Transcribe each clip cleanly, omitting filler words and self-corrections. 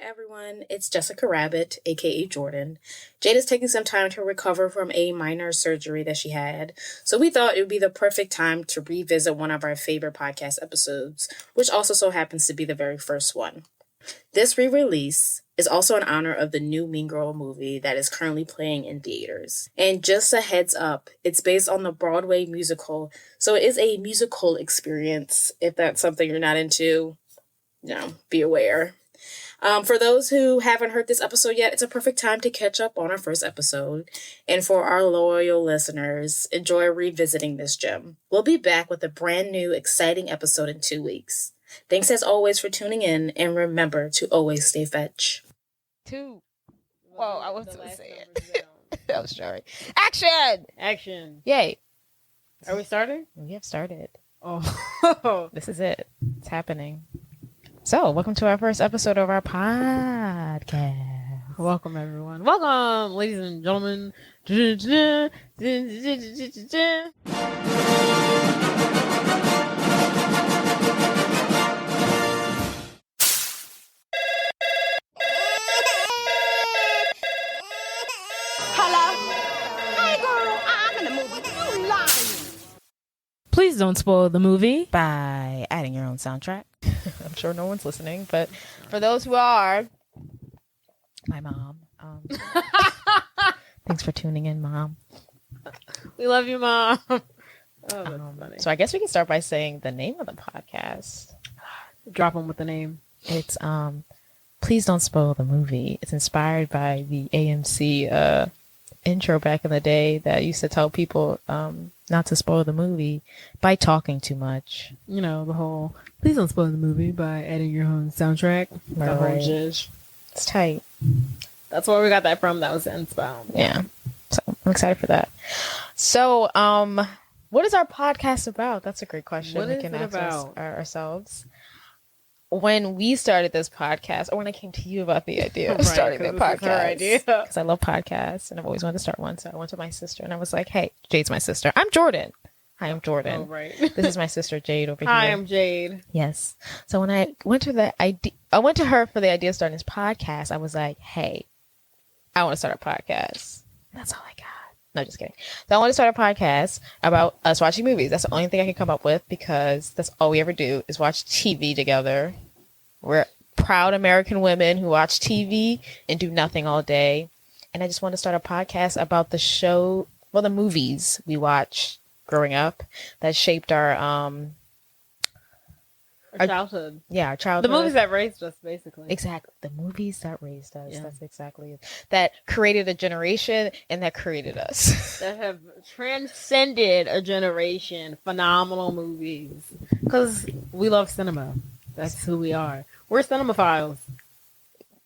everyone, it's Jessica Rabbit, aka Jordan. Jade is taking some time to recover from a minor surgery that she had, so we thought it would be the perfect time to revisit one of our favorite podcast episodes, which also so happens to be the very first one. This re-release is also in honor of the new Mean Girl movie that is currently playing in theaters. And just a heads up, it's based on the Broadway musical, so it is a musical experience. If that's something you're not into, be aware. For those who haven't heard this episode yet, it's a perfect time to catch up on our first episode. And for our loyal listeners, enjoy revisiting this gem. We'll be back with a brand new, exciting episode in 2 weeks. Thanks as always for tuning in, and remember to always stay fetch. Whoa, I was going to say it. That was sorry. Action! Yay. Are we starting? We have started. Oh. This is it. It's happening. So, welcome to our first episode of our podcast. Welcome, everyone. Welcome, ladies and gentlemen. Please don't spoil the movie by adding your own soundtrack. I'm sure no one's listening, but for those who are, my mom. Thanks for tuning in, Mom. We love you, Mom. Oh, that's funny. So I guess we can start by saying the name of the podcast. Drop them with the name. It's Please Don't Spoil the Movie. It's inspired by the AMC intro back in the day that used to tell people not to spoil the movie by talking too much. You know, the whole please don't spoil the movie by adding your own soundtrack. Right. The whole zhuzh. It's tight. That's where we got that from. That was Inbound. Yeah. So I'm excited for that. So, what is our podcast about? That's a great question. What we is can it ask about? Ourselves. When we started this podcast, or when I came to you about the idea of Right, starting the podcast, idea. because I love podcasts and I've always wanted to start one. So I went to my sister and I was like, "Hey, Jade's my sister. I'm Jordan. Hi, I'm Jordan. Oh, right. This is my sister Jade over Hi, here. I'm Jade. Yes. So when I went to her for the idea of starting this podcast. I was like, "Hey, I want to start a podcast." That's all I got. No, just kidding. So I want to start a podcast about us watching movies. That's the only thing I can come up with because that's all we ever do is watch TV together. We're proud American women who watch TV and do nothing all day. And I just want to start a podcast about the movies we watch growing up that shaped our childhood. Yeah, our childhood. The movies that raised us, basically. Exactly. The movies that raised us. Yeah. That's exactly it. That created a generation and that created us. That have transcended a generation. Phenomenal movies. Because we love cinema. That's who we are. We're cinemaphiles.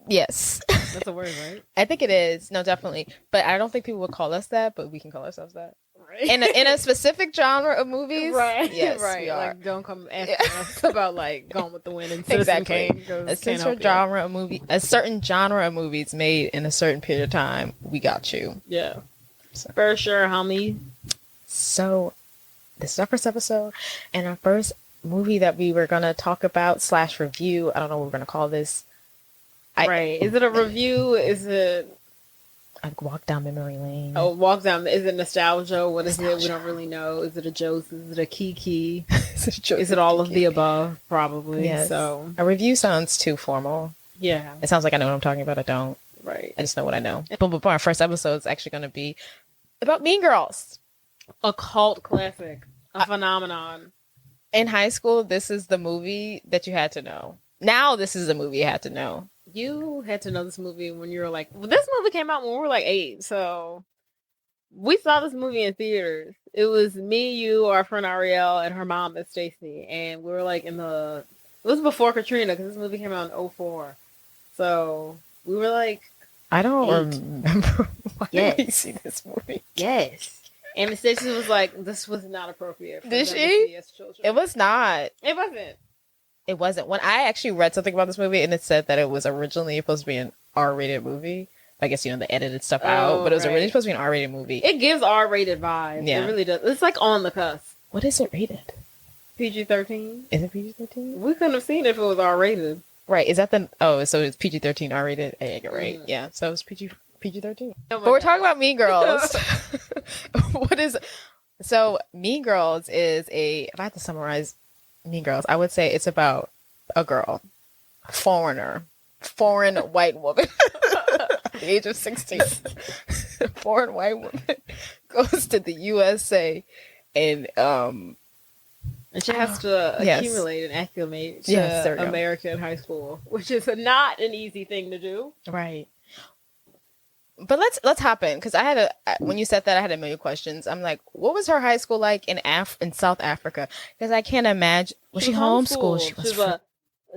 Yes. That's a word, right? I think it is. No, definitely. But I don't think people would call us that, but we can call ourselves that. Right. In a specific genre of movies. Right. Yes, right. we are. Like, don't come asking us about, like, Gone with the Wind and Citizen Exactly. Kane. 'Cause A can't certain help genre of movie, a certain genre of movies made in a certain period of time. We got you. you. Yeah. So. For sure, homie. So, this is our first episode, and our first movie that we were gonna talk about / review. I don't know what we're gonna call this. Right. Is it a review? Is it A walk down memory lane. a walk down? Is it nostalgia? What is it? Nostalgia. We don't really know. Is it a joke? Is it a kiki? Is Is it all of the above? Probably. Yes. So, A review sounds too formal. yeah. It sounds like I know what I'm talking about. I don't. Right. I just know what I know. But our first episode is actually going to be about Mean Girls. A cult classic. A phenomenon. In high school, this is the movie that you had to know. Now, this is the movie you had to know. You had to know this movie when you were like, well, this movie came out when we were like 8, so we saw this movie in theaters. It was me, you, our friend Ariel, and her mom, Miss Stacy, and we were like it was before Katrina, because this movie came out in 2004. So we were like, I don't 8. remember why Yes. we see this movie. yes. And Miss Stacy was like, this was not appropriate for Did them to she? see as children. It was not. It wasn't. It wasn't. When I actually read something about this movie and it said that it was originally supposed to be an R-rated movie. I guess, they edited stuff out, but it was originally supposed to be an R-rated movie. It gives R-rated vibes. Yeah. It really does. It's like on the cusp. What is it rated? PG-13. Is it PG-13? We couldn't have seen it if it was R-rated. Right. Is that the... Oh, so it's PG-13 R-rated? Yeah, you're right. Yeah, so it's PG-13. But we're talking about Mean Girls. What is... So, Mean Girls is a... If I had to summarize Mean Girls, I would say it's about a girl. Foreign white woman. At the age of 16. Foreign white woman goes to the USA and... And she has to accumulate and acclimate to American high school, which is not an easy thing to do. Right. But let's hop in, because when you said that, I had a million questions. I'm like, what was her high school like in South Africa? Because I can't imagine. Was she homeschooled? She was a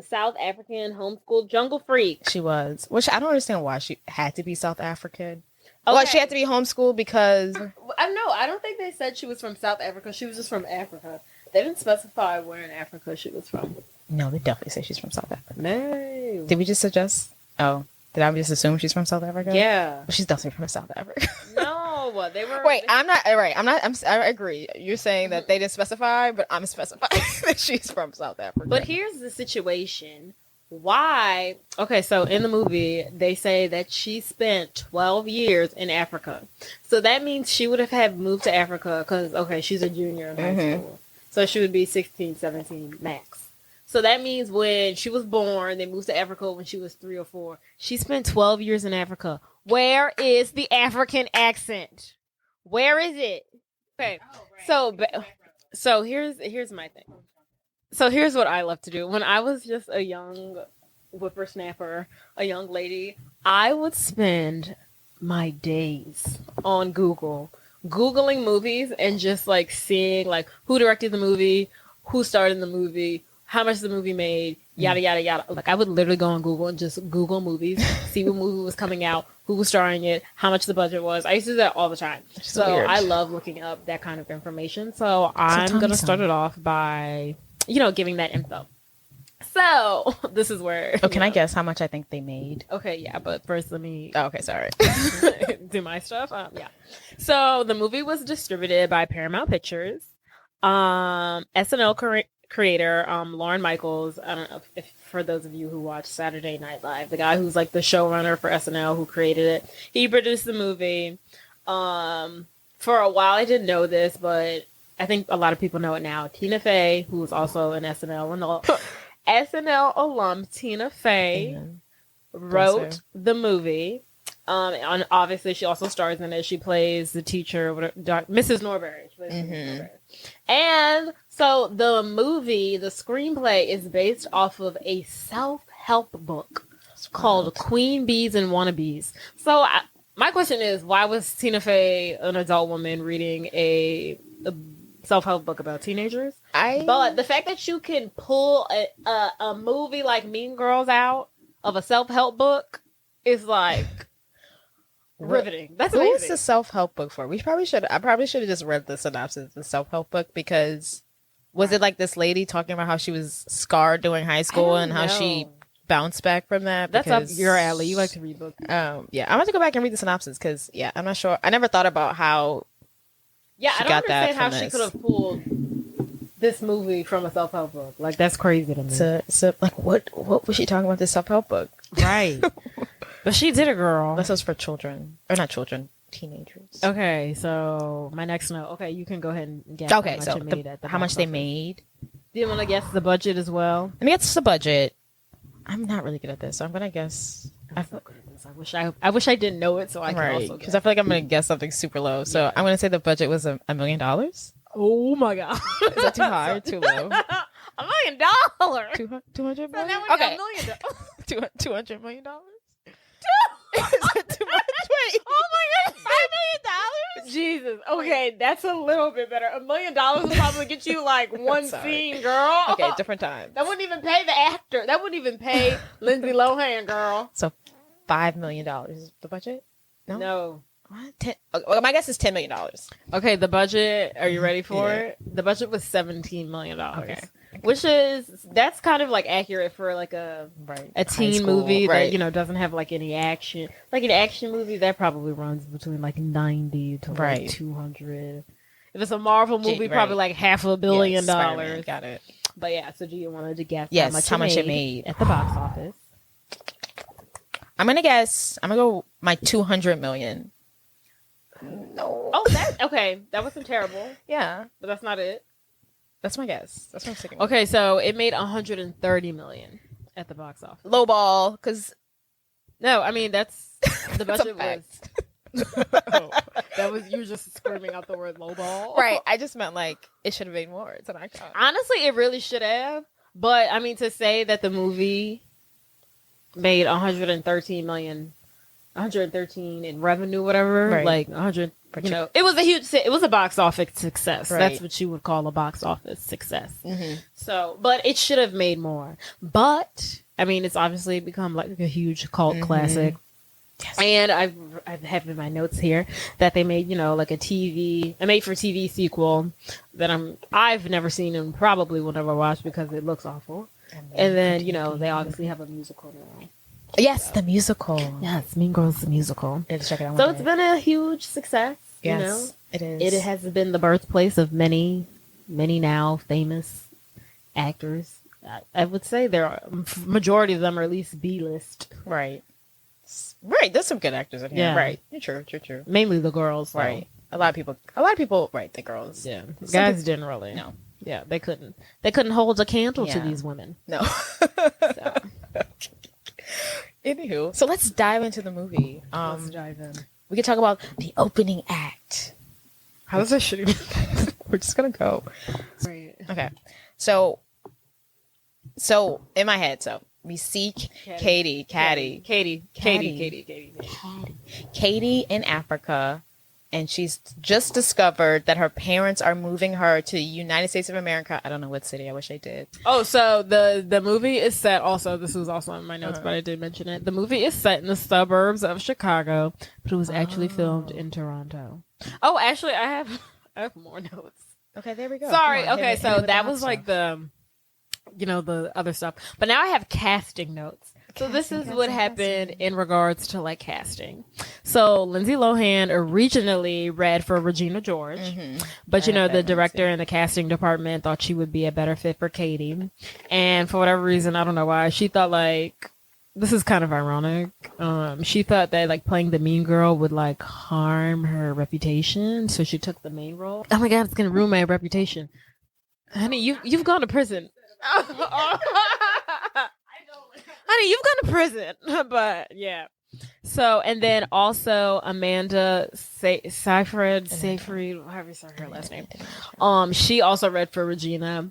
South African homeschooled jungle freak. She was. Which I don't understand why she had to be South African. Okay. Well, she had to be homeschooled because... I don't think they said she was from South Africa. She was just from Africa. They didn't specify where in Africa she was from. No, they definitely say she's from South Africa. No. Did we just suggest... Oh, did I just assume she's from South Africa? Yeah. Well, she's definitely from South Africa. No, they were... Wait, I'm not... Right, I agree. You're saying that they didn't specify, but I'm specifying that she's from South Africa. But here's the situation. Why? Okay, so in the movie, they say that she spent 12 years in Africa. So that means she would have had moved to Africa because, okay, she's a junior in high school. So she would be 16, 17 max. So that means when she was born, they moved to Africa when she was 3 or 4. She spent 12 years in Africa. Where is the African accent? Where is it? Okay, so here's my thing. So here's what I love to do. When I was just a young whippersnapper, a young lady, I would spend my days on Googling movies and just like seeing like who directed the movie, who starred in the movie, how much the movie made, yada, yada, yada. Like I would literally go on Google and just Google movies, see what movie was coming out, who was starring it, how much the budget was. I used to do that all the time. So weird. I love looking up that kind of information. So I'm going to start it off by... giving that info. So, this is where... Oh, can I guess how much I think they made? Okay, yeah, but first let me... Oh, okay, sorry. do my stuff? Yeah. So, the movie was distributed by Paramount Pictures. SNL creator, Lorne Michaels, I don't know if for those of you who watch Saturday Night Live, the guy who's like the showrunner for SNL who created it, he produced the movie. For a while, I didn't know this, but... I think a lot of people know it now. Tina Fey, who is also an SNL alum, Tina Fey wrote the movie. And obviously, she also stars in it. She plays the teacher, Mrs. Norbury. She plays Mrs. Norbury. And so the movie, the screenplay, is based off of a self-help book called Queen Bees and Wannabes. So my question is, why was Tina Fey, an adult woman, reading a self-help book about teenagers? But the fact that you can pull a movie like Mean Girls out of a self-help book is like riveting. That's amazing. Who is the self-help book for? I probably should have just read the synopsis of the self-help book, because was it like this lady talking about how she was scarred during high school and how she bounced back from that? That's up your alley. You like to read books. Yeah, I'm going to go back and read the synopsis because I'm not sure. I never thought about how... Yeah, I don't understand how she could have pulled this movie from a self-help book. Like, that's crazy to me. So like, what was she talking about, this self-help book? Right. But she did it, girl. This was for children. Or not children, teenagers. Okay, so my next note. Okay, you can go ahead and guess how much they made. Do you want to guess the budget as well? Let me guess the budget. I'm not really good at this, so I'm going to guess... I wish I didn't know it, so I can also because I feel like I'm gonna guess something super low. So I'm gonna say the budget was $1 million. Oh my god, is that too high or too low? $1 million. $200 million. Okay, $200 million. Is it too much? Wait. Oh my god, $5 million. Jesus. Okay, that's a little bit better. $1 million will probably get you like one scene, girl. Okay, different time. That wouldn't even pay the actor. That wouldn't even pay Lindsay Lohan, girl. So $5 million is the budget? No. What? Well, my guess is $10 million. Okay, the budget. Are you ready for it? The budget was $17 million. Okay. That's kind of like accurate for like a teen movie that doesn't have like any action. Like an action movie that probably runs between like 90 to like 200. If it's a Marvel movie, probably like $500 million. Got it. But yeah, so do you want to guess Yes, how much it made at the box office? I'm gonna go my 200 million. No. Oh, okay. That wasn't terrible, Yeah, but that's not it. that's my guess. That's what I'm sticking with. Okay, so it made 130 million at the box office. Low ball, because No, I mean that's the That's a budget was. fact. Oh, that was you were just screaming out the word lowball, right. I just meant like it should have made more. It's an icon. Honestly, it really should have. But I mean, to say that the movie made 113 million, 113 in revenue, whatever, Right. like 100. You know, it was a box office success. Right. That's what you would call a box office success. Mm-hmm. So, but it should have made more. But I mean, it's obviously become like a huge cult classic. Yes. And I have in my notes here that they made, like a made for TV sequel that I've never seen and probably will never watch because it looks awful. And then, they obviously have a musical now. Yes, the musical. Yes, Mean Girls the musical. Let's check it out. So it's been a huge success. Yes, it is. It has been the birthplace of many, many now famous actors. I would say majority of them are at least B-list. Right. Right. There's some good actors in here. Yeah. Right. True. Mainly the girls. Though. Right. A lot of people. Right. The girls. Yeah. Some Guys didn't really. No. Yeah. They couldn't hold a candle to Yeah. these women. No. So. Anywho, so let's dive into the movie. Let's dive in. We can talk about the opening act. How does that shit even? We're just gonna go. Right. Okay. So in my head, we see Katie in Africa, and she's just discovered that her parents are moving her to the United States of America. I don't know what city. I wish I did. Oh, so the movie is set also, this was also in my notes, but I did mention it. The movie is set in the suburbs of Chicago, but it was actually filmed in Toronto. Oh, actually, I have more notes. Okay, there we go. Sorry. Come on, Okay, hit me so with that the was hot like stuff. the other stuff. But now I have casting notes. So this is what happened in regards to like casting. So Lindsay Lohan originally read for Regina George, but the director and the casting department thought she would be a better fit for Katie. And for whatever reason, I don't know why, she thought like, this is kind of ironic. She thought that like playing the mean girl would like harm her reputation, so she took the main role. Oh my god, it's gonna ruin my reputation. Honey, you've gone to prison. Honey, you've gone to prison. But yeah. So, and then also Amanda Seyfried, however you say her last name. She also read for Regina.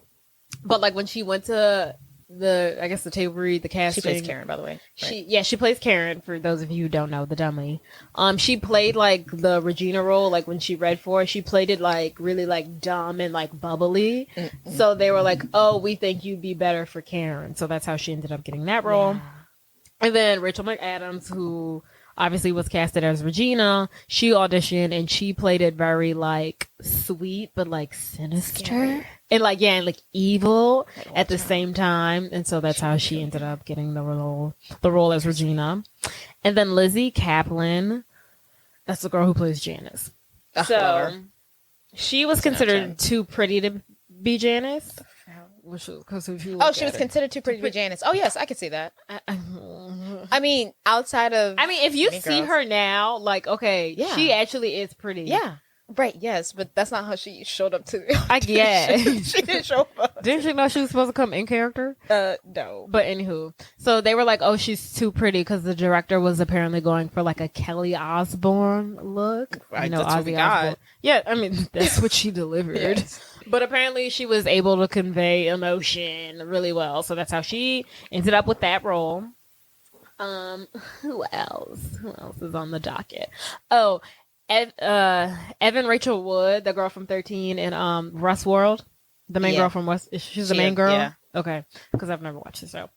But like when she went to the table read, the casting. She plays Karen, by the way. Right. She plays Karen, for those of you who don't know, the dummy. She played like the Regina role, like when she read for it, she played it like really like dumb and like bubbly. So they were like, oh, we think you'd be better for Karen. So that's how she ended up getting that role. Yeah. And then Rachel McAdams, who obviously was casted as Regina, she auditioned and she played it very like sweet but like sinister. Scary. And like like evil at the same time. And so that's how she ended up getting the role as Regina. And then Lizzie Kaplan, that's the girl who plays Janice. So she was considered too pretty to be Janice. Because if you she was considered too pretty to be Janice. Oh yes, I could see that. I mean, outside of if you Mean see Girls. her now, like, okay, Yeah. she actually is pretty. Yeah. Right, yes, but that's not how she showed up to I guess. she didn't show up. Didn't she know she was supposed to come in character? No. But anywho, so they were like, oh, she's too pretty because the director was apparently going for like a Kelly Osbourne look. Right, that's what we got. Osbourne. Yeah, I mean, that's what she delivered. Yes. But apparently she was able to convey emotion really well. So that's how she ended up with that role. Who else? Who else is on the docket? Oh, Evan Rachel Wood, the girl from 13 and Westworld, the main girl from West. She's the main girl. Yeah. Okay, because I've never watched the show.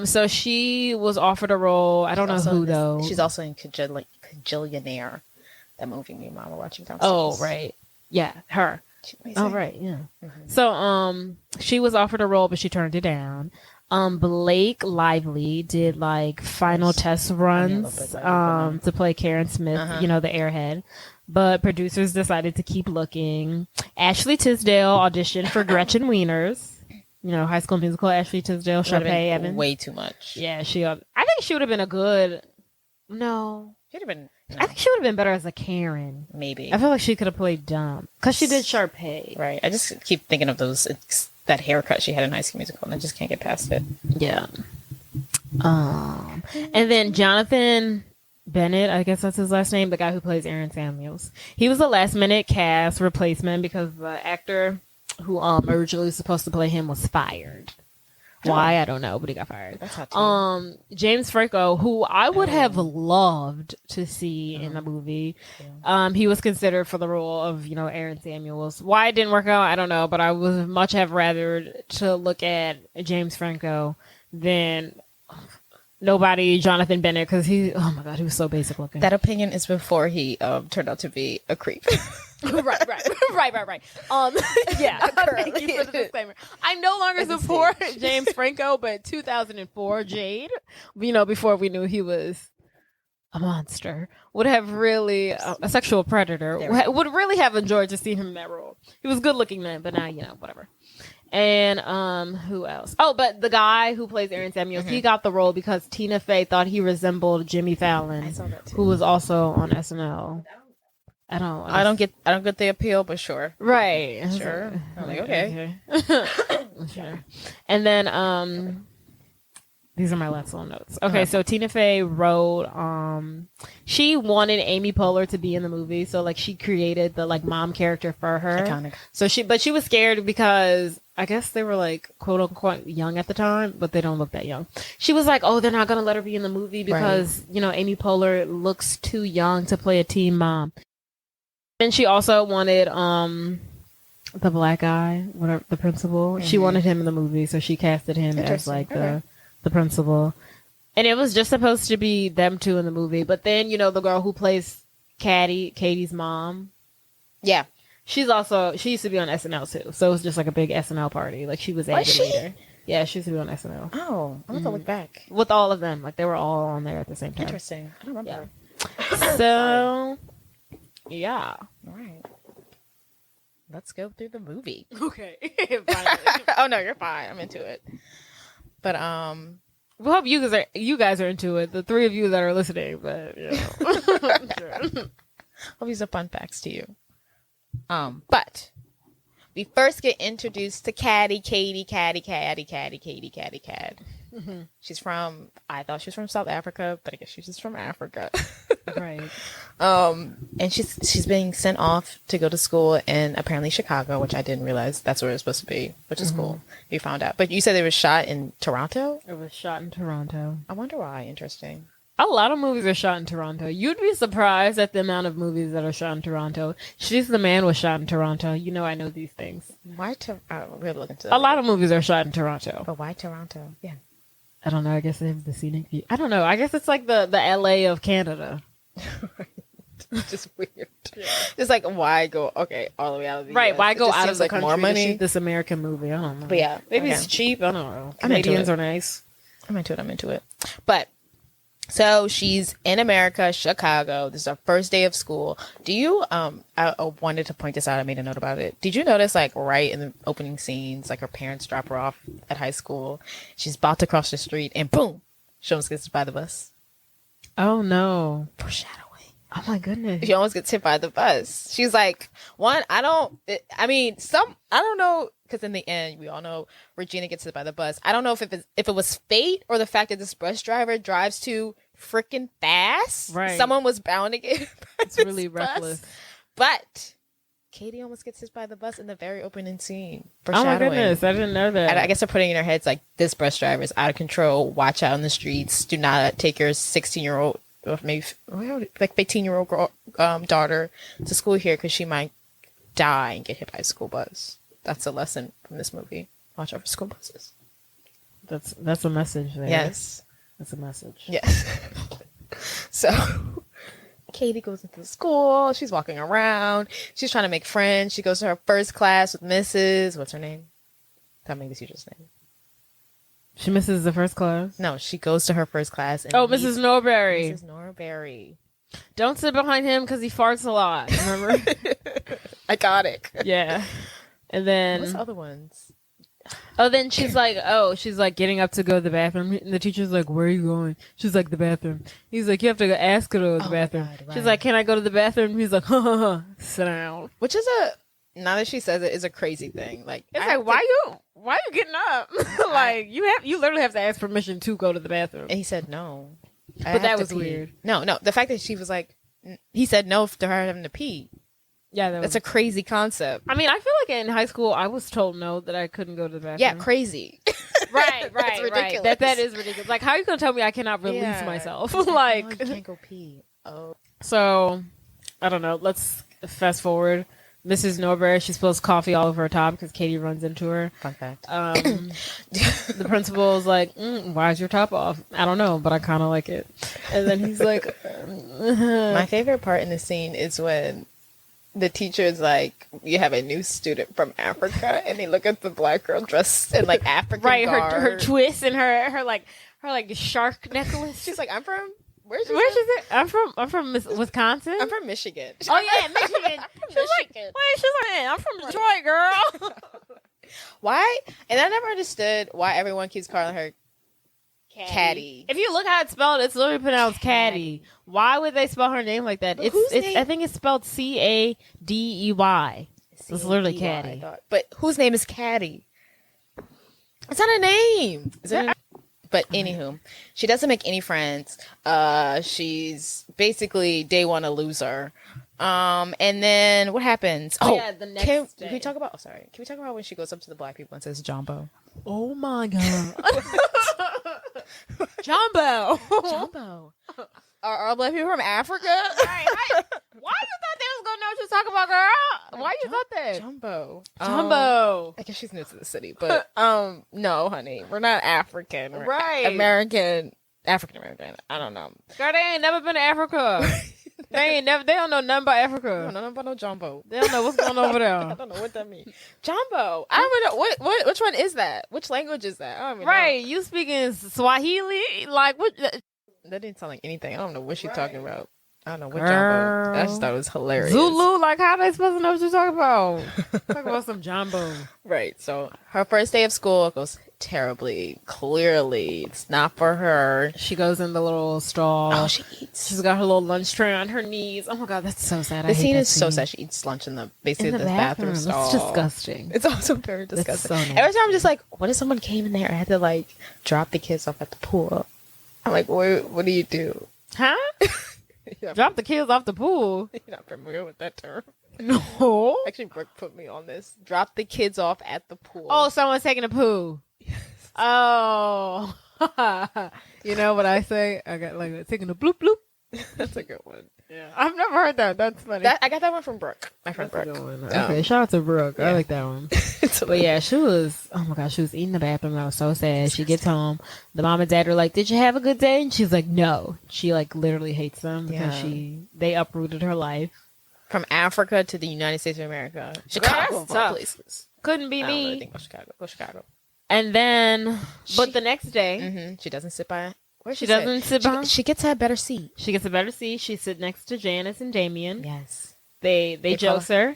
So she was offered a role. I don't know who though. She's also in Cajillionaire, that movie me and Mom were watching. Oh right, yeah, her. Oh right, yeah. Mm-hmm. So she was offered a role, but she turned it down. Blake Lively did like final test runs to play Karen Smith, the airhead. But producers decided to keep looking. Ashley Tisdale auditioned for Gretchen Wieners. High School Musical, Ashley Tisdale, It would've Sharpay been Evans. way too much. Yeah, I think she would have been a good. No, She'd have been. No, I think she would have been better as a Karen. maybe. I feel like she could have played dumb because she did Sharpay. Right. I just keep thinking of that haircut she had in High School Musical, and I just can't get past it. Yeah. And then Jonathan Bennett, I guess that's his last name, the guy who plays Aaron Samuels. He was a last minute cast replacement because the actor who originally was supposed to play him was fired. Why? I don't know, but he got fired. That's hot James Franco, who I would have loved to see in the movie. Yeah. He was considered for the role of, Aaron Samuels. Why it didn't work out, I don't know, but I would much have rather to look at James Franco than nobody Jonathan Bennett, because oh my god, he was so basic looking. That opinion is before he turned out to be a creep. right. Yeah, thank you for the disclaimer. I no longer support James Franco, but 2004 Jade, before we knew he was a monster, would have really a sexual predator, would really have enjoyed to see him in that role. He was good looking then, but now whatever. And who else? Oh, but the guy who plays Aaron Samuels, he got the role because Tina Fey thought he resembled Jimmy Fallon, I saw that too. who was also on SNL. I don't get the appeal, but sure. Right. Sure. I'm like, okay. Sure. And then these are my last little notes. Okay, so Tina Fey wrote she wanted Amy Poehler to be in the movie, so she created the mom character for her. Iconic. So she was scared because I guess they were quote unquote young at the time, but they don't look that young. She was like, oh, they're not gonna let her be in the movie because Amy Poehler looks too young to play a teen mom. And she also wanted the black guy, whatever, the principal. She wanted him in the movie, so she casted him as the principal. And it was just supposed to be them two in the movie. But then, the girl who plays Katie's mom. Yeah. She used to be on SNL too. So it was just a big SNL party. She was added later. Yeah, she used to be on SNL. Oh, I'm going to look back. With all of them. They were all on there at the same time. Interesting. I don't remember. Yeah. So, yeah. All right. Let's go through the movie. Okay. Oh, no, you're fine. I'm into it. But, we hope you guys are into it. The three of you that are listening, but sure. Hope these are fun facts to you. But we first get introduced to Katie. I thought she was from South Africa, but I guess she's just from Africa. Right. And she's being sent off to go to school in apparently Chicago, which I didn't realize that's where it was supposed to be, which is cool. You found out. But you said it was shot in Toronto? It was shot in Toronto. I wonder why. Interesting. A lot of movies are shot in Toronto. You'd be surprised at the amount of movies that are shot in Toronto. She's the Man was shot in Toronto. I know these things. Why Toronto? We're looking to that. A lot of movies are shot in Toronto. But why Toronto? Yeah. I don't know. I guess they have the scenic view. I don't know. I guess it's the LA of Canada. It's just weird. Yeah. It's why go all the way out of the right? US? Why go out of the country more money to shoot this American movie? I don't know. But yeah, maybe it's cheap. I don't know. Canadians are nice. I'm into it. But so she's in America, Chicago. This is her first day of school. Do you I wanted to point this out. I made a note about it. Did you notice right in the opening scenes, her parents drop her off at high school. She's about to cross the street and boom, she almost gets hit by the bus. Oh no. Foreshadowing. Oh my goodness. She almost gets hit by the bus. She's I don't know, because in the end, we all know Regina gets hit by the bus. I don't know if it was fate or the fact that this bus driver drives too freaking fast. Right. Someone was bound to get hit by It's really reckless. But Katie almost gets hit by the bus in the very opening scene. Oh my goodness, I didn't know that. I guess they're putting in their heads this bus driver is out of control. Watch out on the streets. Do not take your 16-year-old or maybe 15-year-old girl, daughter to school here because she might die and get hit by a school bus. That's a lesson from this movie. Watch out for school buses. That's a message there. Yes. That's a message. Yes. So Katie goes into the school. She's walking around. She's trying to make friends. She goes to her first class with Mrs. What's her name? Tell me the teacher's name. She misses the first class? No, she goes to her first class. And Mrs. Norberry. Mrs. Norberry. Don't sit behind him because he farts a lot. Remember? Iconic. Yeah. And then... What's the other ones? Oh, then she's like, getting up to go to the bathroom. And the teacher's like, where are you going? She's like, the bathroom. He's like, you have to go ask her to go to the bathroom. God, She's right. like, can I go to the bathroom? He's like, sit down. Which is now that she says it, is a crazy thing. Like, It's like, why you getting up? Like, you literally have to ask permission to go to the bathroom. And he said no. But that was weird. No, the fact that she was like, he said no to her having to pee. Yeah, That's a crazy concept. I mean, I feel like in high school I was told no, that I couldn't go to the bathroom. Yeah, crazy. Right. ridiculous. That is ridiculous. Like, how are you gonna tell me I cannot release myself? Like, you can't go pee. Oh. So, I don't know. Let's fast forward. Mrs. Norbury, she spills coffee all over her top because Katie runs into her. Fun fact. The principal is like, why is your top off? I don't know, but I kind of like it. And then he's like... My favorite part in the scene is when the teacher's like, you have a new student from Africa, and they look at the black girl dressed in like African garb. her twist and her shark necklace. She's like, I'm from... Where's she I'm from Wisconsin. I'm from Michigan. Oh yeah, Michigan. She's like, wait, she's like, I'm from Detroit, girl. Why? And I never understood why everyone keeps calling her Caddy. If you look how it's spelled, it's literally pronounced Caddy. Why would they spell her name like that? I think it's spelled Cadey. It's literally Caddy. But whose name is Caddy? It's not a name. But anywho, she doesn't make any friends. She's basically day one a loser. And then what happens? The next day. Can we talk about? Can we talk about when she goes up to the black people and says Jumbo? Oh my god, Jumbo. Are all black people from Africa? Right. Why you thought they was gonna know what you was talking about, girl? Why you thought that? Jumbo. I guess she's new to the city, but no, honey, we're not African. We're African American. I don't know. Girl, they ain't never been to Africa. They don't know nothing about Africa. They don't know nothing about no Jumbo. They don't know what's going on over there. I don't know what that means. Jumbo. I don't know what. Which one is that? Which language is that? I don't even know. You speaking Swahili? Like what? That didn't sound like anything. I don't know what she's talking about. I don't know what Jumbo. I just thought it was hilarious. Zulu, like how they supposed to know what you're talking about? Talk about some Jumbo. Right. So her first day of school goes terribly. Clearly, it's not for her. She goes in the little stall. Oh, she eats. She's got her little lunch tray on her knees. Oh my god, that's so sad. The scene is so sad. She eats lunch in the bathroom stall. It's disgusting. It's also very disgusting. So every time I'm just like, what if someone came in there and had to like drop the kids off at the pool? I'm like, what do you do? Huh? Drop the kids off the pool. You're not familiar with that term. No. Actually, Brooke put me on this. Drop the kids off at the pool. Oh, someone's taking a poo. Yes. Oh. You know what I say? I got like taking a bloop bloop. That's a good one. Yeah. I've never heard that. That's funny. I got that one from Brooke. My friend Brooke. Okay, shout out to Brooke. Yeah. I like that one. But yeah, she was eating in the bathroom. I was so sad. She gets home. The mom and dad are like, did you have a good day? And she's like, no. She like literally hates them because they uprooted her life. From Africa to the United States of America. Chicago of all places. Couldn't be me. I don't really think go Chicago. And then, but the next day, she doesn't sit by. She doesn't sit by. She gets a better seat. She gets a better seat. She sits next to Janice and Damien. Yes. They jokes her.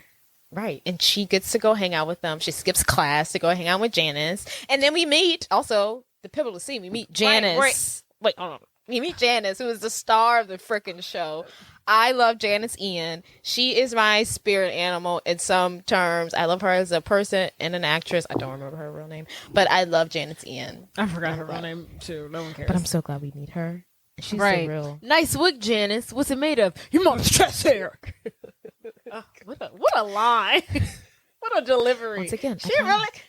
Right. And she gets to go hang out with them. She skips class to go hang out with Janice. And then we meet, also, the pivotal scene, we meet Janice. Wait, hold on. We meet Janice, who is the star of the frickin' show. I love Janice Ian. She is my spirit animal in some terms. I love her as a person and an actress. I don't remember her real name, but I love Janice Ian. I forgot her real name too. No one cares. But I'm so glad we meet her. She's so real. Nice wig, Janice. What's it made of? Your mom's chest hair. What a line. What a delivery. Once again,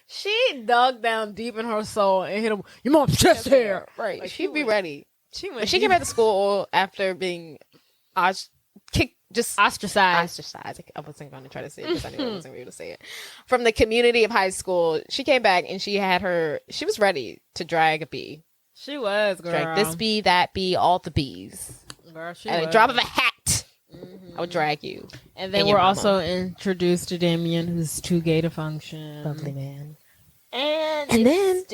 she dug down deep in her soul and hit him. Your mom's chest hair. Right. Like, she'd be ready. She came back to school after being ostracized. I wasn't going to try to say it because I knew I wasn't able to say it. From the community of high school, she came back and she was ready to drag a bee. She was, girl. Drag this bee, that bee, all the bees. Girl, at a drop of a hat, I would drag you. And then we're also introduced to Damien, who's too gay to function. Lovely man. And then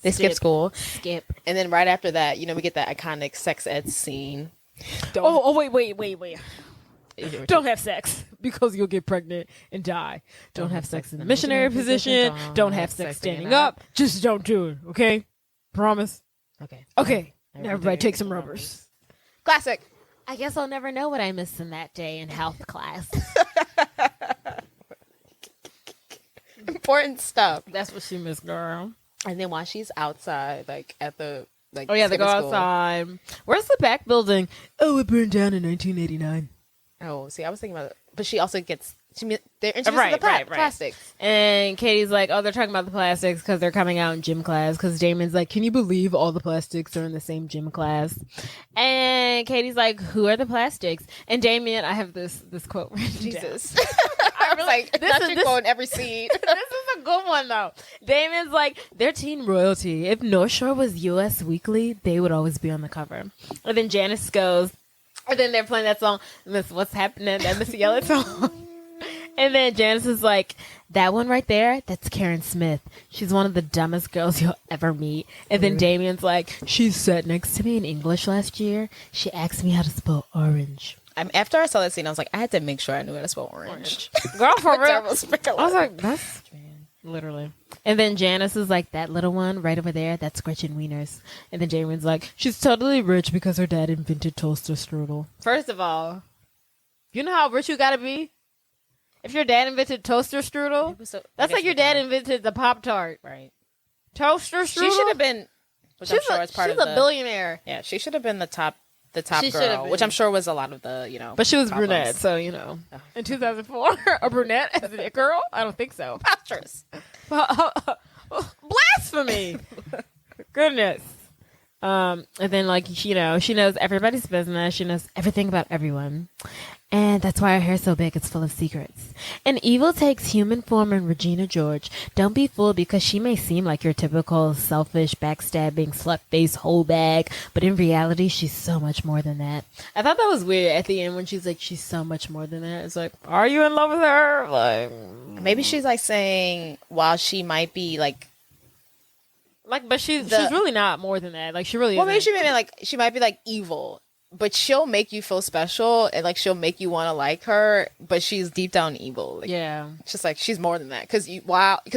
they skip school. And then right after that, we get that iconic sex ed scene. Wait. Don't have sex because you'll get pregnant and die. Don't have sex in the missionary position. Don't have sex standing up. Just don't do it, okay? Promise? Okay. Now everybody take some rubbers. Classic. I guess I'll never know what I missed in that day in health class. Important stuff. That's what she missed, girl. And then while she's outside, like at the Oh yeah, they go outside. Where's the back building? Oh, it burned down in 1989. Oh, see, I was thinking about it, but she also gets. They're introducing the plastics. And Katie's like, oh, they're talking about the plastics because they're coming out in gym class. Because Damon's like, can you believe all the plastics are in the same gym class? And Katie's like, who are the plastics? And Damon, I have this quote. Jesus. I was like, this is quote in every scene. This is a good one, though. Damon's like, they're teen royalty. If North Shore was U.S. Weekly, they would always be on the cover. And then Janice goes, and then they're playing that song, Miss What's Happening, that Missy Elliott song. And then Janice is like, that one right there, that's Karen Smith. She's one of the dumbest girls you'll ever meet. And then Damien's like, she sat next to me in English last year. She asked me how to spell orange. After I saw that scene, I was like, I had to make sure I knew how to spell orange. Girl, for real. I was like, that's literally. And then Janice is like, that little one right over there, that's Gretchen Wieners. And then Damien's like, she's totally rich because her dad invented toaster strudel. First of all, you know how rich you gotta be? If your dad invented toaster strudel, that's like your dad invented the Pop-Tart. Right. Toaster strudel? She should have been, which I'm sure is part of she's a billionaire. Yeah, she should have been the top She girl, which I'm sure was a lot of the, But she was brunette, so, In 2004, a brunette as a girl? I don't think so. Preposterous. Blasphemy! Goodness. And then, she knows everybody's business. She knows everything about everyone. And that's why her hair's so big. It's full of secrets. And evil takes human form in Regina George. Don't be fooled because she may seem like your typical selfish, backstabbing, slut-faced whole bag. But in reality, she's so much more than that. I thought that was weird at the end when she's like, she's so much more than that. It's like, are you in love with her? Like, maybe she's like saying, while she might be but she's really not more than that. Like, she really maybe she might be like evil. But she'll make you feel special and she'll make you want to like her, but she's deep down evil. Yeah. It's just she's more than that. Because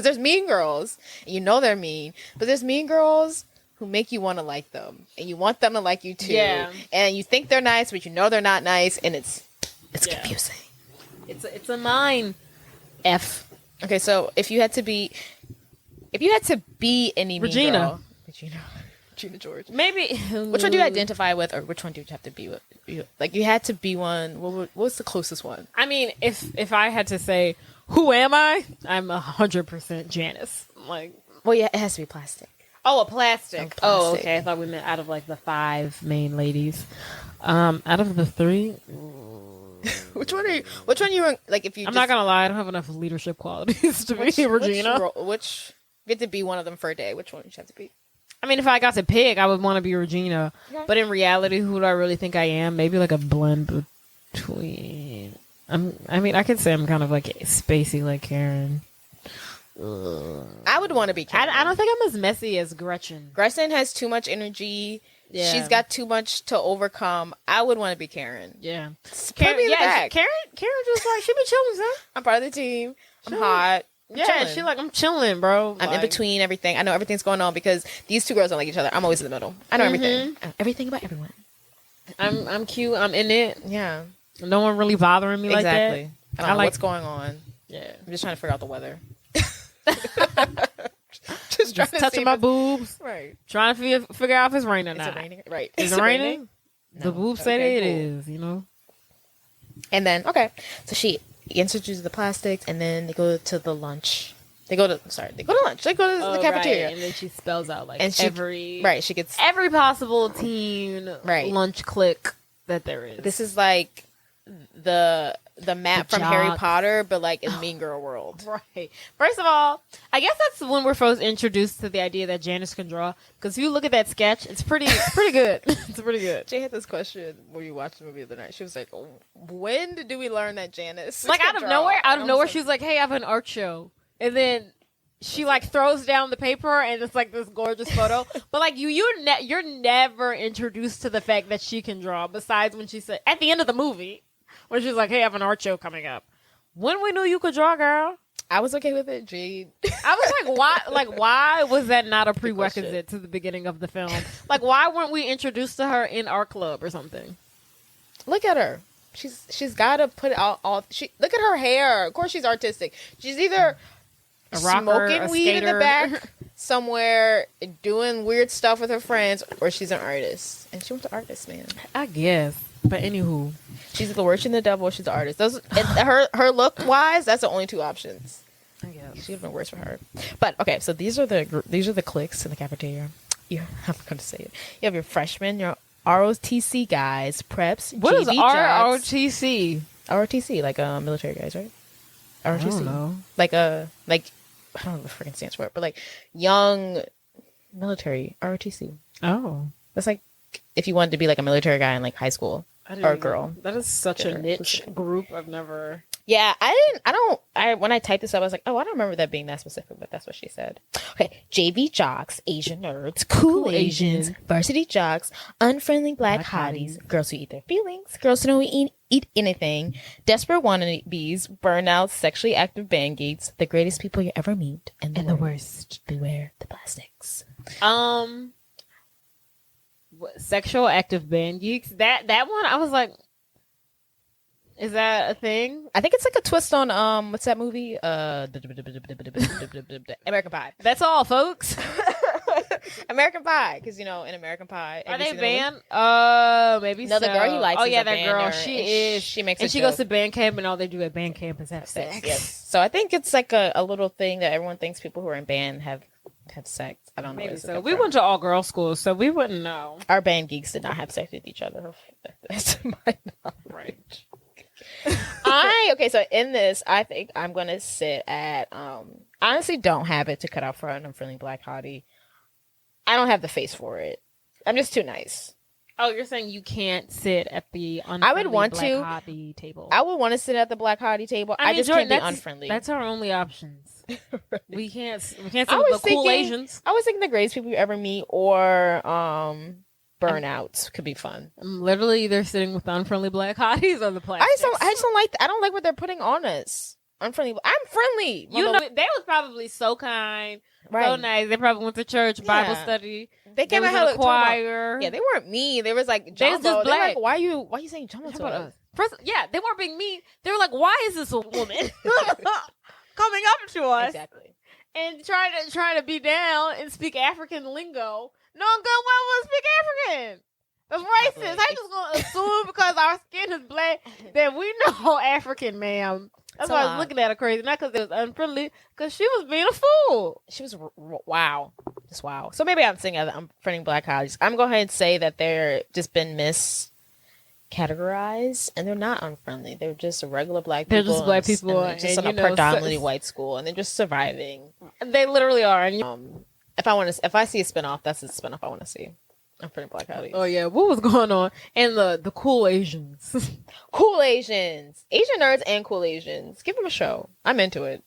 there's mean girls, and they're mean, but there's mean girls who make you want to like them, and you want them to like you too. Yeah. And you think they're nice, but they're not nice, and it's confusing. It's a mine. F. Okay, so if you had to be any mean girl, Regina George. Maybe. Which one do you identify with, or which one do you have to be with? You had to be one. What's the closest one? I mean, if I had to say, who am I? I'm 100% Janice. Well, yeah, it has to be plastic. Oh, a plastic. Oh, okay. I thought we meant out of the 5 main ladies. Out of the 3. Which one are you? Which one you were if you? I'm not gonna lie. I don't have enough leadership qualities to be Regina. Which get to be one of them for a day? Which one would you have to be? I mean, if I got to pick, I would want to be Regina. Okay. But in reality, who do I really think I am? Maybe a blend between. I could say I'm kind of spacey like Karen. I would want to be Karen. I don't think I'm as messy as Gretchen. Gretchen has too much energy. Yeah. She's got too much to overcome. I would want to be Karen. Yeah. Karen just she be chilling, son. I'm part of the team. I'm hot. Yeah, she I'm chilling, bro. I'm in between everything. I know everything's going on because these 2 girls don't like each other. I'm always in the middle. I know everything. I know everything about everyone. I'm cute. I'm in it. Yeah. No one really bothering me like that. Exactly. I don't know what's going on. Yeah. I'm just trying to figure out the weather. just touching my boobs. Right. Trying to figure out if it's raining or not. Is it raining? Right. Is it raining? No. The boobs say it is, And then, so she introduces the plastics, and then they go to the lunch. They go to lunch. They go to the cafeteria. Right. And then she spells out she gets every possible teen lunch clique that there is. This is the map from Harry Potter, but in Mean Girl world. Right. First of all, I guess that's when we're first introduced to the idea that Janice can draw. Because if you look at that sketch, it's pretty good. It's pretty good. Jay had this question when we watched the movie the other night. She was like, when did we learn that Janice out of nowhere, she was like, hey, I have an art show. And then she throws down the paper and it's this gorgeous photo. But you're never introduced to the fact that she can draw, besides when she said at the end of the movie when she's like, "Hey, I have an art show coming up." When we knew you could draw, girl. I was okay with it, Jade. I was like, why? Like, why was that not a prerequisite to the beginning of the film? Like, why weren't we introduced to her in our club or something? Look at her. She's got to put all. She look at her hair. Of course, she's artistic. She's either A rocker, smoking a weed in the skater. back somewhere, doing weird stuff with her friends, or she's an artist. And she was an artist, man. I guess. But anywho, She's the worship the devil. Or she's an artist. Those and her look wise. That's the only two options. I guess. She would have been worse for her. But okay, so these are the cliques in the cafeteria. I'm going to say it. You have your freshmen, your ROTC guys, preps. What is JV jocks. ROTC? ROTC, like military guys, right? ROTC, I don't know. like I don't know what the freaking stands for it, but like young military ROTC. Oh, That's like if you wanted to be like a military guy in like high school or a girl. That is such a Yeah. niche group. I've never. Yeah, when I typed this up, I was like, oh, I don't remember that being that specific, but that's what she said. Okay, JV jocks, Asian nerds, cool Asians, varsity jocks, unfriendly black hotties, girls who eat their feelings, girls who don't eat anything, desperate wannabes, burnouts, sexually active band geeks, the greatest people you ever meet, and the worst. Beware the plastics. Sexual active band geeks. That one, I was like, is that a thing? I think it's like a twist on what's that movie? American Pie. That's all, folks. American Pie, because in American Pie, Are have you they seen the movie? banned? Maybe No, so. the girl he likes. Oh is yeah, a that girl. banner, She and is. She makes. And a she joke. goes to band camp, and all they do at band camp is have sex. Yes. So I think it's like a little thing that everyone thinks people who are in band have sex. I don't know. Maybe where it's so. come We from. went to all girls schools, so we wouldn't know. Our band geeks did not have sex with each other. That's my knowledge. Okay, so in this, I think I'm gonna sit at I honestly don't have it to cut out for an unfriendly black hottie. I don't have the face for it. I'm just too nice. Oh, you're saying you can't sit at the I would want black to. hottie table. I would want to sit at the black hottie table. I mean, just Jordan, can't be unfriendly. That's our only options. Right. We can't sit with I was the cool thinking- Asians. I was thinking the greatest people you ever meet or burnouts could be fun. I'm literally either sitting with the unfriendly black hotties or the plastics. I just don't like. I don't like what they're putting on us. Unfriendly. I'm friendly. You know, they was probably so kind, so nice. They probably went to church, Bible Yeah. study. They came was out in here a choir. Yeah, they weren't mean. They was like They was jumbo. just They're black. like, why you saying jumbo How to about us? us? First, yeah, they weren't being mean. They were like, "Why is this a woman coming up to us Exactly. and trying to be down and speak African lingo? No one good well will speak African. That's racist. Exactly. I just gonna assume because our skin is black that we know African, ma'am. That's It's a why I lot. was looking at her crazy, not because it was unfriendly, because she was being a fool. She was wow, just wow. So maybe I'm saying I'm friending black hotties. I'm going ahead and say that they're just been miscategorized, and they're not unfriendly. They're just regular black people. They're just black and people, they're just and, in a predominantly white school, and they're just surviving. They literally are. And If I see a spinoff, that's a spinoff I want to see. I'm friending black hotties. oh yeah, what was going on? And the cool Asians. Cool Asians, Asian nerds, and cool Asians. Give them a show. I'm into it.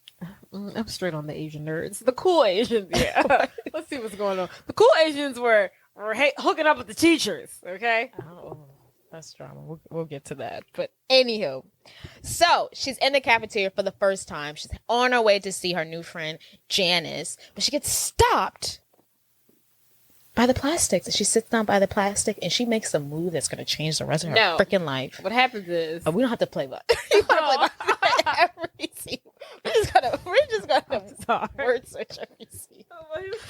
I'm straight on the Asian nerds. The cool Asians, yeah. Let's see what's going on. The cool Asians were hooking up with the teachers, okay? Oh, that's drama. We'll get to that. But anywho, so she's in the cafeteria for the first time. She's on her way to see her new friend Janice, but she gets stopped by the plastics. She sits down by the plastic and she makes a move that's going to change the rest of her freaking life. What happens is... Oh, we don't have to play by. You gotta play by every scene. We're just gonna word switch every scene.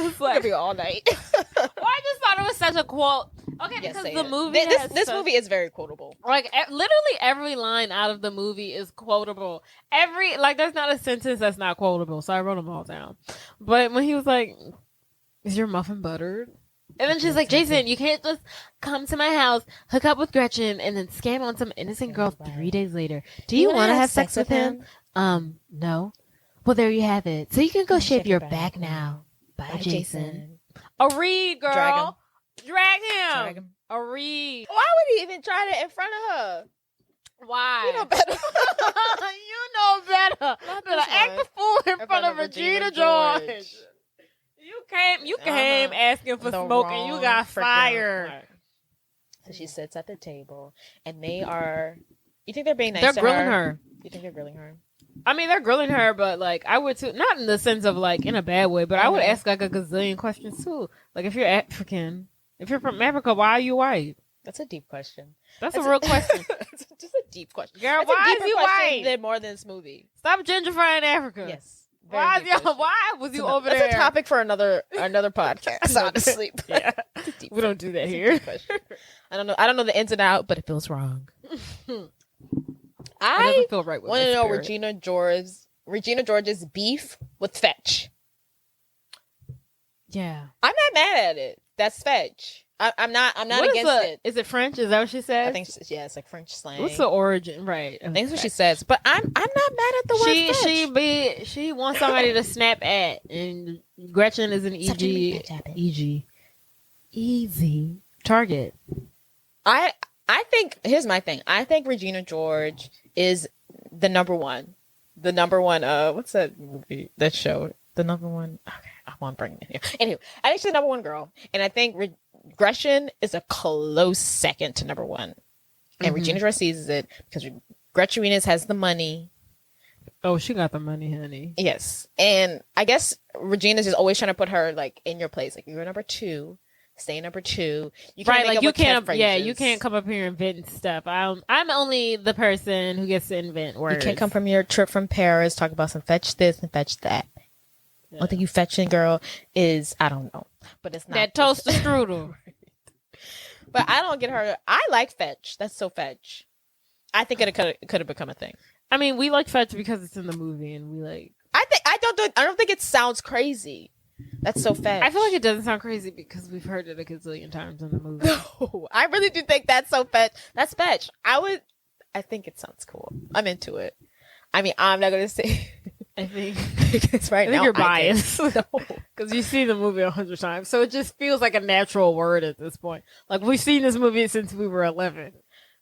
It's We're gonna be all night. Well, I just thought it was such a quote. Okay, Yes, because say the it. movie This movie is very quotable. like literally every line out of the movie is quotable. There's not a sentence that's not quotable. So I wrote them all down. But when he was like, "Is your muffin buttered?" And then she's like, "Jason, you can't just come to my house, hook up with Gretchen, and then scam on some innocent girl 3 days later. Do you want to have sex with him? No. Well, there you have it. So you can go shave your back now. Bye, Jason. A read, girl. Drag him. A read. Why would he even try that in front of her? Why? You know better. You know better. Not Better this act one. the fool in front of Regina George. You came asking for The smoke and you got wrong freaking fired. part. So she sits at the table and they are You think they're being nice They're to grilling her? her. You think they're grilling her? I mean, they're grilling her, but like I would too. Not in the sense of like in a bad way, but I would ask like a gazillion questions too. Like if you're African, if you're from Africa, why are you white? That's a deep question. That's a real question. It's just a deep question. Girl, That's why a is deeper you question white? than more than this movie. Stop gentrifying Africa. Yes. Very Why? deep question. Why was you over That's there? a topic for another podcast, honestly. Yeah. We don't do that here. I don't know the ins and out, but it feels wrong. I doesn't feel right with want my to know spirit. Regina George's beef with Fetch. Yeah. I'm not mad at it. That's Fetch. I'm not What against it. Is it French? Is that what she said? I think it's like French slang. What's the origin? Right. I think that's what she says. But I'm not mad at the word Fetch. She wants somebody to snap at, and Gretchen is an easy target. I think here's my thing. I think Regina George is the number one. The number one. What's that movie? That show. The number one. Okay, I won't bring it in here. Anyway, I think she's the number one girl, and I think Gretchen is a close second to number one. And Regina George sees it because Gretchen Venus has the money. Oh, she got the money, honey. Yes, and I guess Regina's just always trying to put her like in your place. Like you're number two. Stay number two. You can't Right, like you can't. Yeah, you catchphrases. can't come up here and invent stuff. I'm only the person who gets to invent words. You can't come from your trip from Paris, talk about some fetch this and fetch that. Yeah. One thing you fetching, girl, is I don't know, but it's not that toaster strudel. But I don't get her. I like fetch. That's so fetch. I think it could have become a thing. I mean, we like fetch because it's in the movie, and we like. I don't think it sounds crazy. That's so fetch. I feel like it doesn't sound crazy because we've heard it a gazillion times in the movie. No, I really do think that's so fetch. That's fetch. I think it sounds cool. I'm into it. I mean, I'm not gonna say. I think Because right I think now you're biased No. because you've seen the movie 100 times, so it just feels like a natural word at this point. Like we've seen this movie since we were 11.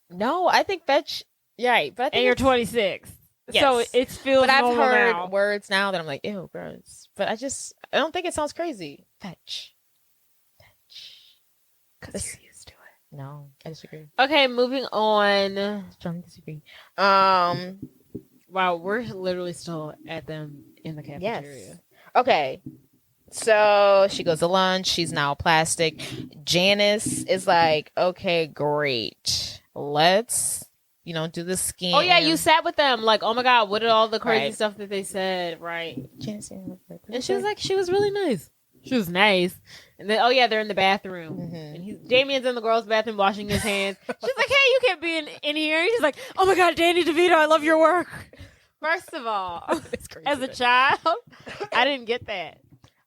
No, I think fetch. Yeah, right, but I think And you're it's- 26, Yes. so it feels. But I've normal heard now. words now that I'm like, ew, gross. But I don't think it sounds crazy. Fetch. because you're used to it. No, I disagree. Okay, moving on. Strongly disagree. Wow, we're literally still at them in the cafeteria. Yes. Okay. So she goes to lunch. She's now plastic. Janice is like, okay, great. Let's, do the skin. Oh yeah, you sat with them. Like, oh my god, what did all the crazy Right. stuff that they said? Right. Janice, And she was like, she was really nice. She was nice. And then, oh yeah, they're in the bathroom. Mhm. And Damien's in the girls' bathroom washing his hands. She's like, hey, you can't be in here. He's like, oh my god, Danny DeVito, I love your work. First of all, It's crazy. as a child, I didn't get that.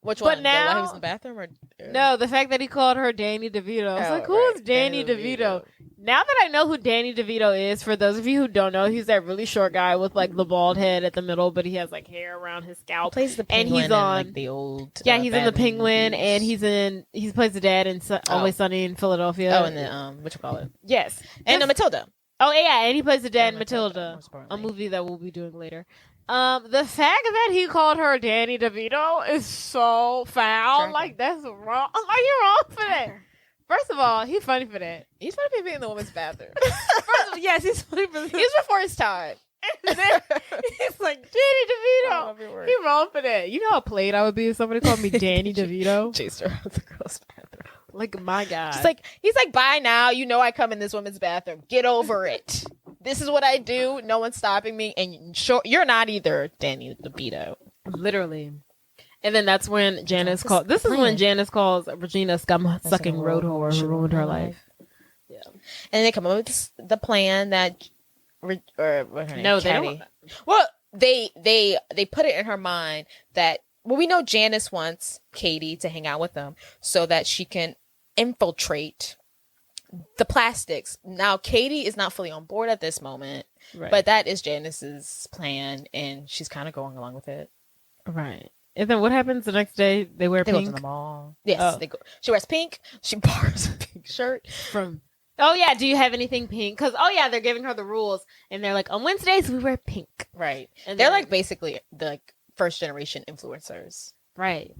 Which but one? now- The one who's in the bathroom or? No, the fact that he called her Danny DeVito. I was like, who is Danny DeVito? Now that I know who Danny DeVito is, for those of you who don't know, he's that really short guy with like the bald head at the middle, but he has like hair around his He scalp. plays the And penguin he's in, on- like the old. Yeah, he's in the Batman Penguin, movies. and he plays the dad in Always Sunny in Philadelphia. Oh, and the what you call it? Yes, And Matilda. Oh yeah, and he plays the dad in Matilda, Matilda, most a importantly. movie that we'll be doing later. The fact that he called her Danny DeVito is so foul. Tracker. Like that's wrong. Like you're wrong for that. First of all, he's funny for that. He's probably being in the woman's bathroom. First of all, yes, he's funny for that. He was before his time. And then he's like Danny DeVito. Everywhere. He's wrong for that. You know how played I would be if somebody called me Danny DeVito. Chased her out the girl's bathroom. Like my God. He's like, bye now. You know I come in this woman's bathroom. Get over it. This is what I do. No one's stopping me. And sure, you're not either, Danny DeVito. Literally. And then that's when Janice Just calls. This is when playing. Janice calls Regina scum-sucking road whore who ruined her life. Yeah. And they come up with the plan that, or what's her name? No, they Caddy. don't. Well, they put it in her mind that, well, we know Janice wants Katie to hang out with them so that she can infiltrate the plastics. Now, Katie is not fully on board at this moment, Right. but that is Janice's plan, and she's kind of going along with it. Right. And then what happens the next day? They wear They go to pink the mall. Yes, Oh. they go. She wears pink. She borrows a pink shirt. from. Oh yeah, do you have anything pink? Because they're giving her the rules, and they're like, on Wednesdays we wear pink. Right. And They're then- like basically the first generation influencers. Right.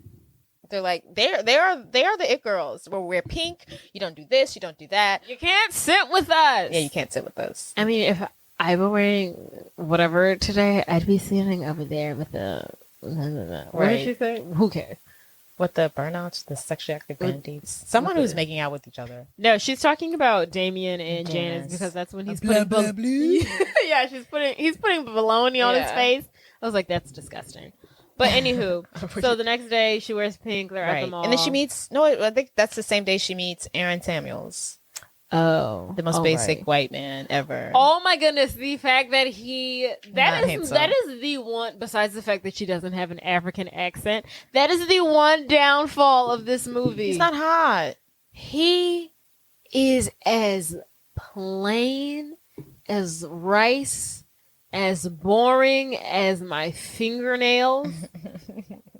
They're like they are the it girls. Where we wear pink. You don't do this. You don't do that. You can't sit with us. Yeah, you can't sit with us. I mean, if I were wearing whatever today, I'd be standing over there with the. What did she say? Who cares? With the burnouts, the sexually active bandites. Someone who's making out with each other. No, she's talking about Damien and Janice because that's when he's putting yeah, he's putting baloney on his face. I was like, that's disgusting. But anywho, so the next day she wears pink. They're at the mall, and then she meets. No, I think that's the same day she meets Aaron Samuels. Oh, the most basic white man ever. Oh my goodness, the fact that that is the one, besides the fact that she doesn't have an African accent, that is the one downfall of this movie. He's not hot. He is as plain as rice, as boring as my fingernails.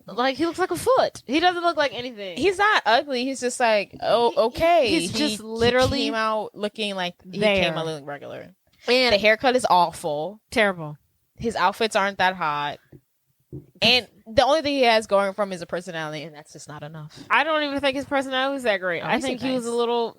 Like, he looks like a foot. He doesn't look like anything. He's not ugly. He's just like, oh, okay. He's just literally came out looking like he came out looking regular. And the haircut is awful. Terrible. His outfits aren't that hot. And the only thing he has going from his personality, and that's just not enough. I don't even think his personality was that great. I think he was a little...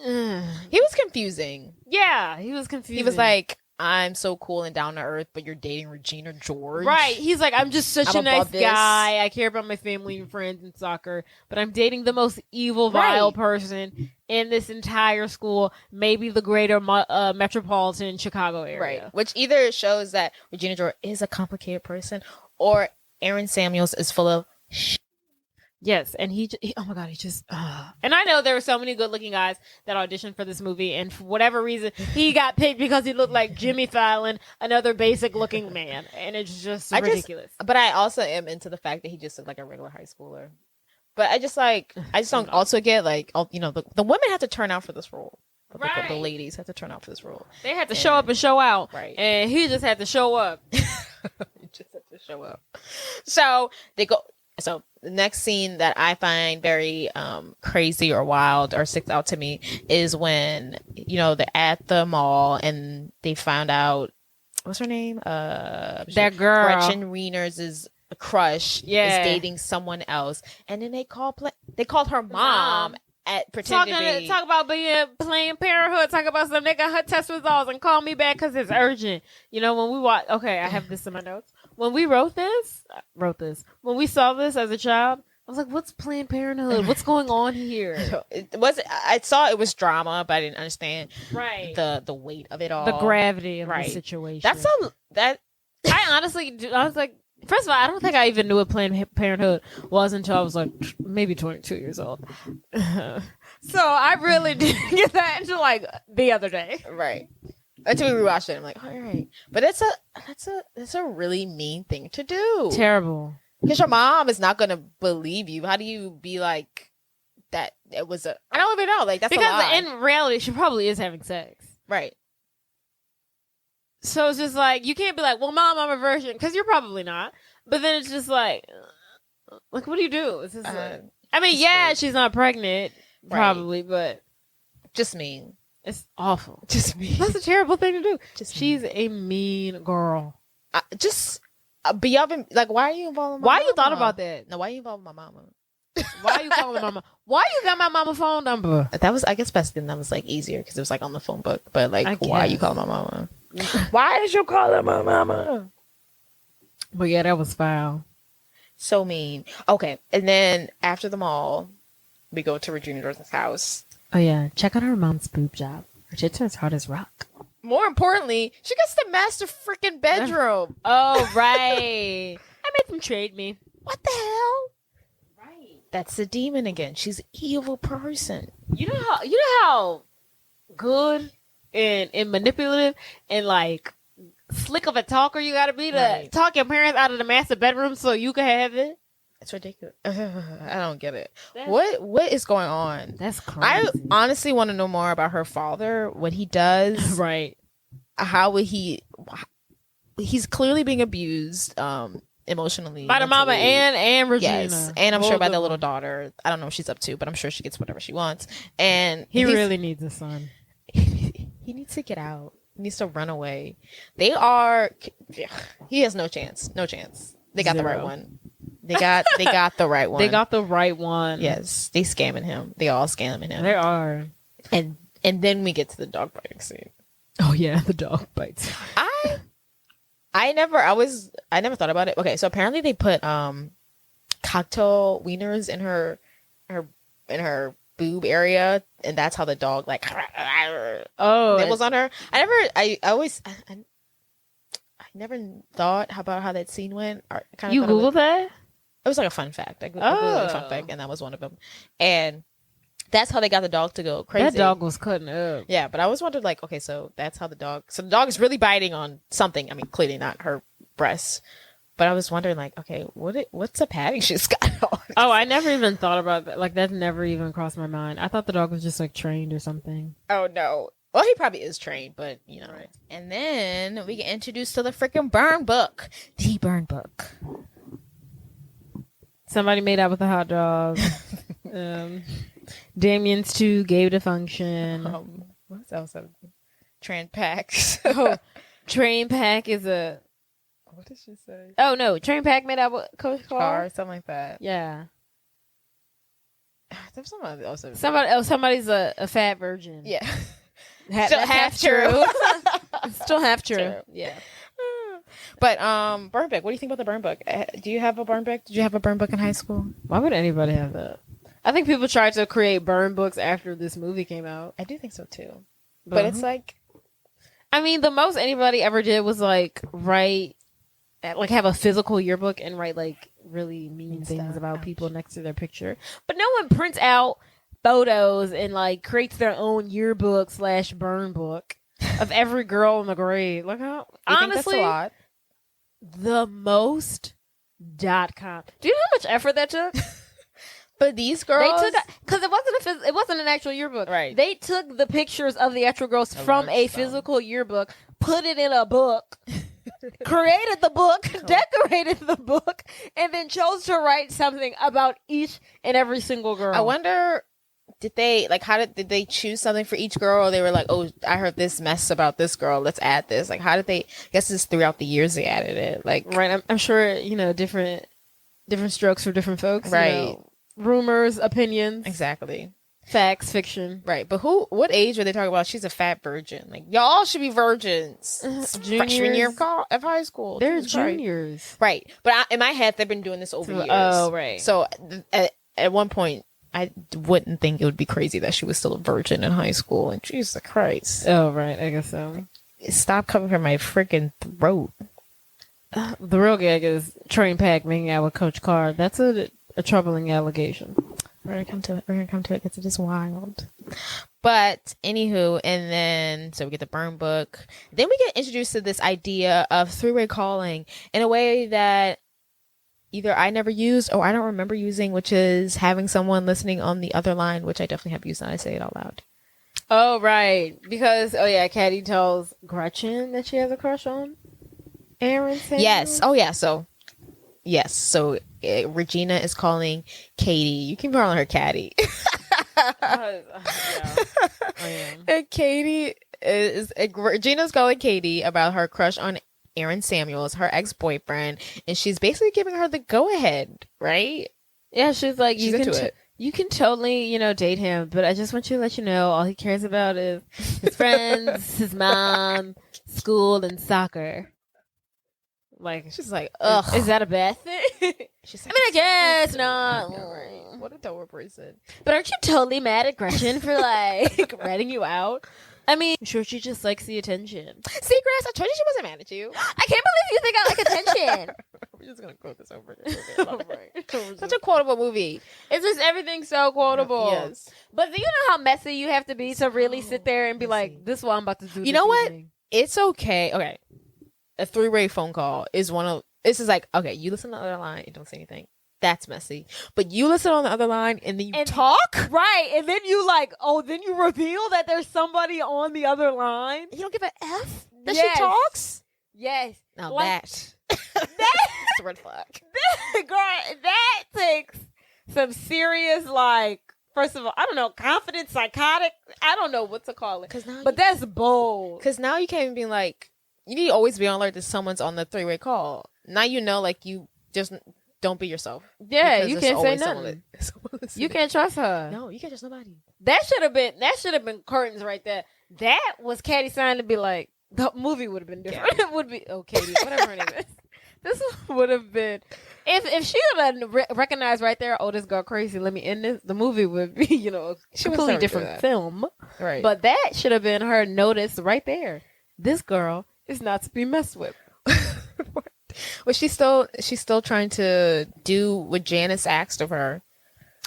He was confusing. Yeah, he was confusing. He was like, I'm so cool and down to earth, but you're dating Regina George. Right. He's like, I'm just such a nice guy. I care about my family and friends and soccer, but I'm dating the most evil, vile person in this entire school, maybe the greater metropolitan Chicago area. Right. Which either shows that Regina George is a complicated person or Aaron Samuels is full of shit. Yes, and he oh my god, he just and I know there were so many good-looking guys that auditioned for this movie, and for whatever reason, he got picked because he looked like Jimmy Fallon, another basic-looking man, and it's just ridiculous. But I also am into the fact that he just looked like a regular high schooler. But I just don't also get, like, the women have to turn out for this role. The ladies have to turn out for this role. They had to show up and show out. Right. And he just had to show up. He just had to show up. So they go... So the next scene that I find very crazy or wild or sticks out to me is when, they're at the mall and they found out, what's her name? That girl. Gretchen Wiener's crush is dating someone else. And then they called her mom at pretending to be... Talk about being Planned Parenthood. Talk about something. They got her test results and call me back because it's urgent. When we watch... Okay, I have this in my notes. When we when we saw this as a child, I was like, what's Planned Parenthood? What's going on here? I saw it was drama, but I didn't understand the weight of it all. The gravity of the situation. I was like, first of all, I don't think I even knew what Planned Parenthood was until I was like maybe 22 years old. So I really didn't get that until like the other day. Right. Until we rewatched it, I'm like, all right. But that's a really mean thing to do. Terrible. Because your mom is not gonna believe you. How do you be like that? It was I don't even know. Like, that's because a lie. In reality, she probably is having sex. Right. So it's just like, you can't be like, well, mom, I'm a virgin, because you're probably not. But then it's just like what do you do? It's just like, she's not pregnant, probably, but just mean. It's awful. Just mean. That's a terrible thing to do. She's a mean girl. Be up and, like, why are you involved with my mama? You thought about that? No, why are you involved with my mama? Why are you calling mama? Why you got my mama phone number? That was, I guess, best then that was like easier because it was like on the phone book. But like, why are you calling my mama? Why is you calling my mama? But yeah, that was foul. So mean. Okay, and then after the mall, we go to Regina George's house. Oh yeah, check out her mom's boob job. Her tits are as hard as rock. More importantly, she gets the master freaking bedroom. Oh right. I made them trade me. What the hell? Right. That's the demon again. She's an evil person. You know how good and manipulative and like slick of a talker you gotta be to talk your parents out of the master bedroom so you can have it. It's ridiculous. I don't get it. What is going on? That's crazy. I honestly want to know more about her father, what he does. Right. How would he's clearly being abused emotionally. By the mama and Regina. Yes. And I'm sure by the little daughter. I don't know what she's up to, but I'm sure she gets whatever she wants. And he really needs a son. He needs to get out. He needs to run away. He has no chance. No chance. They got the right one. They got the right one. They got the right one. Yes, they scamming him. They all scamming him. They are. And then we get to the dog biting scene. Oh yeah, the dog bites. I never thought about it. Okay, so apparently they put cocktail wieners in her boob area, and that's how the dog like it was on her. I never thought about how that scene went. You Googled that? It was like a fun fact. I Googled a fun fact, and that was one of them. And that's how they got the dog to go crazy. That dog was cutting up. Yeah, but I always wondered, like, okay, so that's how the dog is really biting on something. I mean, clearly not her breasts. But I was wondering, like, okay, what's the padding she's got on? Oh, I never even thought about that. Like, that never even crossed my mind. I thought the dog was just, like, trained or something. Oh, no. Well, he probably is trained, but, you know. Right. And then we get introduced to the freaking burn book. The burn book. Somebody made out with a hot dog. Damien's 2 gave it a function. What's else? Train packs. Train pack is a... What did she say? Oh, no. Train pack made out with Coach Carr? Something like that. Yeah. There's somebody else. Somebody's a fat virgin. Yeah. Still half true. Still half true. True. Yeah. But burn book. What do you think about the burn book? Do you have a burn book? Did you have a burn book in high school? Why would anybody have that? I think people tried to create burn books after this movie came out. I do think so too. But it's like, I mean, the most anybody ever did was like write, like have a physical yearbook and write like really mean things about people next to their picture. But no one prints out photos and like creates their own yearbook / burn book of every girl in the grade. Like, how honestly, that's a lot. the most.com. Do you know how much effort that took? But these girls, they took because it wasn't an actual yearbook. Right. They took the pictures of the actual girls from a physical yearbook, put it in a book, created the book, decorated the book, and then chose to write something about each and every single girl. I wonder, did they did they choose something for each girl? Or they were like, oh, I heard this mess about this girl, let's add this. Like, how did they? I guess it's throughout the years they added it. Like, right. I'm sure different strokes for different folks. Right. Rumors, opinions, exactly. Facts, fiction. Right. But what age were they talking about? She's a fat virgin. Like, y'all should be virgins. Freshman year of high school. They're juniors. Right. But in my head, they've been doing this over years. Oh, right. So at one point, I wouldn't think it would be crazy that she was still a virgin in high school. And Jesus Christ. Oh, right. I guess so. Stop coming from my freaking throat. The real gag is Train Pack making out with Coach Carr. That's a troubling allegation. We're gonna come to it because it is wild. But anywho, and then so we get the burn book. Then we get introduced to this idea of three-way calling in a way that either I never used or I don't remember using, which is having someone listening on the other line, which I definitely have used now I say it out loud. Oh, right. Because, Caddy tells Gretchen that she has a crush on Aaron Samuels. Yes. Oh, yeah. So, yes. So, Regina is calling Katie. You can call her Caddy. And Katie Regina's calling Katie about her crush on Aaron Samuels, her ex-boyfriend, and she's basically giving her the go-ahead, right? Yeah, she's like, she's into it. You can totally, date him, but I just want you to let you know all he cares about is his friends, his mom, school, and soccer. Like, she's like, ugh. Is that a bad thing? She's like, I guess not. What a dope person. But aren't you totally mad at Gretchen for, ratting you out? I mean, I'm sure she just likes the attention. See, Grace, I told you she wasn't mad at you. I can't believe you think I like attention. We're just going to quote this over here. Such a quotable movie. It's just everything's so quotable. Yes. But do you know how messy you have to be to really sit there and be like, this is what I'm about to do. You know what? It's okay. Okay. A three-way phone call is this is like, okay, you listen to the other line and don't say anything. That's messy. But you listen on the other line and then you talk. Right. And then you then you reveal that there's somebody on the other line. You don't give an F that she talks? Yes. Now that's a red flag. Girl, that takes some serious, first of all, I don't know, confident, psychotic. I don't know what to call it. But that's bold. Because now you can't even be like, you need to always be on alert that someone's on the three-way call. Now you know, you just don't be yourself. Yeah, you can't say nothing. You can't trust her. No, you can't trust nobody. That should have been curtains right there. That was Katie sign to be like, the movie would have been different. It would be, Katie, whatever her name is. This would have been, if she would have recognized right there, this girl crazy, let me end this, the movie would be, a completely different film. Right. But that should have been her notice right there. This girl is not to be messed with. Well, she's still trying to do what Janice asked of her.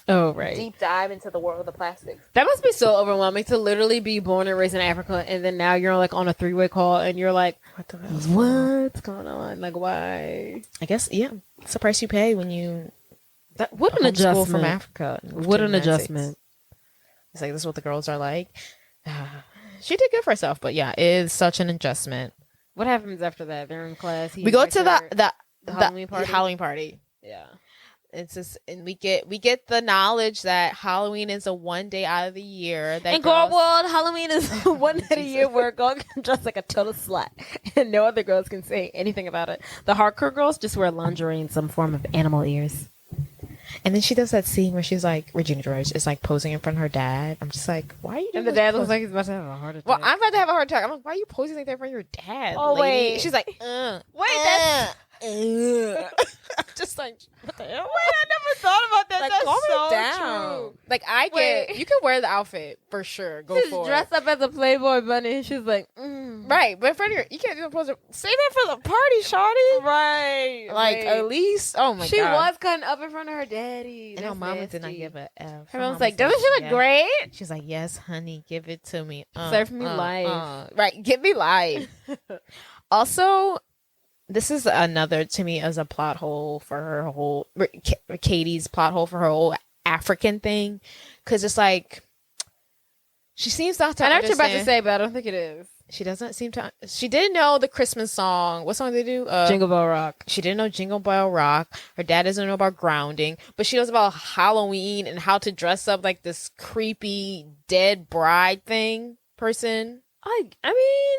Oh, right. Deep dive into the world of plastics. That must be so overwhelming to literally be born and raised in Africa, and then now you're like on a 3-way call, and you're like, what's going on? Like, why? I guess, yeah. It's the price you pay when you what an adjustment from Africa. What an adjustment. It's like, this is what the girls are like. She did good for herself, but yeah, it is such an adjustment. What happens after that? They're in class. We go to the Halloween party. Yeah. It's just, and we get the knowledge that Halloween is a one day out of the year. That in girl world, Halloween is one day a year where a girl can dress like a total slut, and no other girls can say anything about it. The hardcore girls just wear lingerie and some form of animal ears. And then she does that scene where she's like, Regina George is like posing in front of her dad. I'm just like, why are you doing And the dad looks like he's about to have a heart attack. Well, I'm about to have a heart attack. I'm like, why are you posing like that in front of your dad? Oh, lady? wait. She's like, that's... just like, what the hell? Wait, I never thought about that. Like, That's calm so it down. true. Like, you can wear the outfit for sure. Go She's for dressed it. up as a Playboy bunny, and she's like, Right, but in front of you can't even pose. Say that for the party, shawty. right. Like, right. at least, oh my She god. was cutting up in front of her daddy. And her That's mama did not nasty. give a F. Her mom's like, doesn't she look great? She's like, yes, honey, give it to me. Serve me life. Right, give me life. Also, this is another, to me, as a plot hole for her whole, Katie's plot hole for her whole African thing. Because it's like, she seems not to I know what understand. you're about to say, but I don't think it is. She doesn't seem to. She didn't know the Christmas song. What song did they do? Jingle Bell Rock. She didn't know Jingle Bell Rock. Her dad doesn't know about grounding, but she knows about Halloween and how to dress up like this creepy dead bride person. I mean,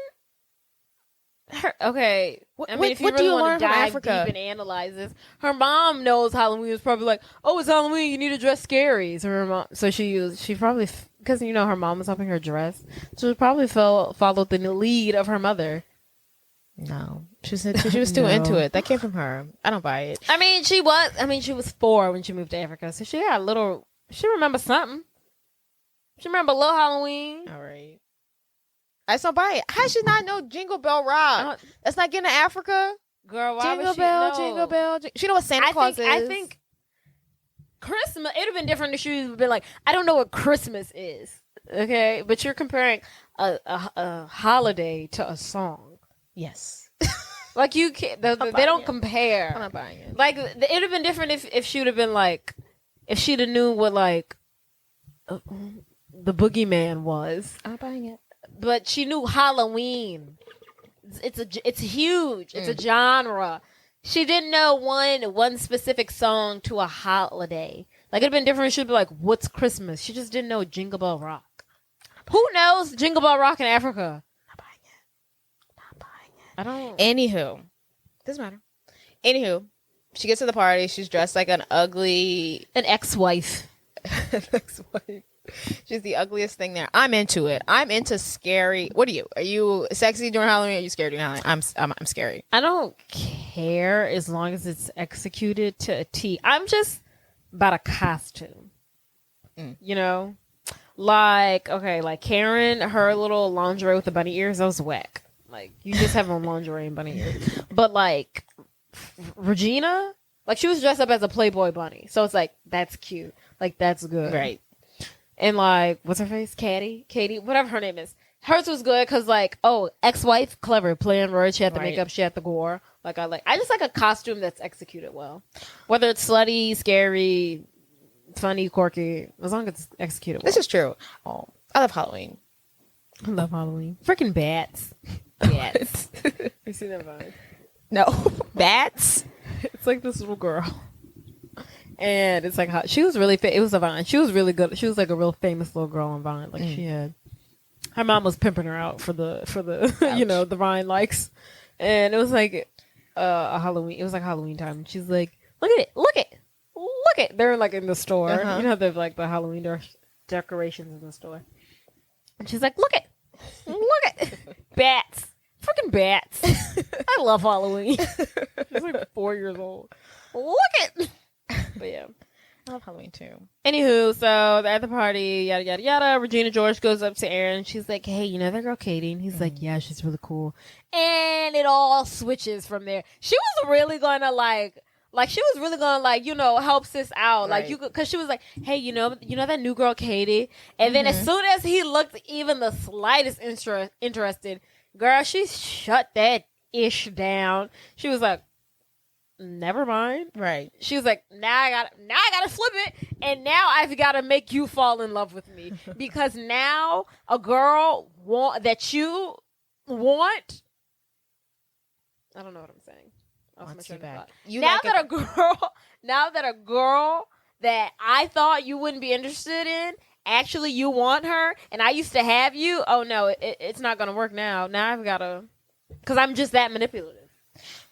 okay. I mean, if you what do really you want learn to from dive Africa? deep and analyze this, her mom knows Halloween is probably like, oh, it's Halloween, you need to dress scary. So her mom, she probably, because her mom was helping her dress, so she probably followed the lead of her mother. No, she was too into it. That came from her. I don't buy it. I mean, she was 4 when she moved to Africa, so she had a little. She remembers something. She remember little Halloween. All right. I just don't buy it. How should not know Jingle Bell Rock? That's not getting to Africa. Girl, why Jingle would she bell, know? jingle bell. She know what Santa Claus is. I think Christmas. It'd have been different if she would have been like, I don't know what Christmas is. Okay, but you're comparing a holiday to a song. Yes. Like you can't. They don't compare. I'm not buying it. Like it'd have been different if she would have been like, if she'd have knew what like the boogeyman was. I'm not buying it. But she knew Halloween. It's huge. It's a genre. She didn't know one specific song to a holiday. Like it'd been different. She'd be like, "What's Christmas?" She just didn't know Jingle Bell Rock. Who knows Jingle Bell Rock in Africa? Not buying it. I don't. Anywho, doesn't matter. Anywho, she gets to the party. She's dressed like an ex-wife. ex-wife. She's the ugliest thing there. I'm into it. I'm into scary. What are you? Are you sexy during Halloween? Or are you scared during Halloween? I'm scary. I don't care as long as it's executed to a T. I'm just about a costume. You know? Like Karen, her little lingerie with the bunny ears, that was whack. Like, you just have on lingerie and bunny ears. But like, Regina, like she was dressed up as a Playboy bunny. So it's like, that's cute. Like, that's good. Right. And like, what's her face? Katie, whatever her name is. Hers was good because like, ex-wife, clever, playing Roy. She had the makeup, she had the gore. Like I just like a costume that's executed well. Whether it's slutty, scary, funny, quirky, as long as it's executed well. This is true. Oh, I love Halloween. I love Halloween. Freaking bats. Bats. You see that vibe? No. Bats? It's like this little girl. And it's like how she was really it was a Vine. She was really good. She was like a real famous little girl on Vine. Like she had her mom was pimping her out for the the Vine likes. And it was like a Halloween. It was like Halloween time. And she's like, look it. They're like in the store. You know, they've like the Halloween decorations in the store. And she's like, look it. Look at bats. Freaking bats. I love Halloween. She's like 4 years old. Look at. But yeah. I love Halloween too. Anywho, so they're at the party, yada, yada, yada. Regina George goes up to Aaron. She's like, hey, you know that girl Katie? And he's like, yeah, she's really cool. And it all switches from there. She was really going to help sis out. Right. Like, because she was like, hey, you know that new girl Katie? And then as soon as he looked even the slightest interested, girl, she shut that ish down. She was like, never mind. Right. She was like, now I gotta flip it, and now I've got to make you fall in love with me because now a girl that you want. I don't know what I'm saying. Wants you my train of back. thought. Now that a girl that I thought you wouldn't be interested in, actually you want her, and I used to have you. Oh no, it's not gonna work now. Now I've got to, because I'm just that manipulative.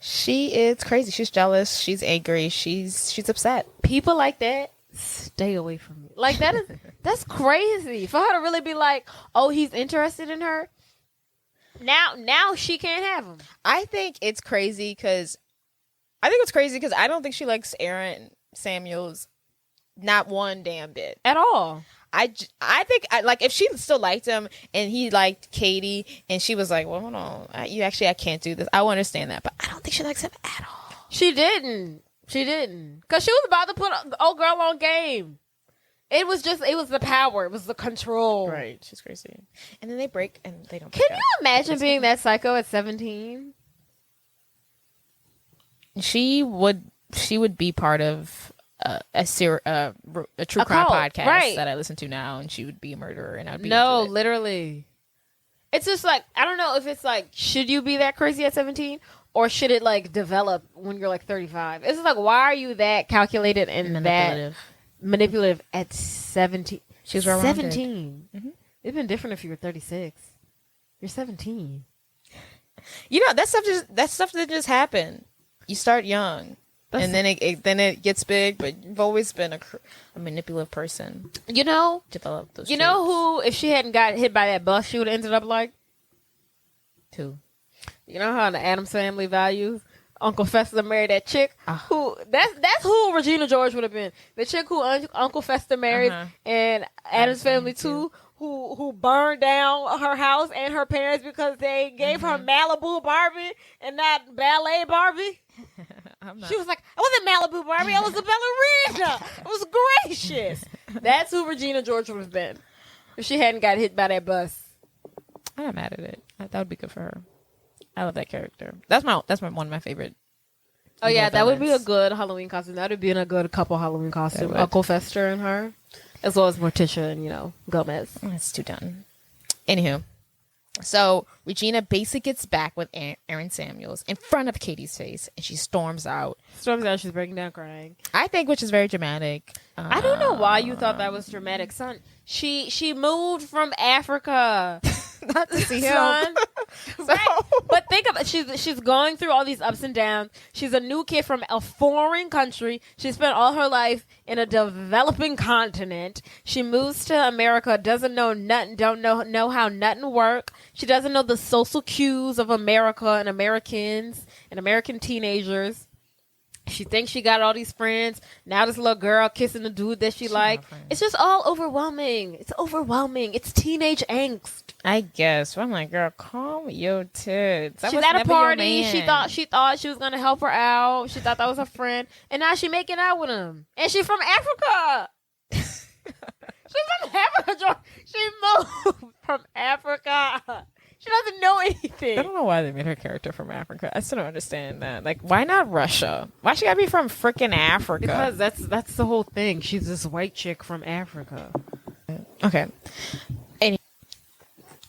She is crazy. She's jealous. She's angry. She's upset. People like that, stay away from me. Like that's crazy for her to really be like, oh, he's interested in her. Now she can't have him. I think it's crazy because I don't think she likes Aaron Samuels not one damn bit At all. I think like if she still liked him and he liked Katie and she was like, well, hold on, I can't do this. I will understand that, but I don't think she likes him at all. She didn't. Because she was about to put the old girl on game. It was the power. It was the control. Right. She's crazy. And then they break and they don't. Can you imagine being that psycho at 17? She would be part of a true crime cult, podcast right, that I listen to now, and she would be a murderer, and I'd be no, into it. literally. It's just like, I don't know if it's like, should you be that crazy at 17, or should it like develop when you're like 35? It's just like, why are you that calculated and manipulative at 17? She was well-rounded. 17. Mm-hmm. It'd been different if you were 36. You're 17. You know, that stuff didn't just happen. You start young. And then it gets big, but you've always been a manipulative person. You know, develop those. You know who, if she hadn't got hit by that bus, she would have ended up like? Who? You know how in the Addams Family Values, Uncle Fester married that chick who that's who Regina George would have been. The chick who Uncle Fester married and Addams Family 2, who burned down her house and her parents because they gave her Malibu Barbie and not ballet Barbie. She was like, I wasn't Malibu Barbie, I was a ballerina. It was gracious. That's who Regina George would have been if she hadn't got hit by that bus. I'm not mad at it. That would be good for her. I love that character. That's one of my favorite. Oh yeah, that would be a good Halloween costume. That would be in a good couple Halloween costume. Uncle Fester and her, as well as Morticia and Gomez. It's too done. Anywho. So Regina basically gets back with Aaron Samuels in front of Katie's face, and she storms out. She's breaking down crying. I think, which is very dramatic. I don't know why you thought that was dramatic, son. She moved from Africa. Not to see him. Son. Right. But think of it. She's going through all these ups and downs. She's a new kid from a foreign country. She spent all her life in a developing continent. She moves to America, doesn't know nothing, don't know how nothing work. She doesn't know the social cues of America and Americans and American teenagers. She thinks she got all these friends. Now this little girl kissing the dude that she liked. It's just all overwhelming. It's overwhelming. It's teenage angst. I guess. I'm like, girl, calm your tits. She's at a party. She thought she was gonna help her out. She thought that was her friend, and now she making out with him. And she's from Africa. She's from Africa. She moved from Africa. She doesn't know anything. I don't know why they made her character from Africa. I still don't understand that. Like, why not Russia? Why she gotta be from frickin' Africa? Because that's the whole thing. She's this white chick from Africa. Okay.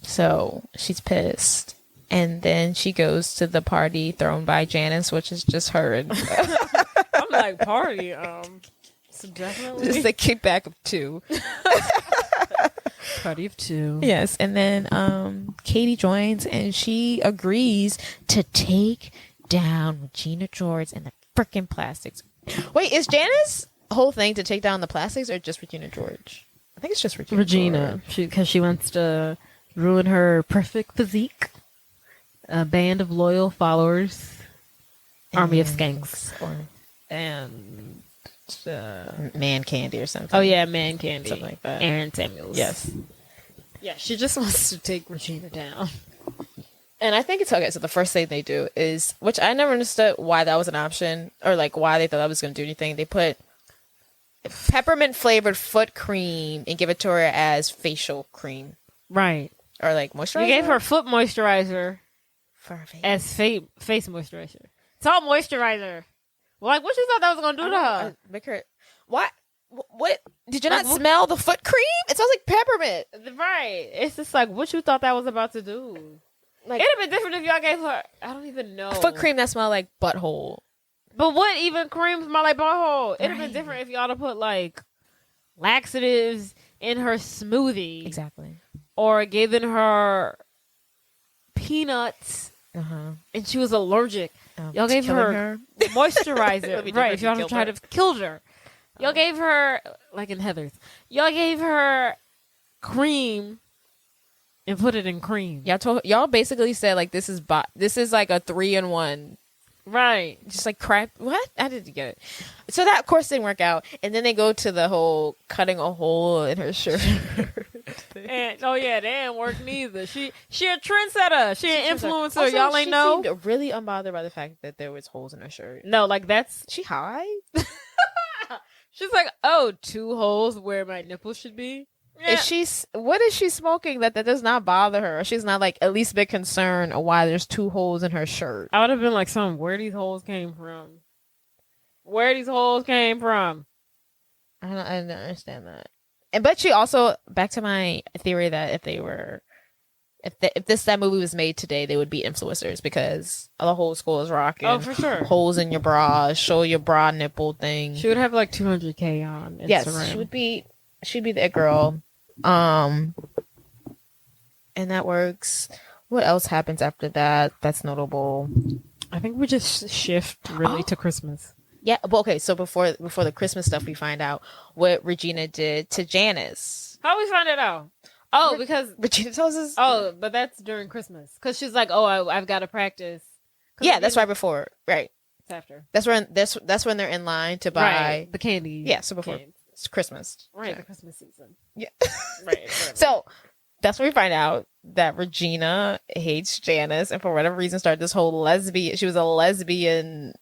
So she's pissed, and then she goes to the party thrown by Janice, which is just her. And I'm like, party. So definitely just a kickback of 2. Party of 2. Yes, and then Katie joins, and she agrees to take down Regina George and the frickin' plastics. Wait, is Janice's whole thing to take down the plastics, or just Regina George? I think it's just Regina. Because she wants to ruin her perfect physique. A band of loyal followers. Army of skanks. And Man Candy or something. oh yeah, Man Candy. Something like that. Aaron Samuels. Yes. Yeah, she just wants to take Regina down. And I think it's okay. So the first thing they do is, which I never understood why that was an option, or like why they thought that was going to do anything. They put peppermint flavored foot cream and give it to her as facial cream, Right. or like moisturizer. You gave her foot moisturizer for her face. as face moisturizer. It's all moisturizer. Well, like, what you thought that was going to do to her? Make her. What? What? Did you Like, not what- smell the foot cream? It smells like peppermint. Right. It's just like, what you thought that was about to do? Like It'd have been different if y'all gave her, I don't even know. foot cream that smelled like butthole. But what even cream smell like butthole? It'd have been Right. different if y'all to put like laxatives in her smoothie. Exactly. Or given her peanuts and she was allergic. Y'all gave her moisturizer. It'd be Right, different if y'all if you tried to kill her. Y'all gave her, like in Heather's, y'all gave her cream and put it in cream. Y'all basically said like this is like a 3-in-1. Right. Just like crap. What? I didn't get it. So that of course didn't work out. And then they go to the whole cutting a hole in her shirt. And oh yeah, that didn't work neither. She a trendsetter. She an influencer. Also, Y'all ain't she know. seemed really unbothered by the fact that there was holes in her shirt. No, like that's She high? she's like, oh, 2 holes where my nipples should be. Yeah. What is she smoking that does not bother her? Or she's not like at least a bit concerned of why there's 2 holes in her shirt. I would have been like, where these holes came from? Where these holes came from? I don't understand that. But she also, back to my theory that if that movie was made today, they would be influencers because the whole school is rocking. Oh, for sure. Holes in your bra, show your bra nipple thing. She would have like 200K on Instagram. Yes, she'd be that girl. And that works. What else happens after that that's notable? I think we just shift really to Christmas. Yeah, but okay, so before the Christmas stuff, we find out what Regina did to Janice. How we find it out? Oh, because Regina tells us. oh, but that's during Christmas because she's like, oh, I've got to practice. Yeah, that's right before. Right. It's after. That's when they're in line to buy the candy. Yeah, so before candy. it's Christmas. Right, Yeah. the Christmas season. Yeah. Right. Whatever. So that's when we find out that Regina hates Janice and for whatever reason started this whole lesbian. She was a lesbian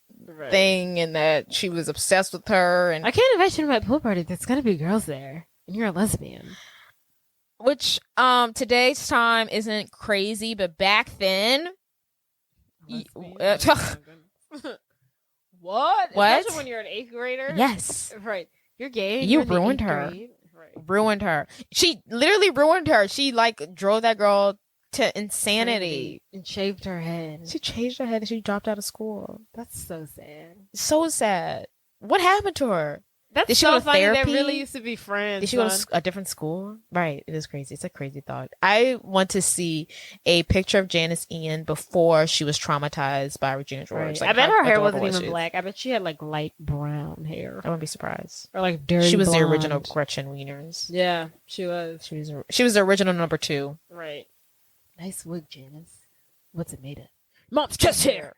thing and that she was obsessed with her. And I can't imagine my pool party. There's gonna be girls there, and you're a lesbian. which today's time isn't crazy, but back then. What? What? Especially when you're an 8th grader. Yes. Right. You're gay. You you're in the ruined 8th her. grade. Right. Ruined her. She literally ruined her. She like drove that girl to insanity. And shaved her head. She changed her head and she dropped out of school. That's so sad. So sad. What happened to her? That's Did she so go to funny. They therapy? really used to be friends. Did she go son. to a different school? Right. It is crazy. It's a crazy thought. I want to see a picture of Janice Ian before she was traumatized by Regina George. Right. Like, I bet how her hair adorable wasn't was even she? black. I bet she had like light brown hair. I wouldn't be surprised. Or like dirty She was blonde. the original Gretchen Wieners. Yeah, she was. She was the original number 2. Right. Nice wig, Janice. What's it made of? Mom's chest hair.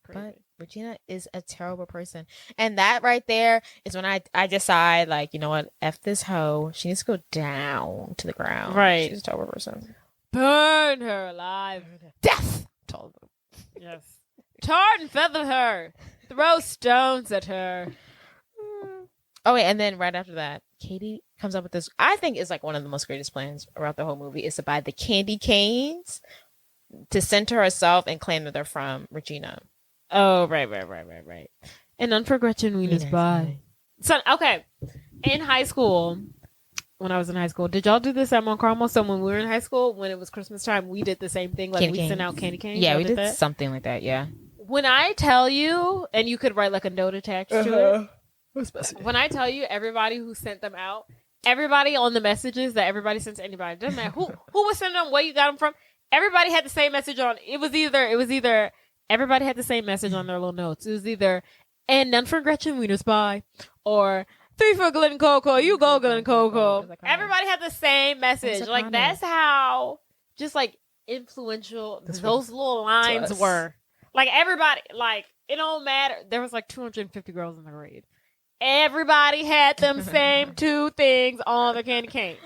Crazy. But Regina is a terrible person. And that right there is when I decide, like, you know what? F this hoe. She needs to go down to the ground. Right. She's a terrible person. Burn her alive. Death! Told them. Yes. Tar and feather her. Throw stones at her. Oh, wait. And then right after that, Katie comes up with this. I think is like one of the most greatest plans around the whole movie is to buy the candy canes to send to herself and claim that they're from Regina. Oh, right. And none for Gretchen Wiener's bye. So, okay. In high school, when I was in high school, did y'all do this at Mount Carmel? So when we were in high school, when it was Christmas time, we did the same thing. Like Candy we sent canes. out candy canes. Yeah, Y'all we did that? something like that. Yeah. When I tell you, and you could write like a note attached to it. When I tell you, everybody who sent them out, everybody on the messages that everybody sent to anybody, doesn't matter who was sending them, where you got them from. Everybody had the same message on. It was either everybody had the same message on their little notes. It was either and none for Gretchen Wiener's bye, or 3 for Glen Coco. You go, Glen Coco. It was iconic. Everybody had the same message. It was Like, iconic. that's how just like influential This those little lines us. were. Like, everybody, like, it don't matter. There was like 250 girls in the grade. Everybody had them same 2 things on their candy canes.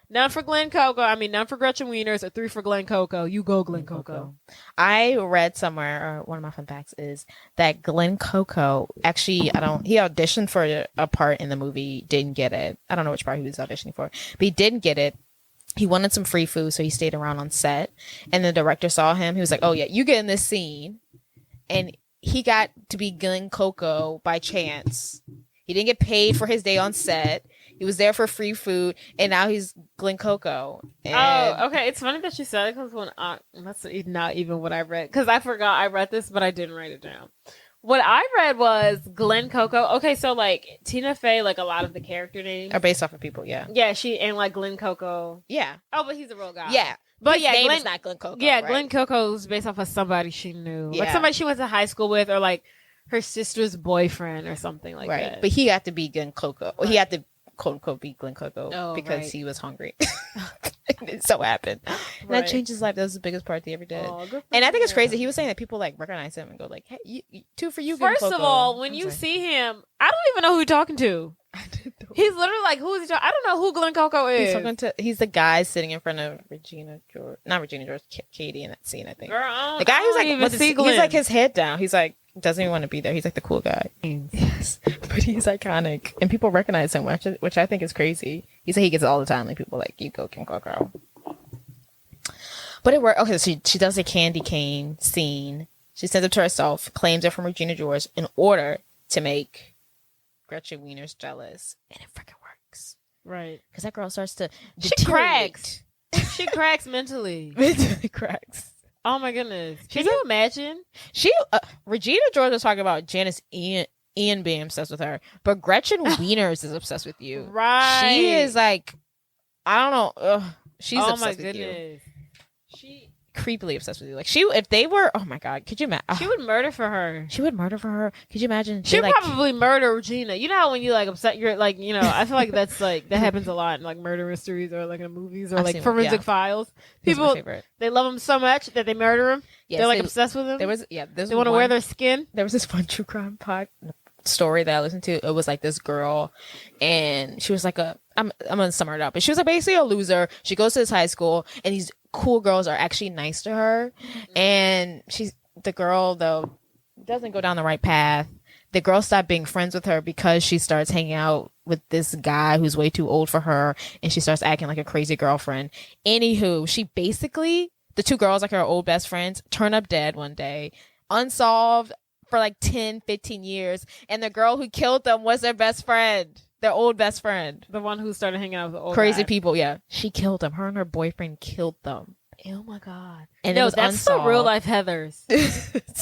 None for Glen Coco. I mean, none for Gretchen Wieners, or 3 for Glen Coco. You go, Glen Coco. I read somewhere, or one of my fun facts is that Glen Coco actually, he auditioned for a part in the movie, didn't get it. I don't know which part he was auditioning for, but he didn't get it. He wanted some free food, so he stayed around on set. And the director saw him. He was like, oh, yeah, you get in this scene. And he got to be Glen Coco by chance. He didn't get paid for his day on set. He was there for free food, and now he's Glen Coco. And Oh, okay. It's funny that you said it, because that's not even what I read. Because I forgot I read this, but I didn't write it down. What I read was Glen Coco. Okay, so like Tina Fey, like a lot of the character names are based off of people, yeah. Yeah, and like Glen Coco. Yeah. Oh, but he's a real guy. Yeah. But His yeah, name Glen is not Glen Coco. Yeah, right? Glen Coco's based off of somebody she knew. Like Yeah. somebody she went to high school with, or like her sister's boyfriend or something like right. that. But he got to be Glen Coco. Right. He had to quote unquote be Glen Coco Oh, because right. he was hungry. It so happened. And that changed his life. That was the biggest part he ever did. Oh, good for And I think it's him. crazy. He was saying that people like recognize him and go like, "Hey, 2 for you." Glen First of Coco." all, when I'm you sorry. see him, I don't even know who you're talking to. He's literally like, who is he talking? I don't know who Glen Coco is. He's the guy sitting in front of not Regina George, Katie in that scene, I think. Girl, I The guy don't who's like, even with see he's Glen. like his head down. He's like, doesn't even want to be there. He's like the cool guy. Yes, but he's iconic, and people recognize him, which I think is crazy. He said he gets it all the time. Like people like, you go, King Coco. But it worked. Okay, so she does a candy cane scene. She sends it to herself, claims it from Regina George in order to make Gretchen Wieners jealous, and it freaking works. Right. Because that girl starts to She deteriorate. She cracks mentally. Mentally cracks. Oh my goodness. Can you imagine? She Regina George was talking about Janice Ian being obsessed with her, but Gretchen Wieners is obsessed with you. Right. She is like, I don't know. She's oh obsessed my with goodness. you. Creepily obsessed with you. Like if they were, oh my god, could you imagine? She would murder for her. She would murder for her. Could you imagine? She They, would like, probably murder Regina. You know how when you like upset, you're like, you know, I feel like that's like that happens a lot in like murder mysteries or like in movies or I've like seen- forensic yeah. files. He's my People favorite. they love him so much that they murder him. Yes, They're like obsessed with him. They want to wear their skin. There was this one true crime story that I listened to. It was like this girl, and she was like I'm gonna sum it up, but she was like basically a loser. She goes to this high school, and these cool girls are actually nice to her, and the girl though doesn't go down the right path. The girl stopped being friends with her because she starts hanging out with this guy who's way too old for her, and she starts acting like a crazy girlfriend. Anywho, she basically, the 2 girls, like her old best friends, turn up dead one day, unsolved for like 10-15 years, and the girl who killed them was their best friend, their old best friend. The one who started hanging out with the old Crazy guy. people, yeah. She killed them. Her and her boyfriend killed them. Oh my god. And no, it was that's unsolved. the real life Heathers.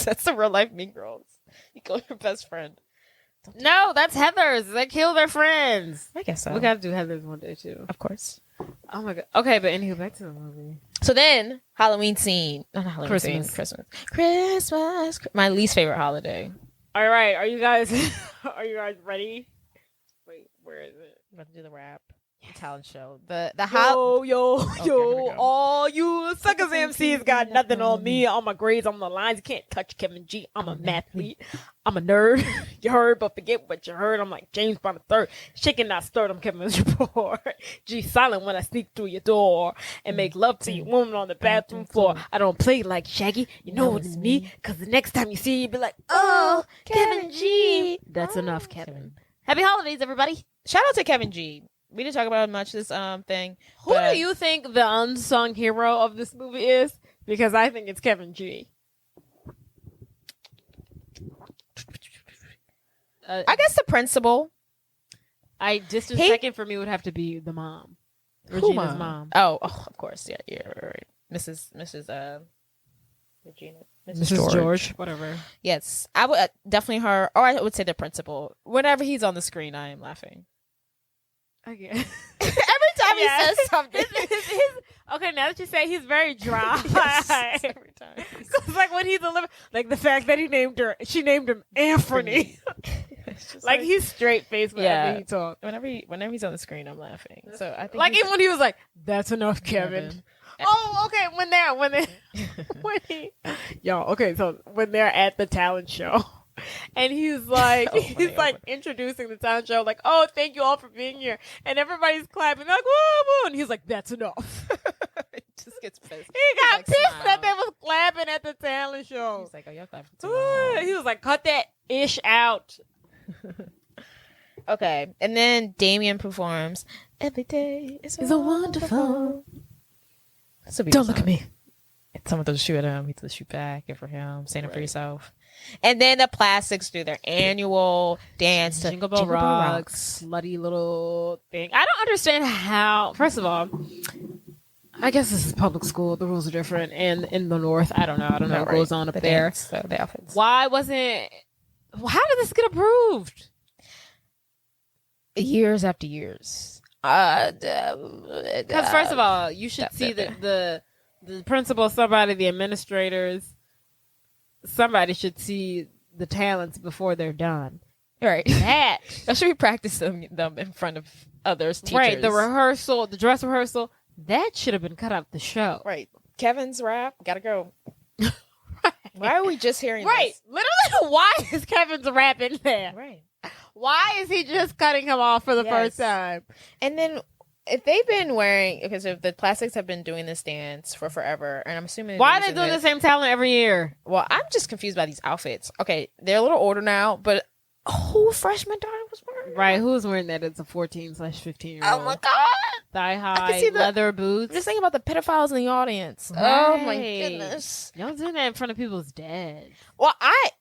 That's the real life Mean Girls. You kill your best friend. No, that's Heathers. They kill their friends. I guess so. We gotta do Heathers one day too. Of course. Oh my god. Okay, but anywho, back to the movie. So then, Halloween scene. Not Halloween scene. Christmas. My least favorite holiday. All right, are you guys ready? Wait, where is it? I'm about to do the rap. Talent show. The Yo, here we go. all you suckers MCs got nothing on me. All my grades on the lines. You can't touch Kevin G. I'm a mathlete. I'm a nerd. You heard, but forget what you heard. I'm like James Bond III. Shaking not stirred. I'm Kevin Report. G silent when I sneak through your door and make love to your woman on the bathroom floor. I don't play like Shaggy. You know it's me. Cause the next time you see, you be like, oh, Kevin G. That's enough, Kevin. Happy holidays, everybody. Shout out to Kevin G. We didn't talk about it much this thing. Who do you think the unsung hero of this movie is? Because I think it's Kevin G. I guess the principal. Distant second for me would have to be the mom. Regina's mom. Oh, of course. Yeah, right. Mrs. Regina. Mrs. George. Whatever. Yes. I would definitely her, or I would say the principal. Whenever he's on the screen, I am laughing. Okay. Every time he says something. Okay, now that you say he's very dry. Yes, every time. It's like when he delivered, like the fact that she named him Anthony. just Like he's straight faced whenever Yeah. he talks. whenever he's on the screen, I'm laughing. So I think Like he's- even when he was like, "That's enough, Kevin." Oh, okay. When they're at the talent show, and he's like, Oh, he's like introducing the talent show, like, "Oh, thank you all for being here," and everybody's clapping, like, "Woo, woo!" And he's like, "That's enough." He just gets pissed. He got like, pissed smile. that they was clapping at the talent show. He's like, "Oh, y'all clapping too long." He was like, "Cut that ish out." Okay, and then Damien performs "Every Day is a Wonderful." That's a beautiful Don't look at song. me. Someone throws a shoe at him. He throws a shoe back. Good for him. Stand up for yourself. And then the Plastics do their annual dance to Jingle Bell Rocks, slutty little thing. I don't understand how. First of all, I guess this is public school. The rules are different, and in the North, I don't know what goes on up the there. dance, so the outfits. Why wasn't? How did this get approved? Years after years. Because first of all, you should see the principal, somebody, the administrators, somebody should see the talents before they're done. Right. That should be practicing them in front of others. Teachers. right, the rehearsal, the dress rehearsal, that should have been cut out the show. Right. Kevin's rap, gotta go. Why are we just hearing Right, this? literally, why is Kevin's rap in there? Right. Why is he just cutting him off for the Yes. first time? And then if they've been wearing, because if the Plastics have been doing this dance for forever, and I'm assuming Why are they doing the same talent every year? Well, I'm just confused by these outfits. Okay, they're a little older now, but who freshman daughter was wearing? Right, who's wearing that? It's a 14/15-year-old. Oh my god! Thigh can high see the- leather boots. I'm just thinking about the pedophiles in the audience. Right. Oh my goodness. Y'all doing that in front of people's dads. Well,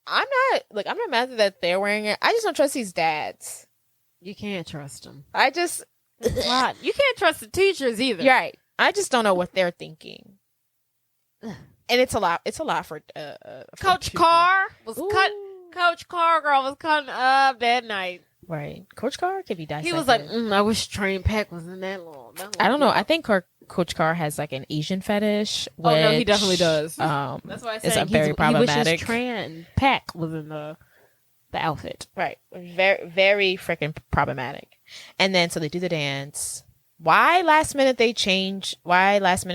I'm not mad that they're wearing it. I just don't trust these dads. You can't trust them. I just You can't trust the teachers either. You're right. I just don't know what they're thinking. And it's a lot. It's a lot for Coach people. Carr was Ooh. cut. Coach Carr girl was cutting up that night. Right. Coach Carr could be dissected. He was like, I wish Train Peck was in that long. I don't know. I think Coach Carr has like an Asian fetish. Oh no, he which, definitely does. That's why I it's said very problematic. He wishes Train Peck was in the outfit. Right. Very, very freaking problematic. And then so they do the dance. Why last minute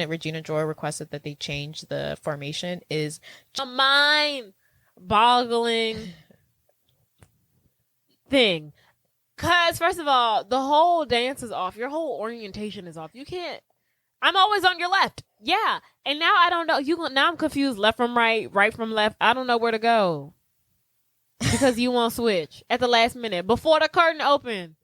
Regina Joy requested that they change the formation is A mind-boggling thing. Because, first of all, the whole dance is off. Your whole orientation is off. You can't... I'm always on your left. Yeah. And now I don't know. Now I'm confused. Left from right, right from left. I don't know where to go. Because you won't switch at the last minute. Before the curtain opened.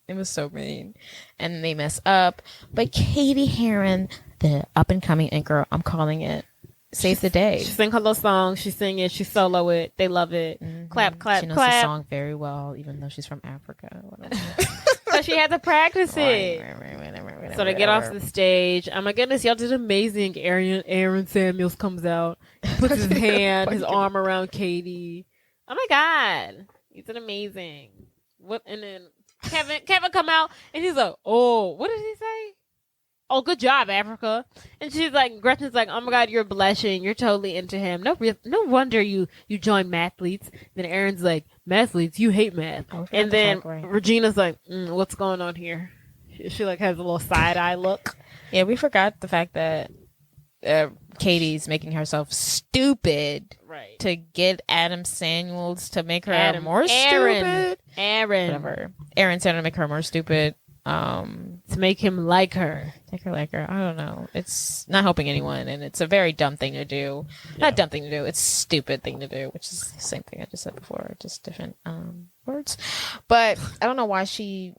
It was so mean. And they mess up. But Casey Heron, the up-and-coming anchor, I'm calling it, saved the day. She sing her little song. She sing it. She solo it. They love it. Mm-hmm. Clap, clap, She knows clap. the song very well, even though she's from Africa. So she had to practice it. Right. So they get off the stage. Oh my goodness, y'all did amazing. Aaron Samuels comes out, puts his his arm around Katie. Oh my god, you did amazing. What? And then Kevin come out and he's like, oh, what did he say? Oh, good job, Africa. And she's like, Gretchen's like, oh my god, you're blushing. You're totally into him. No wonder you joined mathletes. Then Aaron's like, mathletes, you hate math. Oh, and then Regina's like, what's going on here? She like has a little side eye look. Yeah, we forgot the fact that Katie's making herself stupid, Right. to get Adam Samuels to make her more stupid. Whatever. Aaron said to make her more stupid. To make him like her. Make her like her. I don't know. It's not helping anyone, and it's a very dumb thing to do. Yeah. Not dumb thing to do. It's stupid thing to do, which is the same thing I just said before, just different words. But I don't know why she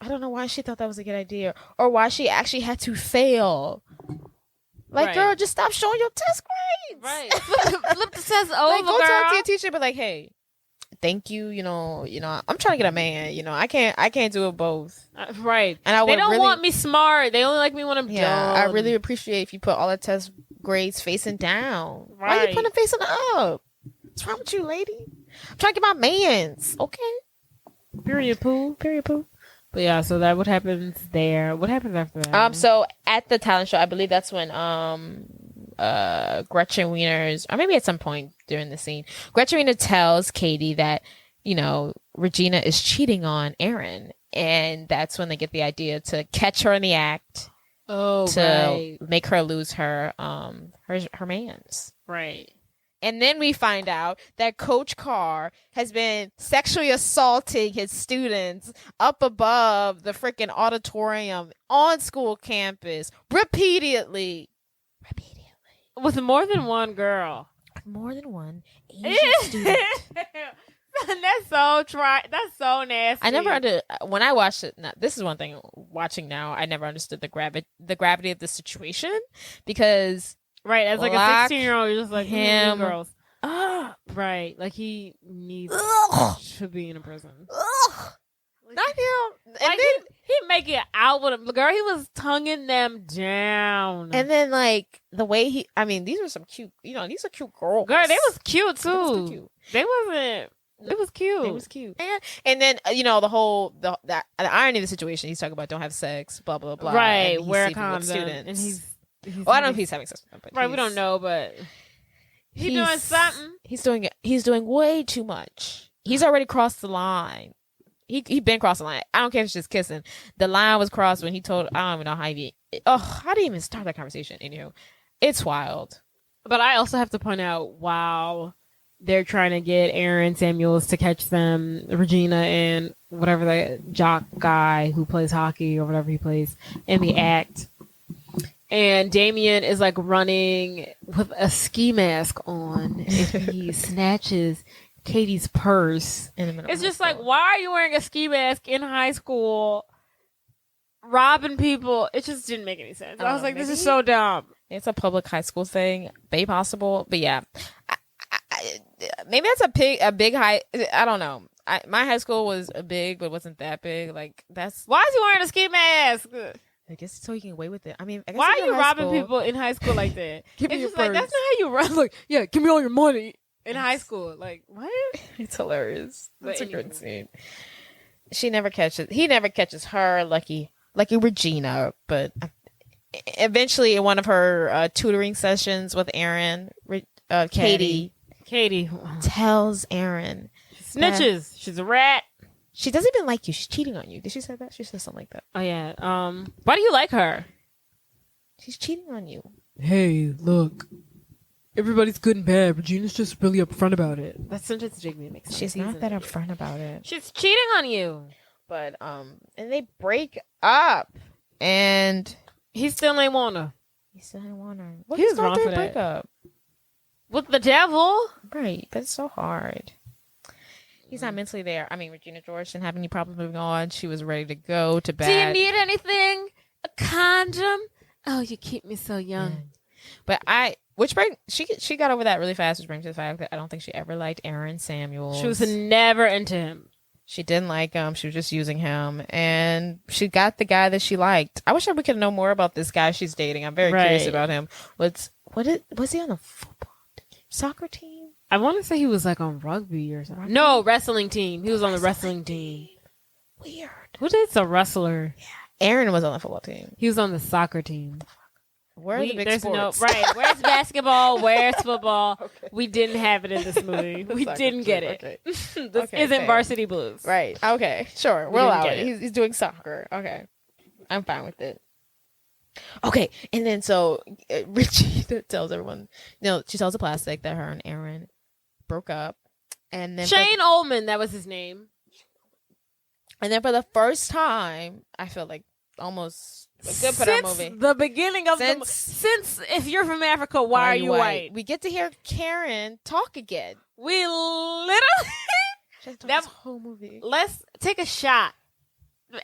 thought that was a good idea, or why she actually had to fail. Like, Right. girl, just stop showing your test grades. Right. Flip the test over, Like, go girl. talk to your teacher, but like, hey, thank you. You know, I'm trying to get a man. You know, I can't do it both. Right. And I would They don't really want me smart. They only like me when I'm Yeah, dumb. I really appreciate if you put all the test grades facing down. Why are Right. you putting them facing up? What's wrong with you, lady? I'm trying to get my mans. Okay. Period, poo. But yeah, so that what happens there. What happens after that? So at the talent show, I believe that's when Gretchen Wiener's, or maybe at some point during the scene, Gretchen Wiener tells Katie that, you know, Regina is cheating on Aaron. And that's when they get the idea to catch her in the act. To make her lose her mans. Right. And then we find out that Coach Carr has been sexually assaulting his students up above the freaking auditorium on school campus repeatedly. With more than one girl. More than one Asian student. That's so nasty. I never when I watched it. Now, this is one thing watching now. I never understood the gravity of the situation because right as like a 16-year-old, you're just like him girls. Right, like he needs to be in a prison. Not him. And like then he make it out with him. The girl, he was tonguing them down. And then like the way these were some cute. You know, these are cute girls. Girl, they was cute too. They wasn't. It was cute. It was cute. And then you know the irony of the situation. He's talking about don't have sex, blah blah blah. Right, and wear a sleeping with condom, students. and he's well, I don't know if he's having sex with them, but right. We don't know, but he's doing something. He's doing way too much. He's already crossed the line. He been crossed the line. I don't care if it's just kissing. The line was crossed when he told. I don't even know how he. How do you even start that conversation? Anywho, it's wild. But I also have to point out, wow. They're trying to get Aaron Samuels to catch them, Regina and whatever the jock guy who plays hockey or whatever he plays in the act. And Damien is like running with a ski mask on if he snatches Katie's purse. It's just like, why are you wearing a ski mask in high school, robbing people? It just didn't make any sense. I was like, this is so dumb. It's a public high school thing, maybe possible, but yeah. Maybe that's a big high. I don't know. My high school was big, but wasn't that big. Like that's why is he wearing a ski mask? I guess so he can get away with it. I mean, why are you robbing people in high school like that? Give me your just like that's not how you run. Like, yeah, give me all your money in high school. Like what? It's hilarious. That's a good scene. He never catches her, lucky Regina. But eventually, in one of her tutoring sessions with Aaron, Katie tells Aaron. Snitches. She's a rat. She doesn't even like you. She's cheating on you. Did she say that? She said something like that. Oh, yeah. Why do you like her? She's cheating on you. Hey, look. Everybody's good and bad. Regina's just really upfront about it. That sentence Jigme makes sense. She's not that upfront about it. She's cheating on you. But, and they break up. And he still ain't want her. What is wrong for that? Break up? With the devil? Right, but it's so hard. He's not mentally there. I mean, Regina George didn't have any problems moving on. She was ready to go to bed. Do you need anything? A condom? Oh, you keep me so young. Yeah. But she got over that really fast, which brings to the fact that I don't think she ever liked Aaron Samuels. She was never into him. She didn't like him. She was just using him. And she got the guy that she liked. I wish we could know more about this guy she's dating. I'm very curious about him. Was he on a soccer team? I want to say he was like on rugby or something. No, wrestling team. He was on the wrestling team. Weird. Who did a wrestler? Yeah. Aaron was on the football team. He was on the soccer team. Where are the big sports? Where's basketball? Where's football? Okay. We didn't have it in this movie. We didn't get it. Okay. This isn't Varsity Blues. Right. Okay. Sure. We'll allow it. He's doing soccer. Okay. I'm fine with it. Okay. And then so Richie tells everyone, she tells the plastic that her and Aaron broke up. And then Shane Ullman, that was his name. And then for the first time, I feel like almost a good put out movie. The beginning of since if you're from Africa, why are you white? We get to hear Karen talk again. We literally that whole movie. Let's take a shot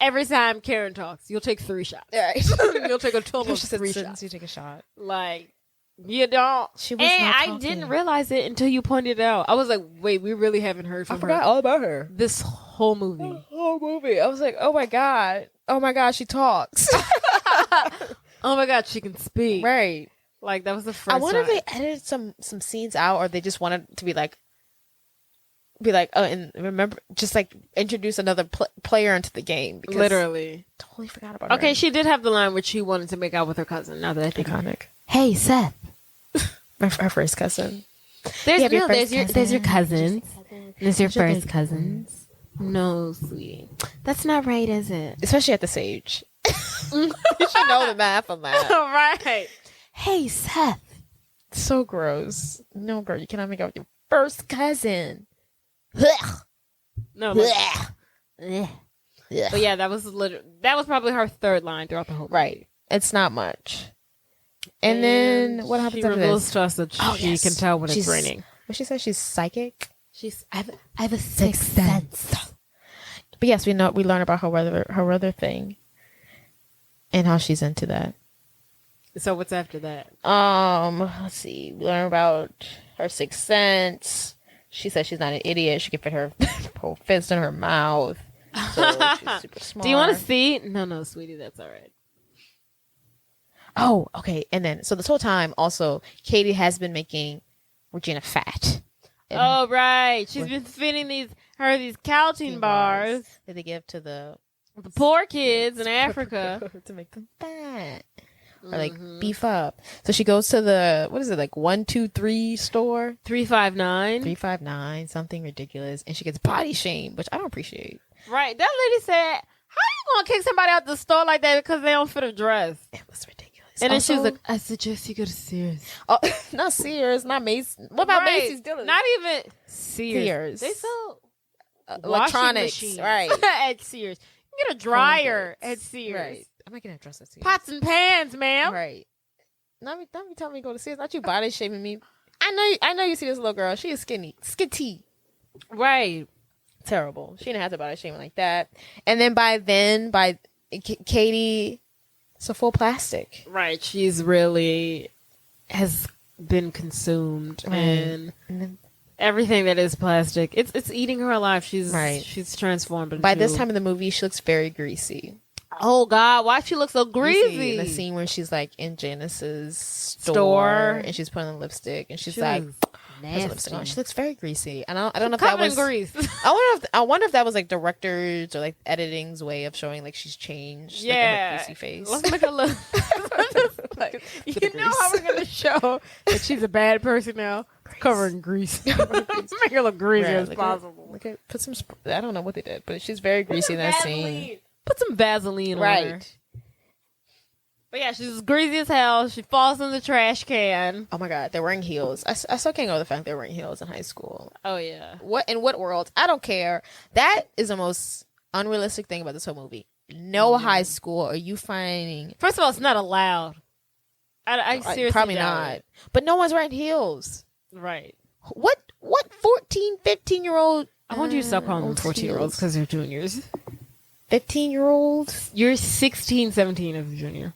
every time Karen talks. You'll take 3 shots. Right. You'll take a total of 3 shots. You take a shot. Like you don't. She was not talking. I didn't realize it until you pointed it out. I was like, wait, we really haven't heard from her. I forgot all about her. This whole movie. I was like, oh my god, she talks. Oh my god, she can speak. Right. Like that was the first. I wonder if they edited some scenes out, or they just wanted to be like, oh, and remember, just like introduce another player into the game. Because literally, totally forgot about her. Okay, she did have the line which she wanted to make out with her cousin. Now that I think iconic. Hey Seth, Her first cousin. There's You have your no, first there's your cousin. cousins. There's your first cousins. No, sweetie. That's not right, is it? Especially at this age. You should know the math on that. Right. Hey, Seth. So gross. No, girl, you cannot make out with your first cousin. No, but yeah, that was probably her third line throughout the whole movie. Right. It's not much. And then what happens she after reveals this? to us that she can tell when it's raining. What she says? She's psychic. I have a sixth sense. But yes, we learn about her weather thing, and how she's into that. So what's after that? Let's see. We learn about her sixth sense. She says she's not an idiot. She can fit her whole fist in her mouth. So she's super smart. Do you want to see? No, sweetie, that's all right. Oh, okay. And then, so this whole time, also, Katie has been making Regina fat. Oh, right. She's been feeding these calcium bars that they give to the poor kids in Africa to make them fat. Or like beef up. So she goes to the, what is it, like 123 store? 359. 359, something ridiculous. And she gets body shamed, which I don't appreciate. Right. That lady said, how you going to kick somebody out the store like that because they don't fit a dress? It was ridiculous. And then also, she was like, I suggest you go to Sears. Oh, not Sears, not Macy's. What about Macy's Dillon? Not even Sears. They sell electronics, right? At Sears. You can get a dryer at Sears. Right. I'm not getting a dress at Sears. Pots and pans, ma'am. Right. Not me telling me to go to Sears. Not you body shaming me. I know you see this little girl. She is skitty. Right. Terrible. She didn't have to body shame like that. And then by Katie, it's a full plastic. Right. She's really has been consumed and then, everything that is plastic. It's eating her alive. She's transformed. By this time in the movie, she looks very greasy. Oh God, why she looks so greasy? In the scene where she's like in Janice's store and she's putting on lipstick and she's like nasty. She looks very greasy. And I don't know if that was grease. I wonder if that was like directors or like editing's way of showing like she's changed. Yeah, like, in her greasy face. Let's make her look. Like, you know how we're gonna show that she's a bad person now? Covering grease. Make her look greasy as possible. Put some. I don't know what they did, but she's very greasy in that scene. Put some Vaseline on her. But yeah, she's greasy as hell. She falls in the trash can. Oh my God, they're wearing heels. I still can't go with the fact they're wearing heels in high school. Oh yeah. In what world? I don't care. That is the most unrealistic thing about this whole movie. No high school are you finding. First of all, it's not allowed. I seriously probably not. But no one's wearing heels. Right. What 14, 15-year-old? I want you to stop calling them 14-year-olds because they're juniors. 15-year-olds? You're 16, 17 as a junior.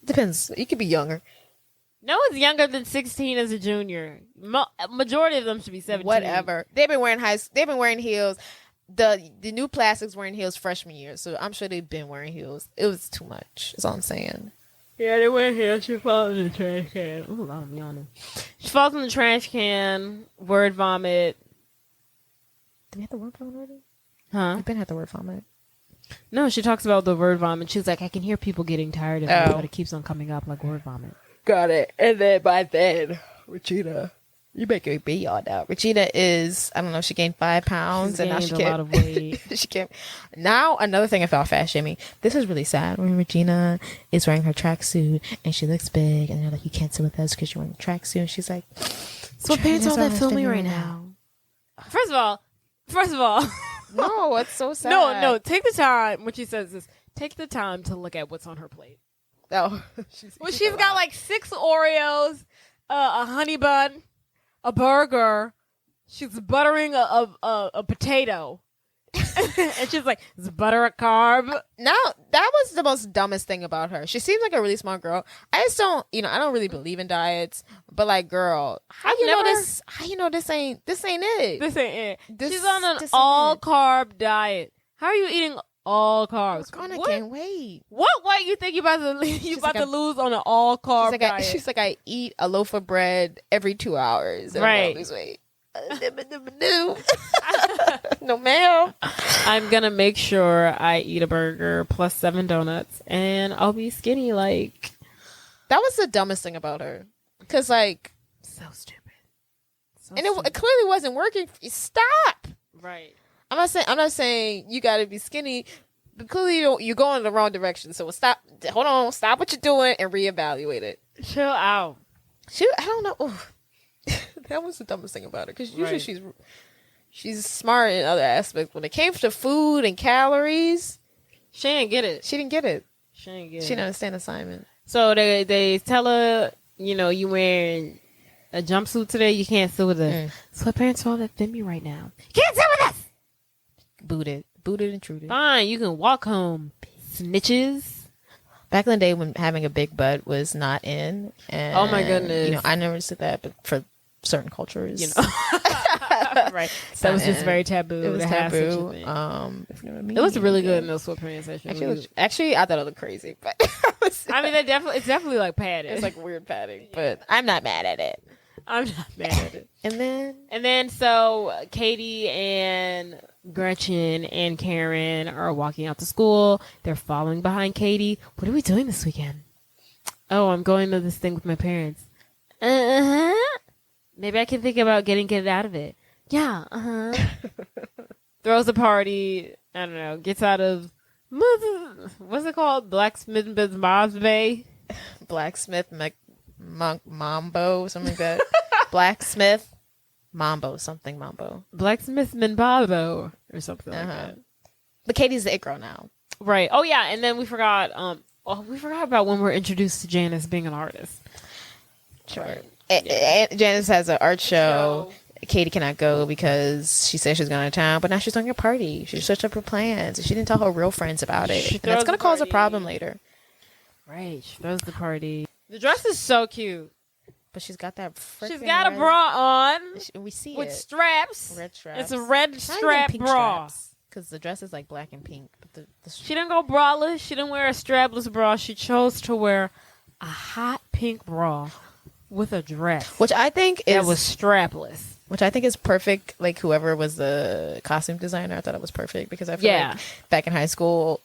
Depends. You could be younger. No one's younger than 16 as a junior. Majority of them should be 17. Whatever. They've been wearing heels. The new plastics wearing heels freshman year, so I'm sure they've been wearing heels. It was too much. That's all I'm saying. Yeah, they wear heels. She falls in the trash can. Ooh, I'm yawning. She falls in the trash can. Word vomit. Did we have the word vomit already? Huh? We've been had the word vomit. No, she talks about the word vomit. She's like, I can hear people getting tired of it, but it keeps on coming up like word vomit. Got it. And then by then, Regina, you make a big y'all now. Regina is, I don't know, she gained 5 pounds and now she gained a lot of weight. She can't. Now another thing about fat shaming. This is really sad when Regina is wearing her tracksuit and she looks big and they're like, you can't sit with us because you're wearing a tracksuit. And she's like, sweatpants all that filming right now. First of all. No, it's so sad. No, take the time. What she says is, take the time to look at what's on her plate. Oh. She's got like 6 Oreos, a honey bun, a burger. She's buttering a potato. And she's like, is butter a carb? Now, that was the most dumbest thing about her. She seems like a really smart girl. I just don't, I don't really believe in diets. But like, girl, how you know this ain't it? This ain't it. She's on an all carb diet. How are you eating all carbs? I can't wait. What weight you think you about to lose on an all carb diet? She's like, I eat a loaf of bread every 2 hours. And right. I lose weight. No, ma'am. I'm gonna make sure I eat a burger plus 7 donuts, and I'll be skinny like That was the dumbest thing about her. Because, like... So stupid. So and it clearly wasn't working. Stop! Right. I'm not saying you got to be skinny, but clearly you're going in the wrong direction. So stop. Hold on. Stop what you're doing and reevaluate it. Chill out. I don't know. Oof. That was the dumbest thing about her. Because usually Right. she's smart in other aspects. When it came to food and calories, She didn't get it. she didn't get it. She didn't get She it. didn't understand assignment. So they tell her, you wearing a jumpsuit today, you can't sit with us. Sweatpants all that fit me right now. You can't sit with us! Booted and truded. Fine, you can walk home, snitches. Back in the day when having a big butt was not in. And, Oh my goodness. I never said that, but for certain cultures. Right. That was just very taboo. It was to have such a taboo. thing. If you know what I mean. It was really good in those sweatpants. Actually, I thought it looked crazy, but I mean, it's definitely like padded. it's like weird padding, but I'm not mad at it. I'm not mad at it. And then so Katie and Gretchen and Karen are walking out to school. They're following behind Katie. What are we doing this weekend? Oh, I'm going to this thing with my parents. Maybe I can think about get out of it. Yeah. Throws a party. I don't know. Gets out of what's it called? Blacksmith Bob's Bay. Blacksmith Mambo, something like that. Blacksmith Mambo, something Mambo. Blacksmith Minbabo or something like that. But Katie's the it girl now. Right. Oh yeah, and then we forgot about when we're introduced to Janice being an artist. Sure. And Janice has an art show. Katie cannot go because she said she's going to town, but now she's throwing a party. She switched up her plans. She didn't tell her real friends about it. And that's going to cause a problem later. Right. She throws the party. The dress is so cute. But she's got that She's got a bra on. We see with it. straps. Red straps. It's a red strap bra. Because the dress is like black and pink. But she didn't go braless. She didn't wear a strapless bra. She chose to wear a hot pink bra with a dress. Which I think that was strapless. Which I think is perfect. Like whoever was the costume designer, I thought it was perfect because I feel like back in high school,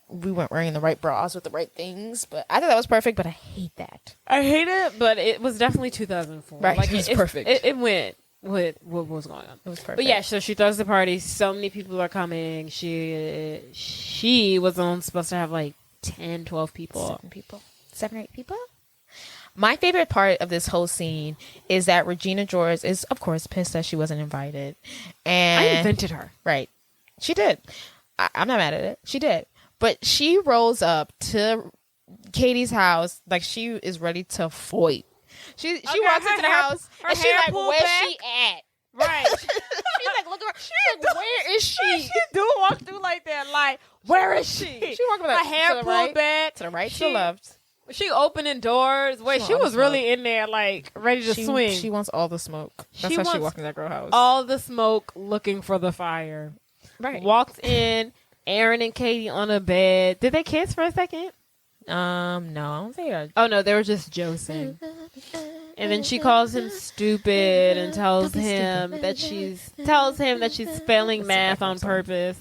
we weren't wearing the right bras with the right things. But I thought that was perfect. But I hate that. I hate it, but it was definitely 2004. Right, like, it was perfect. It went with what was going on. It was perfect. But yeah, so she throws the party. So many people are coming. She was only supposed to have like 10, 12 people. 7 or 8 people. My favorite part of this whole scene is that Regina George is, of course, pissed that she wasn't invited. And I invented her. Right. She did. I'm not mad at it. She did. But she rolls up to Katie's house like she is ready to fight. She walks into the house and she's like, where's she at? Right. She's like, look around. She's like, where is she? She do walk through like that. Like, where is she? She walking like her hair pulled right, back. to the right, to the left. She opening doors. Wait, she was really in there, like, ready to swing. She wants all the smoke. That's how she walked in that girl house. All the smoke, looking for the fire. Right. Walked in, Aaron and Katie on a bed. Did they kiss for a second? No, I don't think they Oh, no, they were just joking. And then she calls him stupid and tells him that she's failing math on purpose.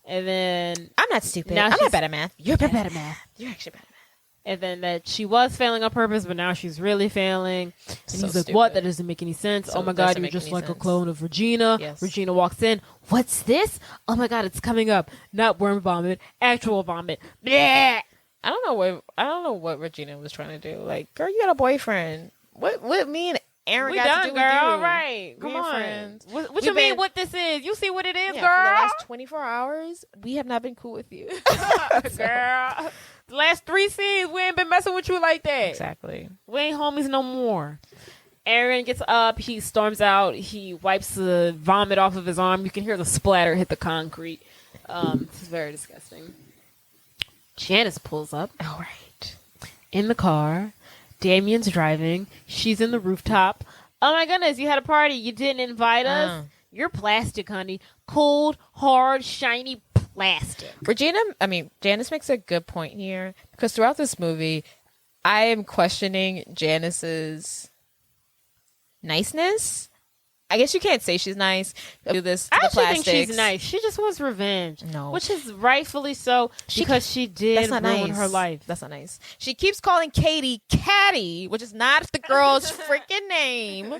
And then I'm not stupid. I'm not bad at math. You're bad at math. You're actually bad at math. And then that she was failing on purpose, but now she's really failing. And So he's like, stupid. what? That doesn't make any sense. So oh my it God, doesn't you're make just any like a sense. clone of Regina. Yes. Regina walks in. What's this? Oh my God, it's coming up. Not worm vomit, actual vomit. Blech! I don't know what Regina was trying to do. Like, girl, you got a boyfriend. What me and Aaron We got done, to do girl. with you? Right. We Come ain't on. friends. What you mean what this is? You see what it is, Yeah, girl? for the last 24 hours, we have not been cool with you. Girl. The last 3 scenes, we ain't been messing with you like that. Exactly. We ain't homies no more. Aaron gets up. He storms out. He wipes the vomit off of his arm. You can hear the splatter hit the concrete. This is very disgusting. Janice pulls up. All right. In the car. Damien's driving. She's in the rooftop. Oh my goodness, you had a party. You didn't invite us. You're plastic, honey. Cold, hard, shiny plastic. Janice makes a good point here because throughout this movie, I am questioning Janice's niceness I guess you can't say she's nice. Do this to I the actually plastics. think she's nice. She just wants revenge. No. Which is rightfully so because she did That's not ruin nice. her life. That's not nice. She keeps calling Katie Caddy, which is not the girl's freaking name,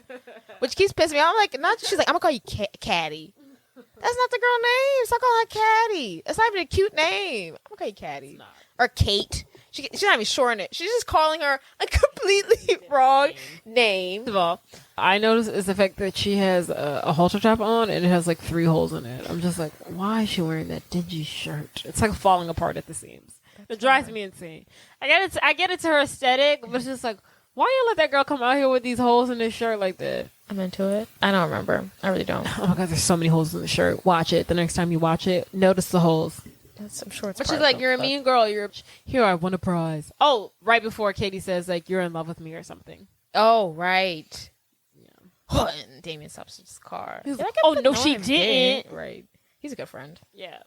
which keeps pissing me off. I'm like, not. She's like, I'm gonna call you Caddy. That's not the girl name. Stop calling her Caddy. It's not even a cute name. I'm gonna call you Caddy or Kate. She's not even shorting it. She's just calling her a completely wrong name. First of all, I noticed is the fact that she has a halter top on and it has like 3 holes in it. I'm just like, why is she wearing that dingy shirt? It's like falling apart at the seams. It drives me insane. I get it's her aesthetic, but it's just like, why you let that girl come out here with these holes in this shirt like that? I'm into it. I don't remember. I really don't. Oh my god, there's so many holes in the shirt. Watch it. The next time you watch it, notice the holes. I'm sure it's. But she's like, you're a mean girl. Here. I won a prize. Oh, right before Katie says like, you're in love with me or something. Oh right. Yeah. And Damien stops his car. He's like, oh no, she didn't. Right. He's a good friend. Yeah.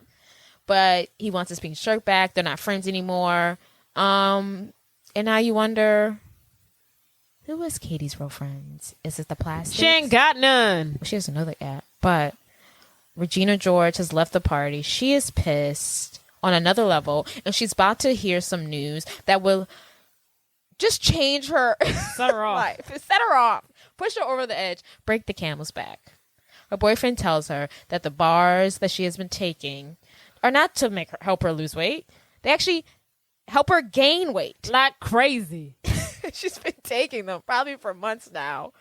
But he wants his pink shirt back. They're not friends anymore. And now you wonder, who is Katie's real friends? Is it the plastics? She ain't got none. She doesn't know that yet. But Regina George has left the party. She is pissed on another level, and she's about to hear some news that will just change her Set her off. life. Set her off. Push her over the edge. Break the camel's back. Her boyfriend tells her that the bars that she has been taking are not to help her lose weight. They actually help her gain weight. Like crazy. She's been taking them probably for months now.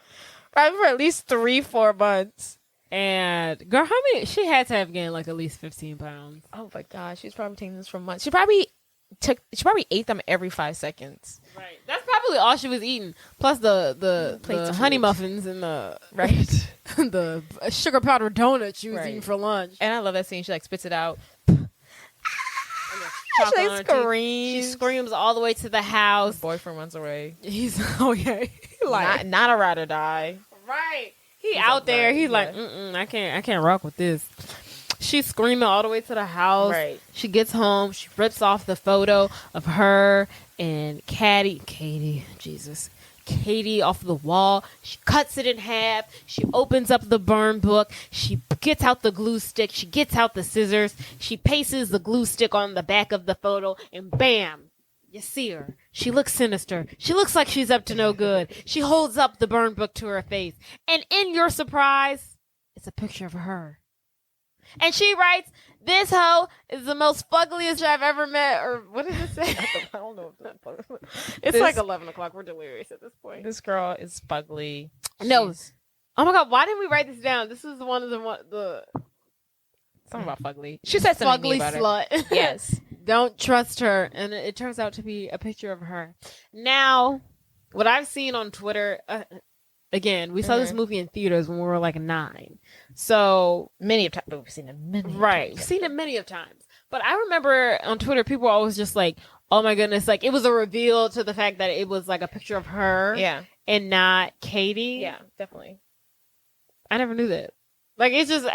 Probably for at least 3-4 months. And girl, how many? She had to have gained like at least 15 pounds. Oh my gosh, she's probably taking this for months. She probably ate them every 5 seconds. Right. That's probably all she was eating. Plus the Plates of honey food. muffins and the Right. the sugar powder donut she was Right. eating for lunch. And I love that scene. She like spits it out. Chocolate She on her teeth. She screams. screams all the way to the house. Her boyfriend runs away. He's like Not a ride or die. right. He out there. right, He's like, I can't rock with this. She's screaming all the way to the house. Right. She gets home. She rips off the photo of her and Katie, Jesus. Katie off the wall. She cuts it in half. She opens up the burn book. She gets out the glue stick. She gets out the scissors. She pastes the glue stick on the back of the photo, and bam, you see her. She looks sinister. She looks like she's up to no good. She holds up the burn book to her face, and in your surprise, it's a picture of her. And she writes, "This hoe is the most fuggliest I've ever met." Or what did it say? I don't know. It's like 11 o'clock. We're delirious at this point. This girl is fugly. No. She's- Oh my god, why didn't we write this down? This is one of the something about fugly. She said something fugly about her. slut. Yes. Don't trust her. And it turns out to be a picture of her. Now, what I've seen on Twitter, again, we saw this movie in theaters when we were like 9. So Many of times. We've seen it many right. times. We've seen it many of times. But I remember on Twitter, people were always just like, oh my goodness, like it was a reveal to the fact that it was like a picture of her Yeah. and not Katie. Yeah, definitely. I never knew that. Like, it's just,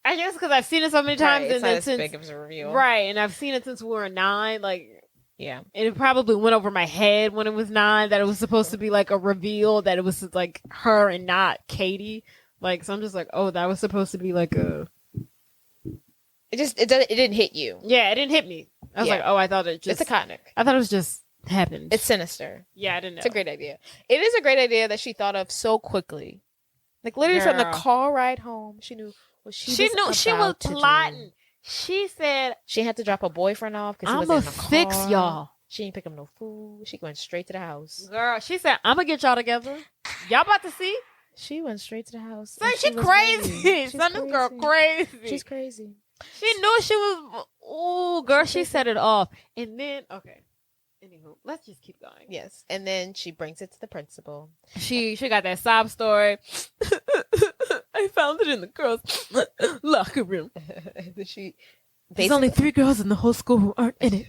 I guess because I've seen it so many times. Right, it's and not then as since, big of a reveal. right, and I've seen it since we were 9. Like, Yeah. and it probably went over my head when it was 9 that it was supposed to be like a reveal that it was like her and not Katie. Like, so I'm just like, oh, that was supposed to be like a. It didn't hit you. Yeah, it didn't hit me. I was Yeah. like, oh, I thought it just. It's iconic. I thought it was just happened. It's sinister. yeah, I didn't know. It's a great idea. It is a great idea that she thought of so quickly. Like literally from the Girl. car ride home, she knew what she knew she was about to do. plotting. She said, She had to drop her boyfriend off because he "I'm was gonna in the car. fix y'all." She ain't pick up no food. She went straight to the house. Girl, she said, I'm gonna get y'all together. Y'all about to see? She went straight to the house. Son, and she was crazy. ready. She's Son, this girl crazy. She's crazy. She knew she was. Ooh, girl, she set it off. And then, okay. Anywho, let's just keep going. Yes. And then she brings it to the principal. She got that sob story. I found it in the girls' locker room. She There's only 3 girls in the whole school who aren't in it.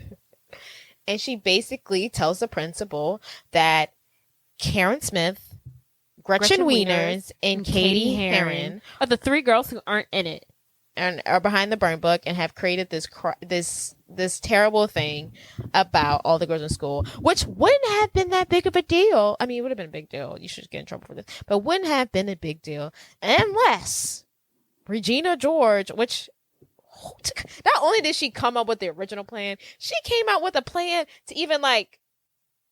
And she basically tells the principal that Karen Smith, Gretchen Wieners, and Katie Heron are the 3 girls who aren't in it. and are behind the burn book and have created this terrible thing about all the girls in school, which wouldn't have been that big of a deal. I mean, it would have been a big deal. You should get in trouble for this, but wouldn't have been a big deal unless Regina George, which not only did she come up with the original plan, she came out with a plan to even like,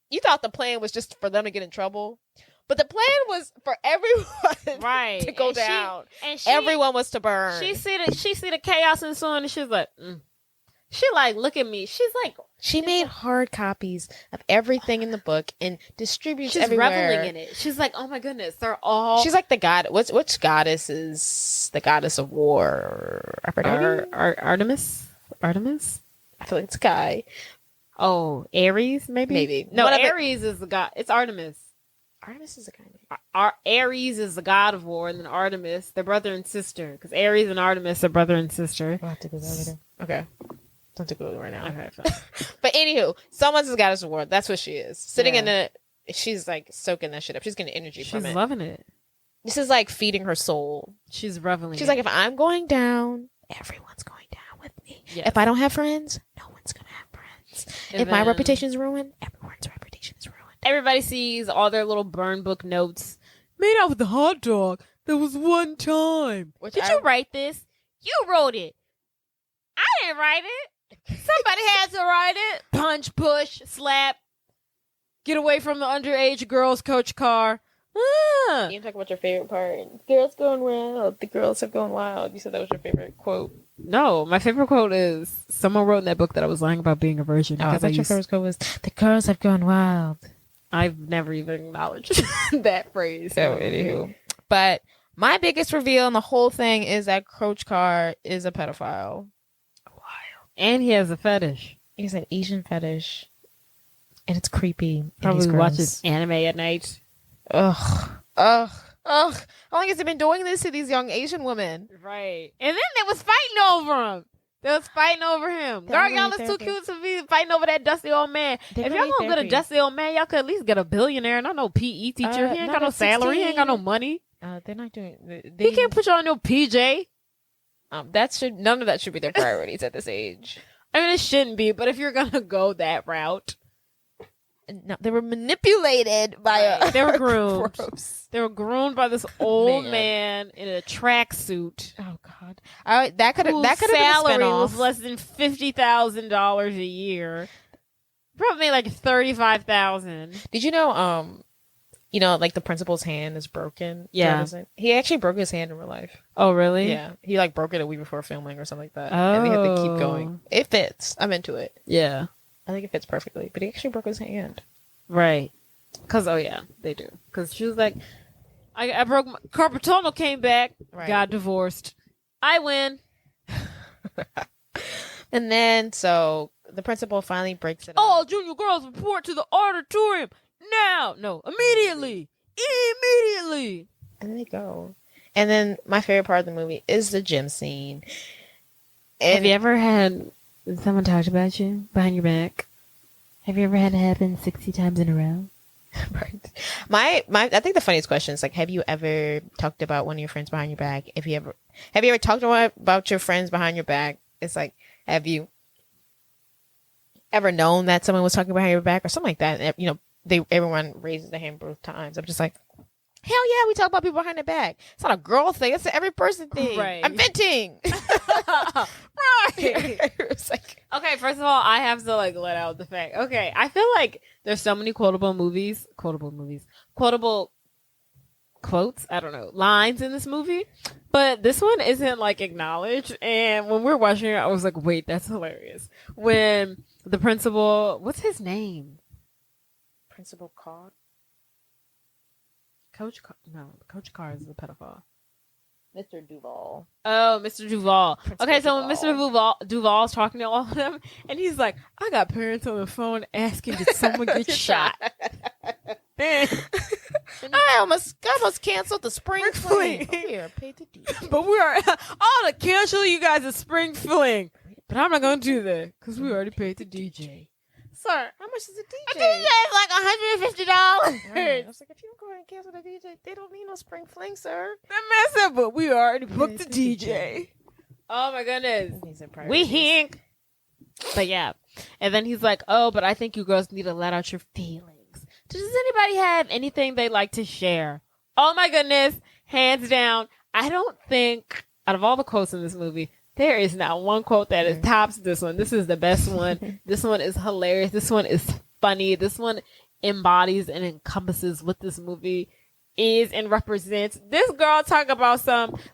you thought the plan was just for them to get in trouble. But the plan was for everyone to go down. Everyone was to burn. She see the chaos ensuing, and she's like, she like, look at me. She's like, she made hard copies of everything in the book and distributes she's everywhere. reveling in it. She's like, oh my goodness, they're all. She's like the god. Which goddess is the goddess of war? I forgot. Artemis. I feel like it's a guy. Oh, Ares, maybe. No, Ares is the god. It's Artemis. Artemis is a guy name. Ares is the god of war, and then Artemis, they're brother and sister. Because Ares and Artemis are brother and sister. I'll have to go later. Okay. Don't take Google right now. Okay, but anywho, someone's the goddess of war. That's what she is. Sitting in it, she's like soaking that shit up. She's getting energy from it. She's loving it. This is like feeding her soul. She's reveling. She's like, if I'm going down, everyone's going down with me. Yes. If I don't have friends, no one's gonna have friends. And if my reputation's ruined, everyone's reputation is ruined. Everybody sees all their little burn book notes. Made out with the hot dog. There was one time. Did you write this? You wrote it. I didn't write it. Somebody had to write it. Punch, push, slap. Get away from the underage girls' coach car. You can talk about your favorite part. Girls going wild. The girls have gone wild. You said that was your favorite quote. No, my favorite quote is someone wrote in that book that I was lying about being a virgin. I thought your favorite quote was, the girls have gone wild. I've never even acknowledged that phrase. So, anywho. But my biggest reveal in the whole thing is that Coach Carr is a pedophile. Wild. And he has a fetish. He has an Asian fetish. And it's creepy. Probably watches anime at night. Ugh. How long has he been doing this to these young Asian women? Right. And then they was fighting over him. They was fighting over him. Girl, y'all is too cute to be fighting over that dusty old man. If y'all gonna get a dusty old man, y'all could at least get a billionaire. Not no PE teacher. He ain't got no salary. He ain't got no money. They're not doing. He can't put you on no PJ. None of that should be their priorities at this age. I mean, it shouldn't be. But if you're gonna go that route, no, they were manipulated by they were groomed. They were groomed by this old man in a tracksuit. Oh God, that could have been a salary spinoff. was less than $50,000 a year. Probably made like $35,000. Did you know? Like the principal's hand is broken. Yeah, he actually broke his hand in real life. Oh, really? Yeah, he like broke it a week before filming or something like that. And they had to keep going. It fits. I'm into it. Yeah. I think it fits perfectly, but he actually broke his hand. Right. Because, they do. Because she was like, I broke my... Carpal tunnel came back, got divorced. I win. And then, so, the principal finally breaks it All junior girls report to the auditorium now. No, immediately. Immediately. And they go. And then, my favorite part of the movie is the gym scene. And have you ever had... someone talked about you behind your back? Have you ever had it happen 60 times in a row? Right. My I think the funniest question is like, have you ever talked about one of your friends behind your back? Have you ever talked about your friends behind your back? It's like, have you ever known that someone was talking behind your back or something like that? And, everyone raises their hand both times. I'm just like, hell yeah, we talk about people behind their back. It's not a girl thing. It's an every person thing. Right. I'm venting. Right. It's like, okay, first of all, I have to let out the fact. Okay, I feel like there's so many quotable quotes, I don't know, lines in this movie, but this one isn't acknowledged. And when we're watching it, I was like, wait, that's hilarious. When the principal, what's his name? Principal Carr? Coach Carr is the pedophile. Mr. Duval. Oh, Mr. Duval. Principal okay, so when Duval. Mr. Duval's talking to all of them, and he's like, I got parents on the phone asking, did someone get shot? Then, I almost canceled the spring fling. Here, pay the DJ. But we are all to cancel you guys a spring fling. But I'm not going to do that because we already paid the DJ. Sir, how much is a DJ? A DJ is like $150. Right. I was like, if you don't go ahead and cancel the DJ, they don't need no spring fling, sir. That man said, but we already booked the DJ. Oh my goodness. He's in We priorities. hink. But yeah. And then he's like, oh, but I think you girls need to let out your feelings. Does anybody have anything they'd like to share? Oh my goodness. Hands down. I don't think, out of all the quotes in this movie, there is not one quote that is tops this one. This is the best one. This one is hilarious. This one is funny. This one embodies and encompasses what this movie is and represents. This girl talk about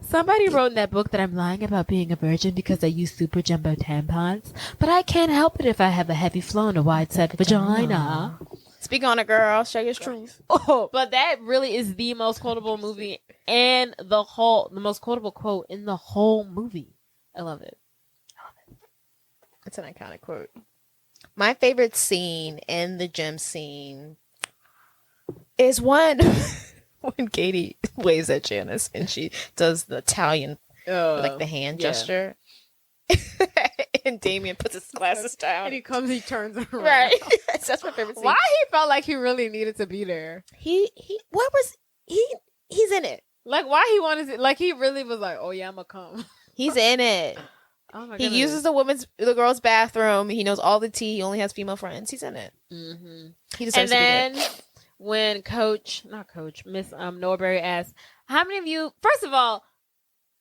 somebody wrote in that book that I'm lying about being a virgin because I use super jumbo tampons, but I can't help it if I have a heavy flow and a wide set vagina. Speak on it, girl. Show your truth. Oh, but that really is the most quotable movie and the most quotable quote in the whole movie. I love it. It's an iconic quote. My favorite scene in the gym scene is when Katie waves at Janice and she does the Italian, like the hand gesture. And Damien puts his glasses down. And he turns around. Right. That's my favorite scene. Why he felt like he really needed to be there? He's in it. Like, why he wanted to, like, he really was like, oh yeah, I'm gonna come. He's in it. Oh my He goodness. uses the girls' bathroom. He knows all the tea. He only has female friends. He's in it. Mm-hmm. He deserves And to be then when Miss Norbury asked, how many of you, first of all,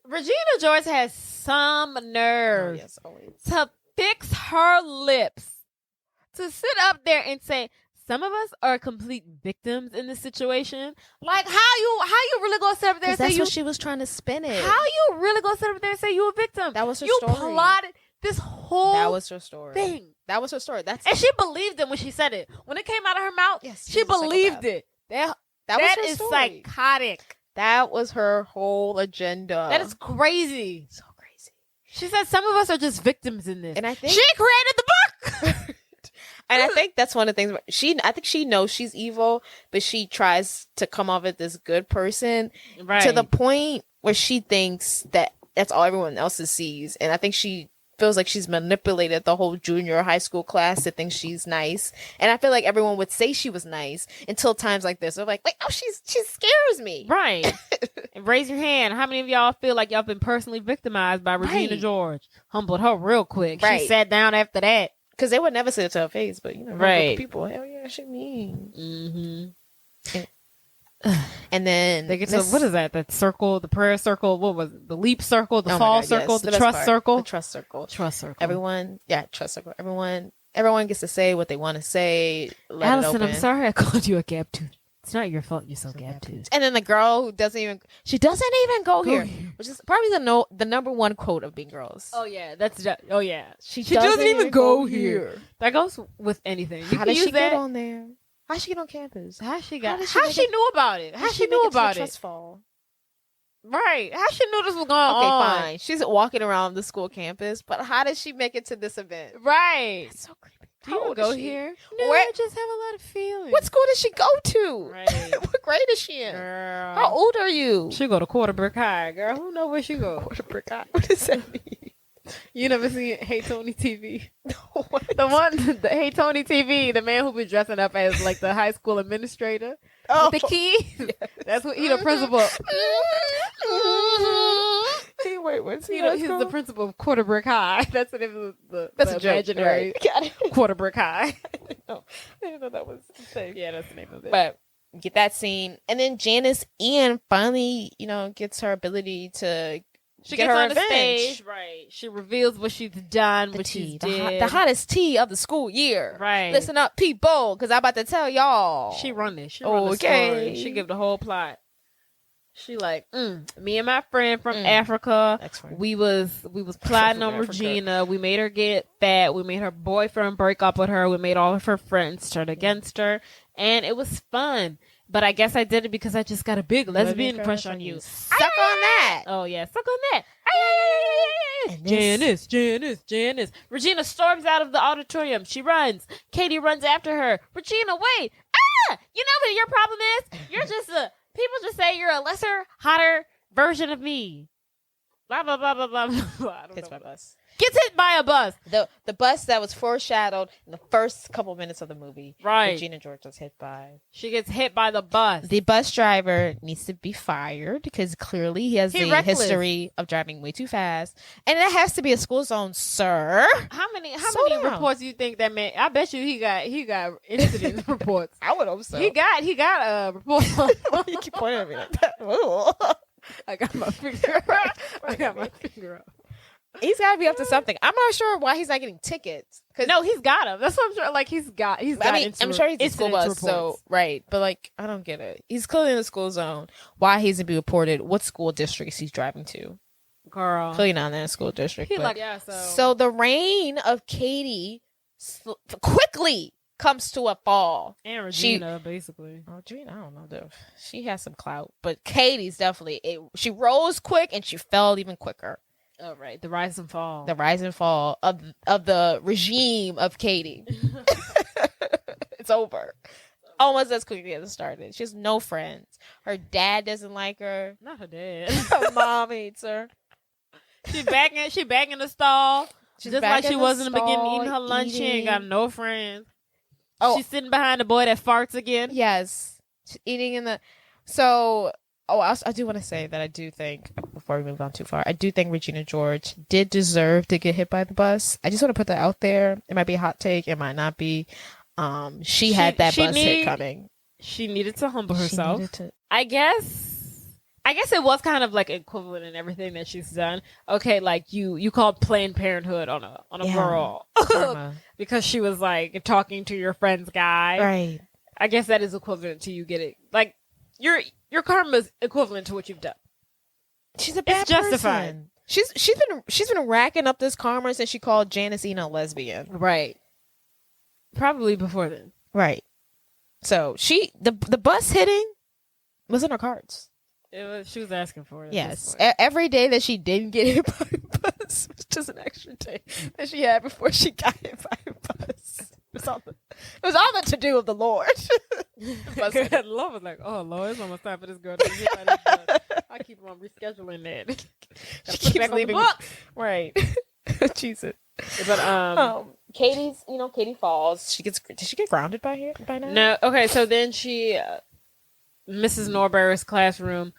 Regina George has some nerve there. Oh, yes, always. to fix her lips, to sit up there and say, some of us are complete victims in this situation. Like, how you really gonna sit up there and say That's you? what she was trying to spin it. How you really gonna sit up there and say you a victim? That was her you story. plotted this whole That was her story. thing. That was her story. And she believed it when she said it. When it came out of her mouth, Yes, she she's a believed psychopath. it. That was her is story. psychotic. That was her whole agenda. That is crazy. so crazy. She said some of us are just victims in this. And I think She created the book. and I think that's one of the things I think she knows she's evil, but she tries to come off as this good person Right. to the point where she thinks that that's all everyone else sees. And I think she feels like she's manipulated the whole junior high school class to think she's nice. And I feel like everyone would say she was nice until times like this. They're like, wait, oh, she scares me. Right. And raise your hand. How many of y'all feel like y'all been personally victimized by Regina Right. George? Humbled her real quick. Right. She sat down after that. Because they would never say it to her face, but you know, Right. people, hell yeah, she mean. Mm-hmm. And then They get to, what is that? That circle, the prayer circle, what was it? The leap circle, the Oh my fall God, circle, yes, the best trust part. circle. The trust circle. Trust circle. Trust circle. Everyone gets to say what they want to say. Let Allison, it open. I'm sorry I called you a gap tooth. It's not your fault you're so gap tooth. And then the girl who doesn't even go here, which is probably the number one quote of Mean Girls. Oh yeah, She doesn't even go here. That goes with anything. You How can did use she that. get on there? How did she get on campus? How she How got? did How she she, make it- knew about it? How she make knew it to the about it? trust fall? Right. How she knew this was going Okay, on? fine. She's walking around the school campus, but how did she make it to this event? Right. That's so creepy. Do How you old go is she? here? No, Where- I just have a lot of feelings. What school did she go to? Right. What grade is she in? Girl. How old are you? She go to Quarter Brick High, girl. Who know where she go? What does that mean? You never seen Hey Tony TV? What? The Hey Tony TV, the man who be dressing up as like the high school administrator. Oh. With the key. That's what he the principal. Hey, wait, what's he? He's the principal of Quarter Brick High. That's the name of the That's the a joke, imaginary right? Got it. Quarter Brick High. I didn't know that was the thing. Yeah, that's the name of it. But get that scene, and then Janice Ian finally, gets her ability to she get gets her on the revenge. stage, right? She reveals what she's done, The what tea, she's the, did. the hottest tea of the school year. Right. Listen up, people, because I'm about to tell y'all. She run this. She run the Okay. story. She give the whole plot. She like, me and my friend from Africa, Ex-friend. we was plotting on Africa. Regina. We made her get fat. We made her boyfriend break up with her. We made all of her friends turn against her, and it was fun. But I guess I did it because I just got a big lesbian crush on you. Suck on that. Oh yeah, suck on that. Janice. Regina storms out of the auditorium. She runs. Katie runs after her. Regina, wait. You know what your problem is? You're just people just say you're a lesser, hotter version of me. Blah blah blah blah blah blah. I don't Hits know. by bus. Gets hit by a bus. The bus that was foreshadowed in the first couple minutes of the movie. Right. Regina George was hit by. She gets hit by the bus. The bus driver needs to be fired because clearly he has He's a reckless. history of driving way too fast, and it has to be a school zone, sir. How many Slow down. reports do you think that man? I bet you he got incident reports. I would hope so. He got a report. You keep pointing at me like that. Ooh. I got my finger. I got my finger up. He's got to be up to something. I'm not sure why he's not getting tickets. No, he's got him. That's what I'm sure. Like he's got. I mean, I'm sure he's in school bus, so right. But like, I don't get it. He's clearly in the school zone. Why he hasn't been reported? What school districts he's driving to? Girl, Clearly not in that school district. he but- like yeah. So the reign of Katie quickly comes to a fall. And Regina, basically. Oh, Gina, I don't know though. She has some clout, but Katie's definitely. She rose quick and she fell even quicker. Oh right, the rise and fall. The rise and fall of the regime of Katie. It's over. Almost as quickly as it started. She has no friends. Her dad doesn't like her. Not her dad. Her mom hates her. She back in the stall. She's Just back like she in was the in the beginning, stall, eating her lunch. She ain't got eating. no friends. Oh. She's sitting behind the boy that farts again. Yes. She's eating in the. So. Oh, I do want to say that I do think, before we move on too far, I do think Regina George did deserve to get hit by the bus. I just want to put that out there. It might be a hot take. It might not be. She had that bus hit coming. She needed to humble herself. She needed to, I guess it was kind of like equivalent in everything that she's done. Okay, like you called Planned Parenthood on a Yeah. girl karma. because she was like talking to your friend's guy. Right. I guess that is equivalent to you get it. Like your karma is equivalent to what you've done. She's a bad It's justified. person. She's been racking up this karma since she called Janice Eno a lesbian. Right. Probably before then. Right. So the bus hitting was in her cards. She was asking for it. at Yes. this point. Every day that she didn't get hit by a bus was just an extra day that she had before she got hit by a bus. It was all the to do of the Lord. Good Lord was like, oh Lord, it's almost time for this girl to get hit by this bus. I keep on rescheduling that. She Keeps keeps leaving. books. Right. Jesus. But Katie falls. Did she get grounded by now? no. Okay, so then she, Mrs. Norberry's classroom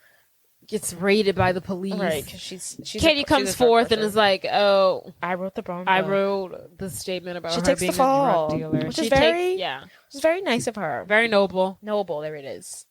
gets raided by the police. Right, because Katie comes forth and is like, "Oh, I wrote the wrong. I wrote the statement about She her takes being the fall, a drug dealer." which She is very Which is very nice of her. very noble. Noble. There it is.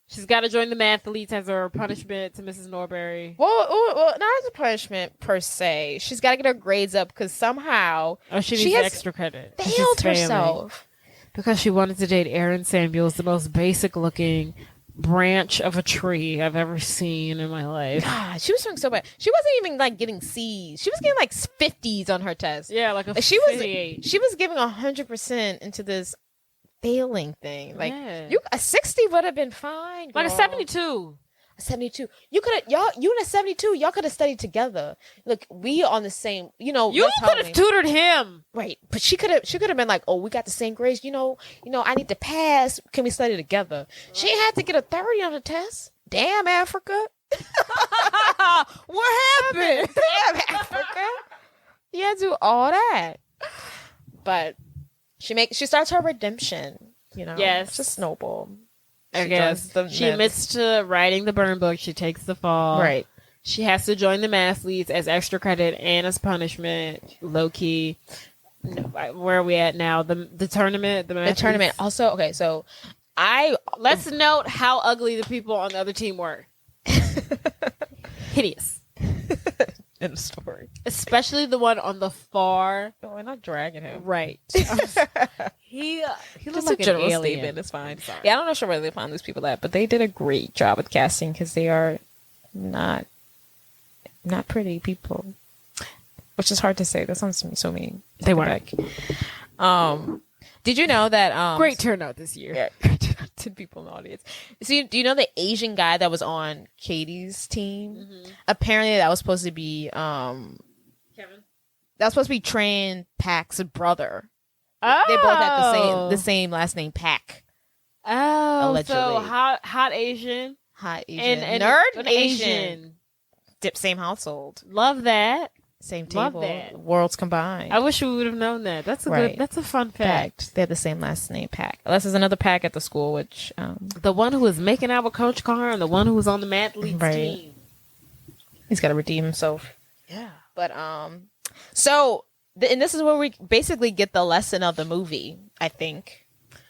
She's got to join the mathletes as her punishment to Mrs. Norberry. Well, not as a punishment per se. She's got to get her grades up because somehow Oh, she She needs has extra credit. She's failed failing. herself. Because she wanted to date Aaron Samuels, the most basic looking branch of a tree I've ever seen in my life. God, she was doing so bad. She wasn't even like getting C's. She was getting like 50s on her test. Yeah, like a She was 58. she was giving 100% into this failing thing. Like Yeah. a 60 would have been fine. Like a girl. 72. A 72. You and a 72, y'all could have studied together. Look, we on the same, You let's could have help me. tutored him. Right, but she could have been like, "Oh, we got the same grades. I need to pass. Can we study together?" She had to get a 30 on the test. Damn Africa. What happened? Damn Africa. You had to do all that. But she starts her redemption. Yes. It's just noble. I She guess. joins the She myths. admits to writing the burn book. She takes the fall. Right. She has to join the mathletes as extra credit and as punishment. Low key. No, where are we at now? The tournament? The tournament. Also, okay, so Let's note how ugly the people on the other team were. Hideous. in the story. Especially the one on the far Oh, we're not dragging him. right. He Just looks a like an general alien. statement. It's fine. Yeah, I'm not sure where they found these people at, but they did a great job with casting because they are not pretty people, which is hard to say. That sounds so mean. They weren't. Did you know that? Great turnout this year. Yeah, 10 people in the audience. So, do you know the Asian guy that was on Katie's team? Mm-hmm. Apparently, that was supposed to be Kevin. that was supposed to be Tran Pak's brother. Oh, They both had the same last name, Pak. Oh, allegedly. so hot Asian Hot Asian and nerd an Asian. same household, Love that. same Love table, that. worlds combined. I wish we would have known that. That's a Right. good. That's a fun fact. They have the same last name, Pack. Unless there's another Pack at the school, which The one who was making out with Coach Carr and the one who was on the Mathletes Right. team. he's got to redeem himself. Yeah. But so and this is where we basically get the lesson of the movie. I think.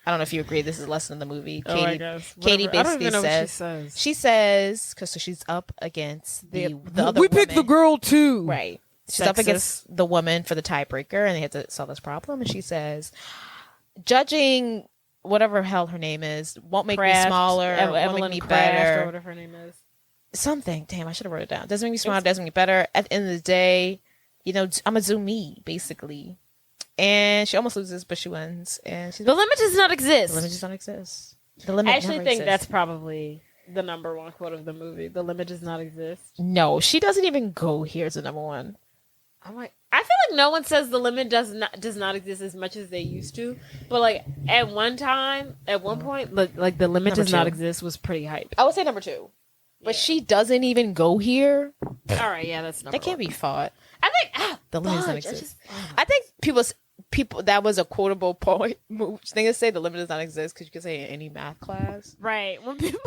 I don't know if you agree. This is a lesson of the movie. I guess. Katie Whatever. I don't basically even know what says. she says. She says because she's up against the other We picked the woman. girl too. Right. She's up against the woman for the tiebreaker, and they had to solve this problem. And she says, judging whatever hell her name is won't make me smaller, won't make me better, or whatever her name is. Something. Damn, I should have wrote it down. Doesn't make me smaller, doesn't make me better. At the end of the day, you know, I'm a Zoomie, basically. And she almost loses, but she wins. And she's The limit does not exist. the limit just don't exist. The limit I actually never think that's exists. probably the number one quote of the movie. The limit does not exist. No, she doesn't even go here as the number one. I'm like, I feel like no one says the limit does not exist as much as they used to. But like at one point, like the limit Number does not two. exist was pretty hype. I would say number 2. But Yeah. she doesn't even go here. All right, yeah, that's number That can't one. be fought. I think The limit does not fudge, I exist. just- I think people that was a quotable point thing to say. The limit does not exist because you can say it in any math class. right when people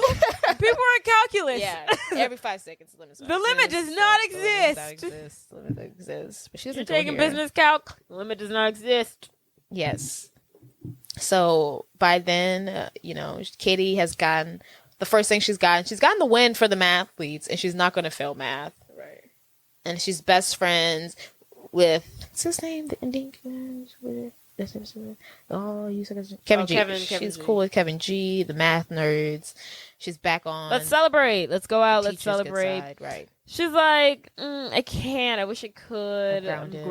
People are in calculus. Yeah, every 5 seconds the limit. The limit does not The limit does not exist. exist. The limit exists. But she doesn't you're go taking here. business calc, the limit does not exist. Yes. So by then, you know, Katie has gotten the first thing she's gotten the win for the mathletes, and she's not going to fail math. Right. And she's best friends with what's his name? The Indian kid? Oh, you said Kevin G. Kevin She's G. cool with Kevin G. The math nerds. She's back on. Let's celebrate. Let's go out. Let's Teacher's good celebrate. side, right? She's like, I can't. I wish I could. I'm I'm grounded.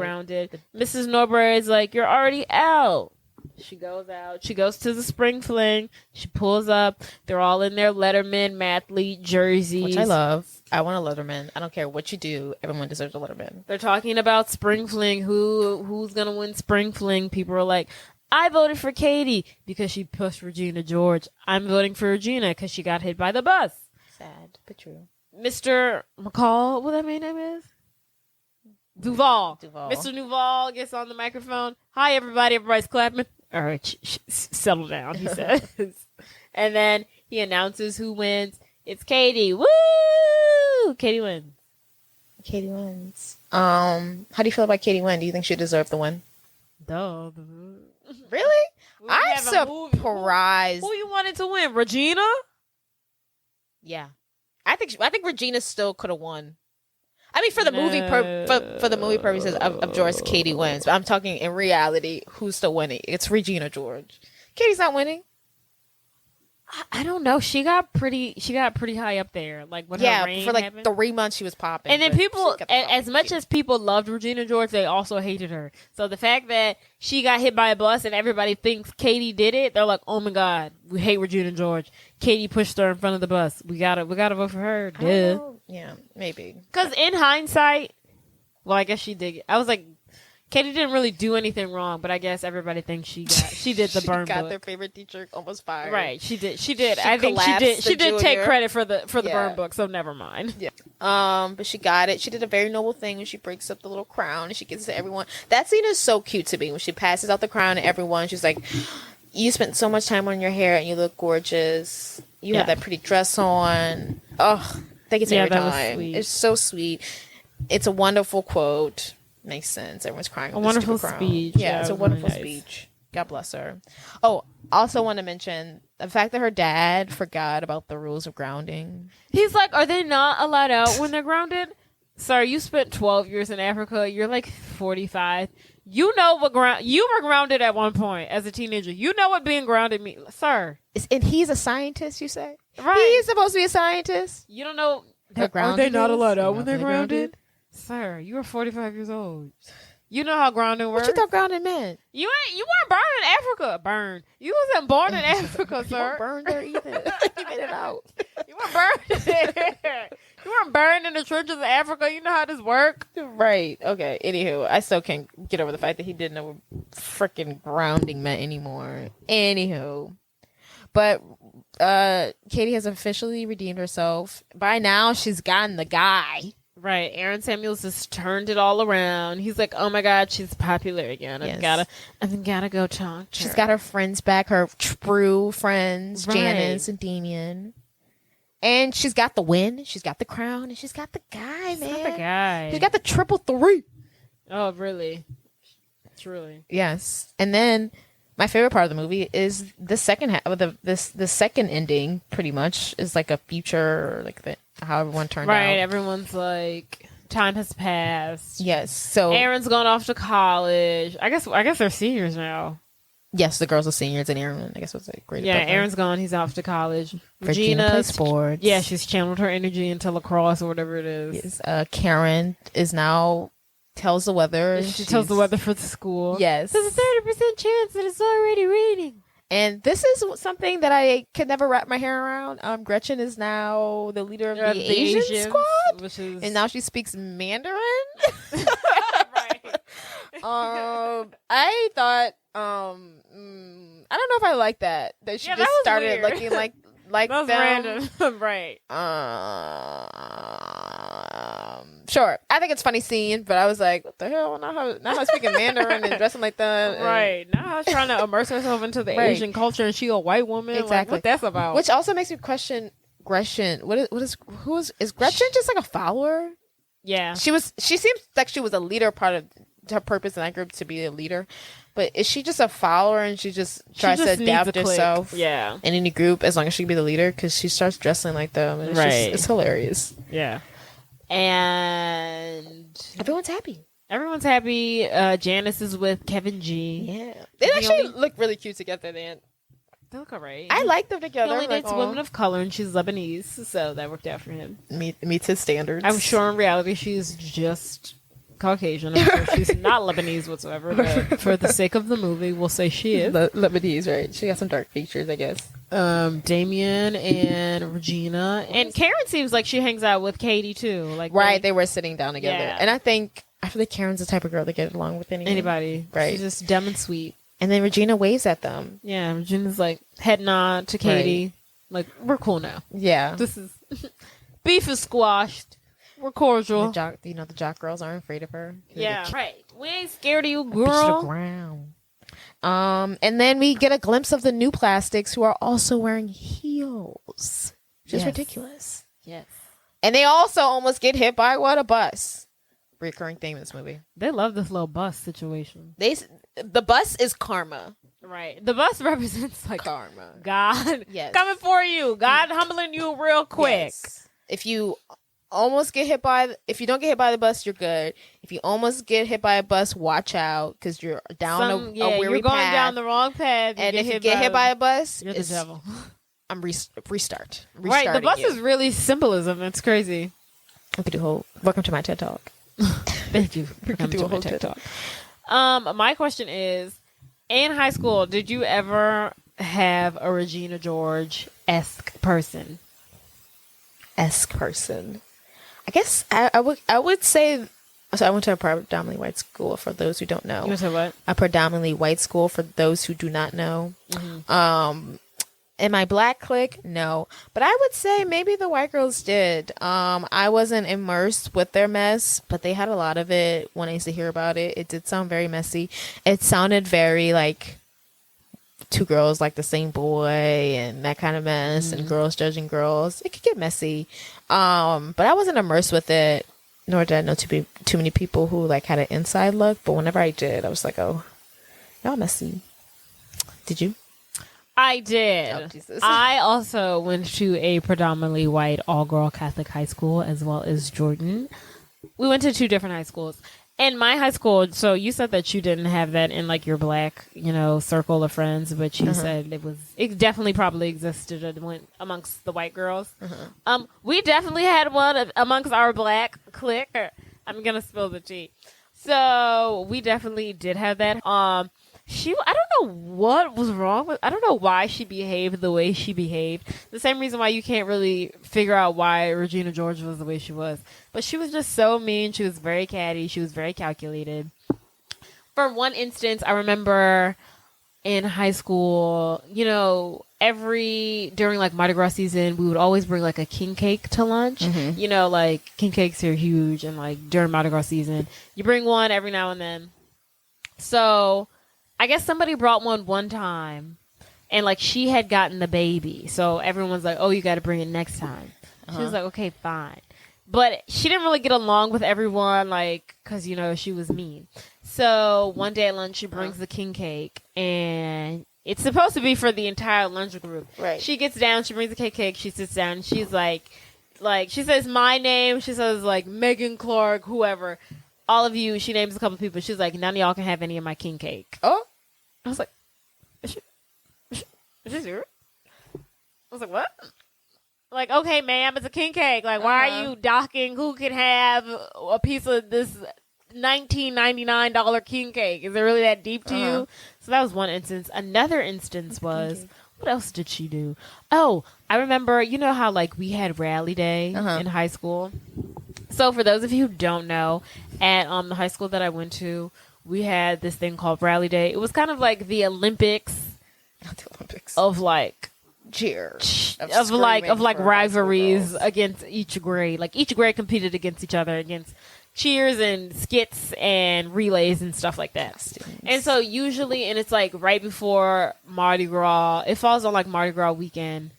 grounded. Mrs. Norbury is like, you're already out. She goes out. She goes to the spring fling. She pulls up. They're all in their Letterman mathlete jerseys. Which I love. I want a Letterman. I don't care what you do. Everyone deserves a Letterman. They're talking about spring fling. Who's gonna win spring fling? People are like, I voted for Katie because she pushed Regina George. I'm voting for Regina because she got hit by the bus. Sad, but true. Mr. McCall, what that name is? Duval. Duval. Mr. Duval gets on the microphone. Hi, everybody. Everybody's clapping. All right, settle down, he says. And then he announces who wins. It's Katie. Woo! Katie wins. Katie wins. How do you feel about Katie win? Do you think she deserved the win? Duh. Really? We I'm have a movie. surprised. Who you wanted to win? Regina? Yeah, I think Regina still could have won. I mean, for the movie for the movie purposes of George, Katie wins. But I'm talking in reality, who's still winning? It's Regina George. Katie's not winning. I don't know. She got pretty high up there. Like when her reign for like happened. 3 months she was popping. And then but people, she got the as much as people loved Regina George, they also hated her. So the fact that she got hit by a bus and everybody thinks Katie did it, they're like, "Oh my God, we hate Regina George. Katie pushed her in front of the bus. We gotta vote for her." I don't Duh. know. Yeah, maybe. Because in hindsight, well, I guess she did. I was like, Katie didn't really do anything wrong, but I guess everybody thinks she did the burn got book. their favorite teacher almost fired. Right, she did. She I think collapsed she the did take junior. credit for the Yeah. burn book. So never mind. Yeah. But she got it. She did a very noble thing when she breaks up the little crown and she gives it to everyone. That scene is so cute to me when she passes out the crown to everyone. She's like, "You spent so much time on your hair and you look gorgeous. You have Yeah. that pretty dress on." Oh, thank you Yeah, every that was time. sweet. It's so sweet. It's a wonderful quote. Makes sense. Everyone's crying. A over the wonderful stupid crown. speech. Yeah, Yeah, it's it a was really wonderful nice. speech. God bless her. Oh, also want to mention the fact that her dad forgot about the rules of grounding. He's like, are they not allowed out when they're grounded? Sir, you spent 12 years in Africa. You're like 45. You know what you were grounded at one point as a teenager. You know what being grounded means, sir. And he's a scientist, you say? Right. He's supposed to be a scientist. You don't know. Are they not allowed out when they're grounded? Sir, you are 45 years old. You know how grounding works. What you thought grounded meant? You weren't born in Africa. Burn. You wasn't born in Africa, You sir. weren't burned there either. You made it out. You weren't burned there. You weren't burned in the trenches of Africa. You know how this works. Right. Okay. Anywho, I still can't get over the fact that he didn't know what freaking grounding meant anymore. Anywho. But Katie has officially redeemed herself. By now, she's gotten the guy. Right. Aaron Samuels just turned it all around. He's like, oh my God, she's popular again. Yes. I've gotta go talk to She's her. got her friends back, her true friends, Right. Janice and Damien. And she's got the win, she's got the crown, and she's got the guy, She's man. got the guy. She's got the triple three. Oh, really? Truly. Yes. And then my favorite part of the movie is the second half of the second ending. Pretty much is like a future, like how everyone turned out. Right. Everyone's like, time has passed. Yes. So Aaron's gone off to college. I guess they're seniors now. yes, the girls are seniors, and Aaron, I guess, was a great. Yeah, Aaron's gone. He's off to college. Regina plays sports. Yeah, she's channeled her energy into lacrosse or whatever it is. Yes. Karen is now tells the weather. She tells the weather for the school. Yes. There's a 30% chance that it's already raining. And this is something that I could never wrap my hair around. Gretchen is now the leader of the Asian Asians, squad, which is... and now she speaks Mandarin. Right. I thought, I don't know if I like that she Yeah, just that was started weird. looking like That was them. random. Right. Sure. I think it's funny seeing, but I was like, what the hell? Now I'm speaking Mandarin and dressing like that. And, Right. Now I was trying to immerse herself into the Right. Asian culture and she a white woman. Like, Exactly. what that's about. Which also makes me question Gretchen. Is Gretchen just like a follower? yeah. She seems like she was a leader, part of her purpose in that group to be a leader. But is she just a follower and she just tries just to needs adapt a clique. herself Yeah. in any group as long as she can be the leader? Because she starts dressing like them. And Right. it's hilarious. Yeah. And Everyone's happy. everyone's happy. Janice is with Kevin G. Yeah. They actually look really cute together, man. They look alright. I like them He together. only Like, dates women of color and she's Lebanese, so that worked out for him. meets his standards. I'm sure in reality she's just Caucasian. I'm sure she's not Lebanese whatsoever, but for the sake of the movie, we'll say she is. Lebanese, right? She got some dark features, I guess. Damien and Regina. And Karen seems like she hangs out with Katie too. Like Right, they were sitting down together. Yeah. And I feel like Karen's the type of girl to get along with anybody. Right. She's just dumb and sweet. And then Regina waves at them. Yeah, Regina's like head nod to Katie. Like, we're cool now. Yeah. This is beef is squashed. We're cordial. The jock girls aren't afraid of her. Yeah, right. We ain't scared of you, Bitch to the girl. ground. And then we get a glimpse of the new plastics who are also wearing heels. Just Yes. ridiculous. Yes. And they also almost get hit by a bus. Recurring theme in this movie. They love this little bus situation. The bus is karma. Right. The bus represents like Karma. God Yes. coming for you. God humbling you real quick. Yes. If you don't get hit by the bus, you're good. If you almost get hit by a bus, watch out because you're down a weary you're going path. down the wrong path. And if you get hit by a bus, you're the devil. I'm restart. Right. The bus is really symbolism. It's crazy. We could do welcome to my TED Talk. Thank you. We could do a whole TED Talk. My question is, in high school, did you ever have a Regina George-esque person? I guess I would say. So I went to a predominantly white school. For those who don't know, You said what? a predominantly white school. For those who do not know, in my black clique, no. But I would say maybe the white girls did. I wasn't immersed with their mess, but they had a lot of it. When I used to hear about it, it did sound very messy. It sounded very like two girls like the same boy and that kind of mess, and girls judging girls. It could get messy. But I wasn't immersed with it, nor did I know too many people who like had an inside look. But whenever I did, I was like, oh, y'all messy. Did you? I did. Oh, Jesus. I also went to a predominantly white all-girl Catholic high school as well as Jordan. We went to two different high schools. In my high school, so you said that you didn't have that in like your black, circle of friends, but you said it definitely probably existed amongst the white girls. We definitely had one amongst our black clique. I'm gonna spill the tea. So we definitely did have that. I don't know what was wrong with. I don't know why she behaved the way she behaved. The same reason why you can't really figure out why Regina George was the way she was. But she was just so mean. She was very catty. She was very calculated. For one instance, I remember in high school, during like Mardi Gras season, we would always bring like a king cake to lunch. Mm-hmm. You know, like king cakes are huge, and like during Mardi Gras season, you bring one every now and then. So I guess somebody brought one time, and like she had gotten the baby, so everyone's like, "Oh, you got to bring it next time." She was like, "Okay, fine," but she didn't really get along with everyone, like, because you know she was mean. So one day at lunch, she brings the king cake, and it's supposed to be for the entire lunch group. Right. She gets down, she brings the cake, she sits down, and she's like, she says my name, she says like Megan Clark, whoever, all of you. She names a couple of people. She's like, none of y'all can have any of my king cake. Oh, I was like, is she serious? I was like, what? Like, okay, ma'am, it's a king cake. Like, why are you docking who can have a piece of this $19.99 king cake? Is it really that deep to you? So that was one instance. Another instance was, what else did she do? Oh, I remember, you know how like we had rally day in high school? So for those of you who don't know, at the high school that I went to, we had this thing called rally day. It was kind of like the Olympics, of like cheers of like rivalries against each grade. Like each grade competed against each other, against cheers and skits and relays and stuff like that. And so usually, and it's like right before Mardi Gras. It falls on like Mardi Gras weekend.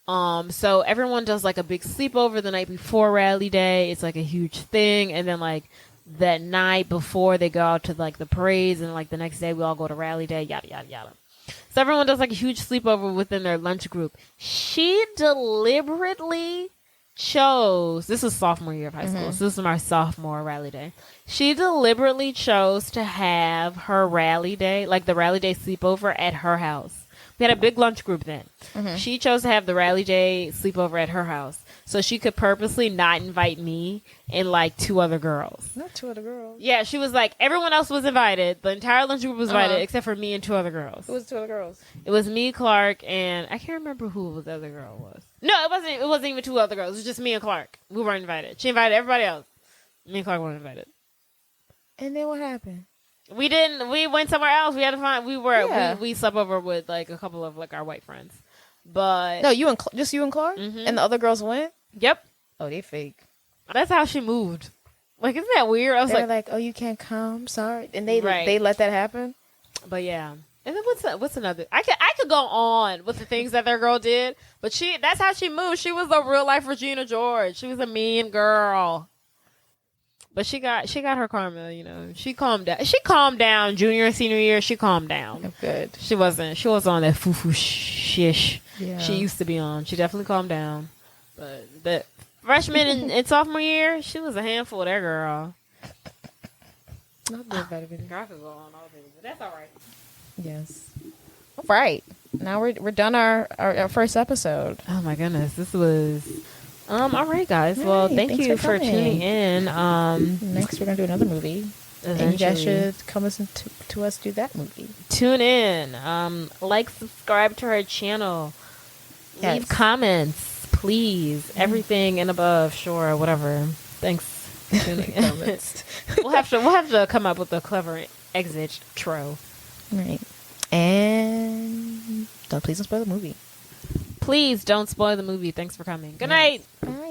So everyone does like a big sleepover the night before rally day. It's like a huge thing, and then like that night before they go out to like the parades, and like the next day we all go to rally day. Yada yada yada. So everyone does like a huge sleepover within their lunch group. She deliberately chose, this was sophomore year of high school, so this is my sophomore rally day. She deliberately chose to have her rally day, like the rally day sleepover at her house. We had a big lunch group then. She chose to have the rally day sleepover at her house, so she could purposely not invite me and like 2 other girls. Not 2 other girls. Yeah, she was like, everyone else was invited. The entire lunch group was invited except for me and 2 other girls. Who was 2 other girls? It was me, Clark, and I can't remember who the other girl was. No, it wasn't even 2 other girls. It was just me and Clark. We weren't invited. She invited everybody else. Me and Clark weren't invited. And then what happened? We went somewhere else. We had to find, we slept over with like a couple of like our white friends. But no, just you and Clark? And the other girls went? Yep. Oh, they fake. That's how she moved. Like, isn't that weird? I was like, oh, you can't come. Sorry. And they let that happen? But yeah. And then what's another? I could go on with the things that their girl did, but that's how she moved. She was a real life Regina George. She was a mean girl. But she got her karma, you know. She calmed down. She calmed down junior and senior year. She calmed down. Oh, good. She wasn't on that foo-foo shish yeah. she used to be on. She definitely calmed down. But the freshman and sophomore year, she was a handful, that girl. Not good, better than I could go on all day, but that's all right. Yes. All right. Now we're done our first episode. Oh my goodness, this was all right, guys. Well, thank you for tuning in. Next, we're gonna do another movie, and you guys should come listen to us do that movie. Tune in. Like, subscribe to our channel. Yes. Leave comments, please. Everything and above, sure, whatever. Thanks. For tuning in. We'll have to come up with a clever exit tro. Right. And please don't spoil the movie. Please don't spoil the movie. Thanks for coming. Good night. Bye.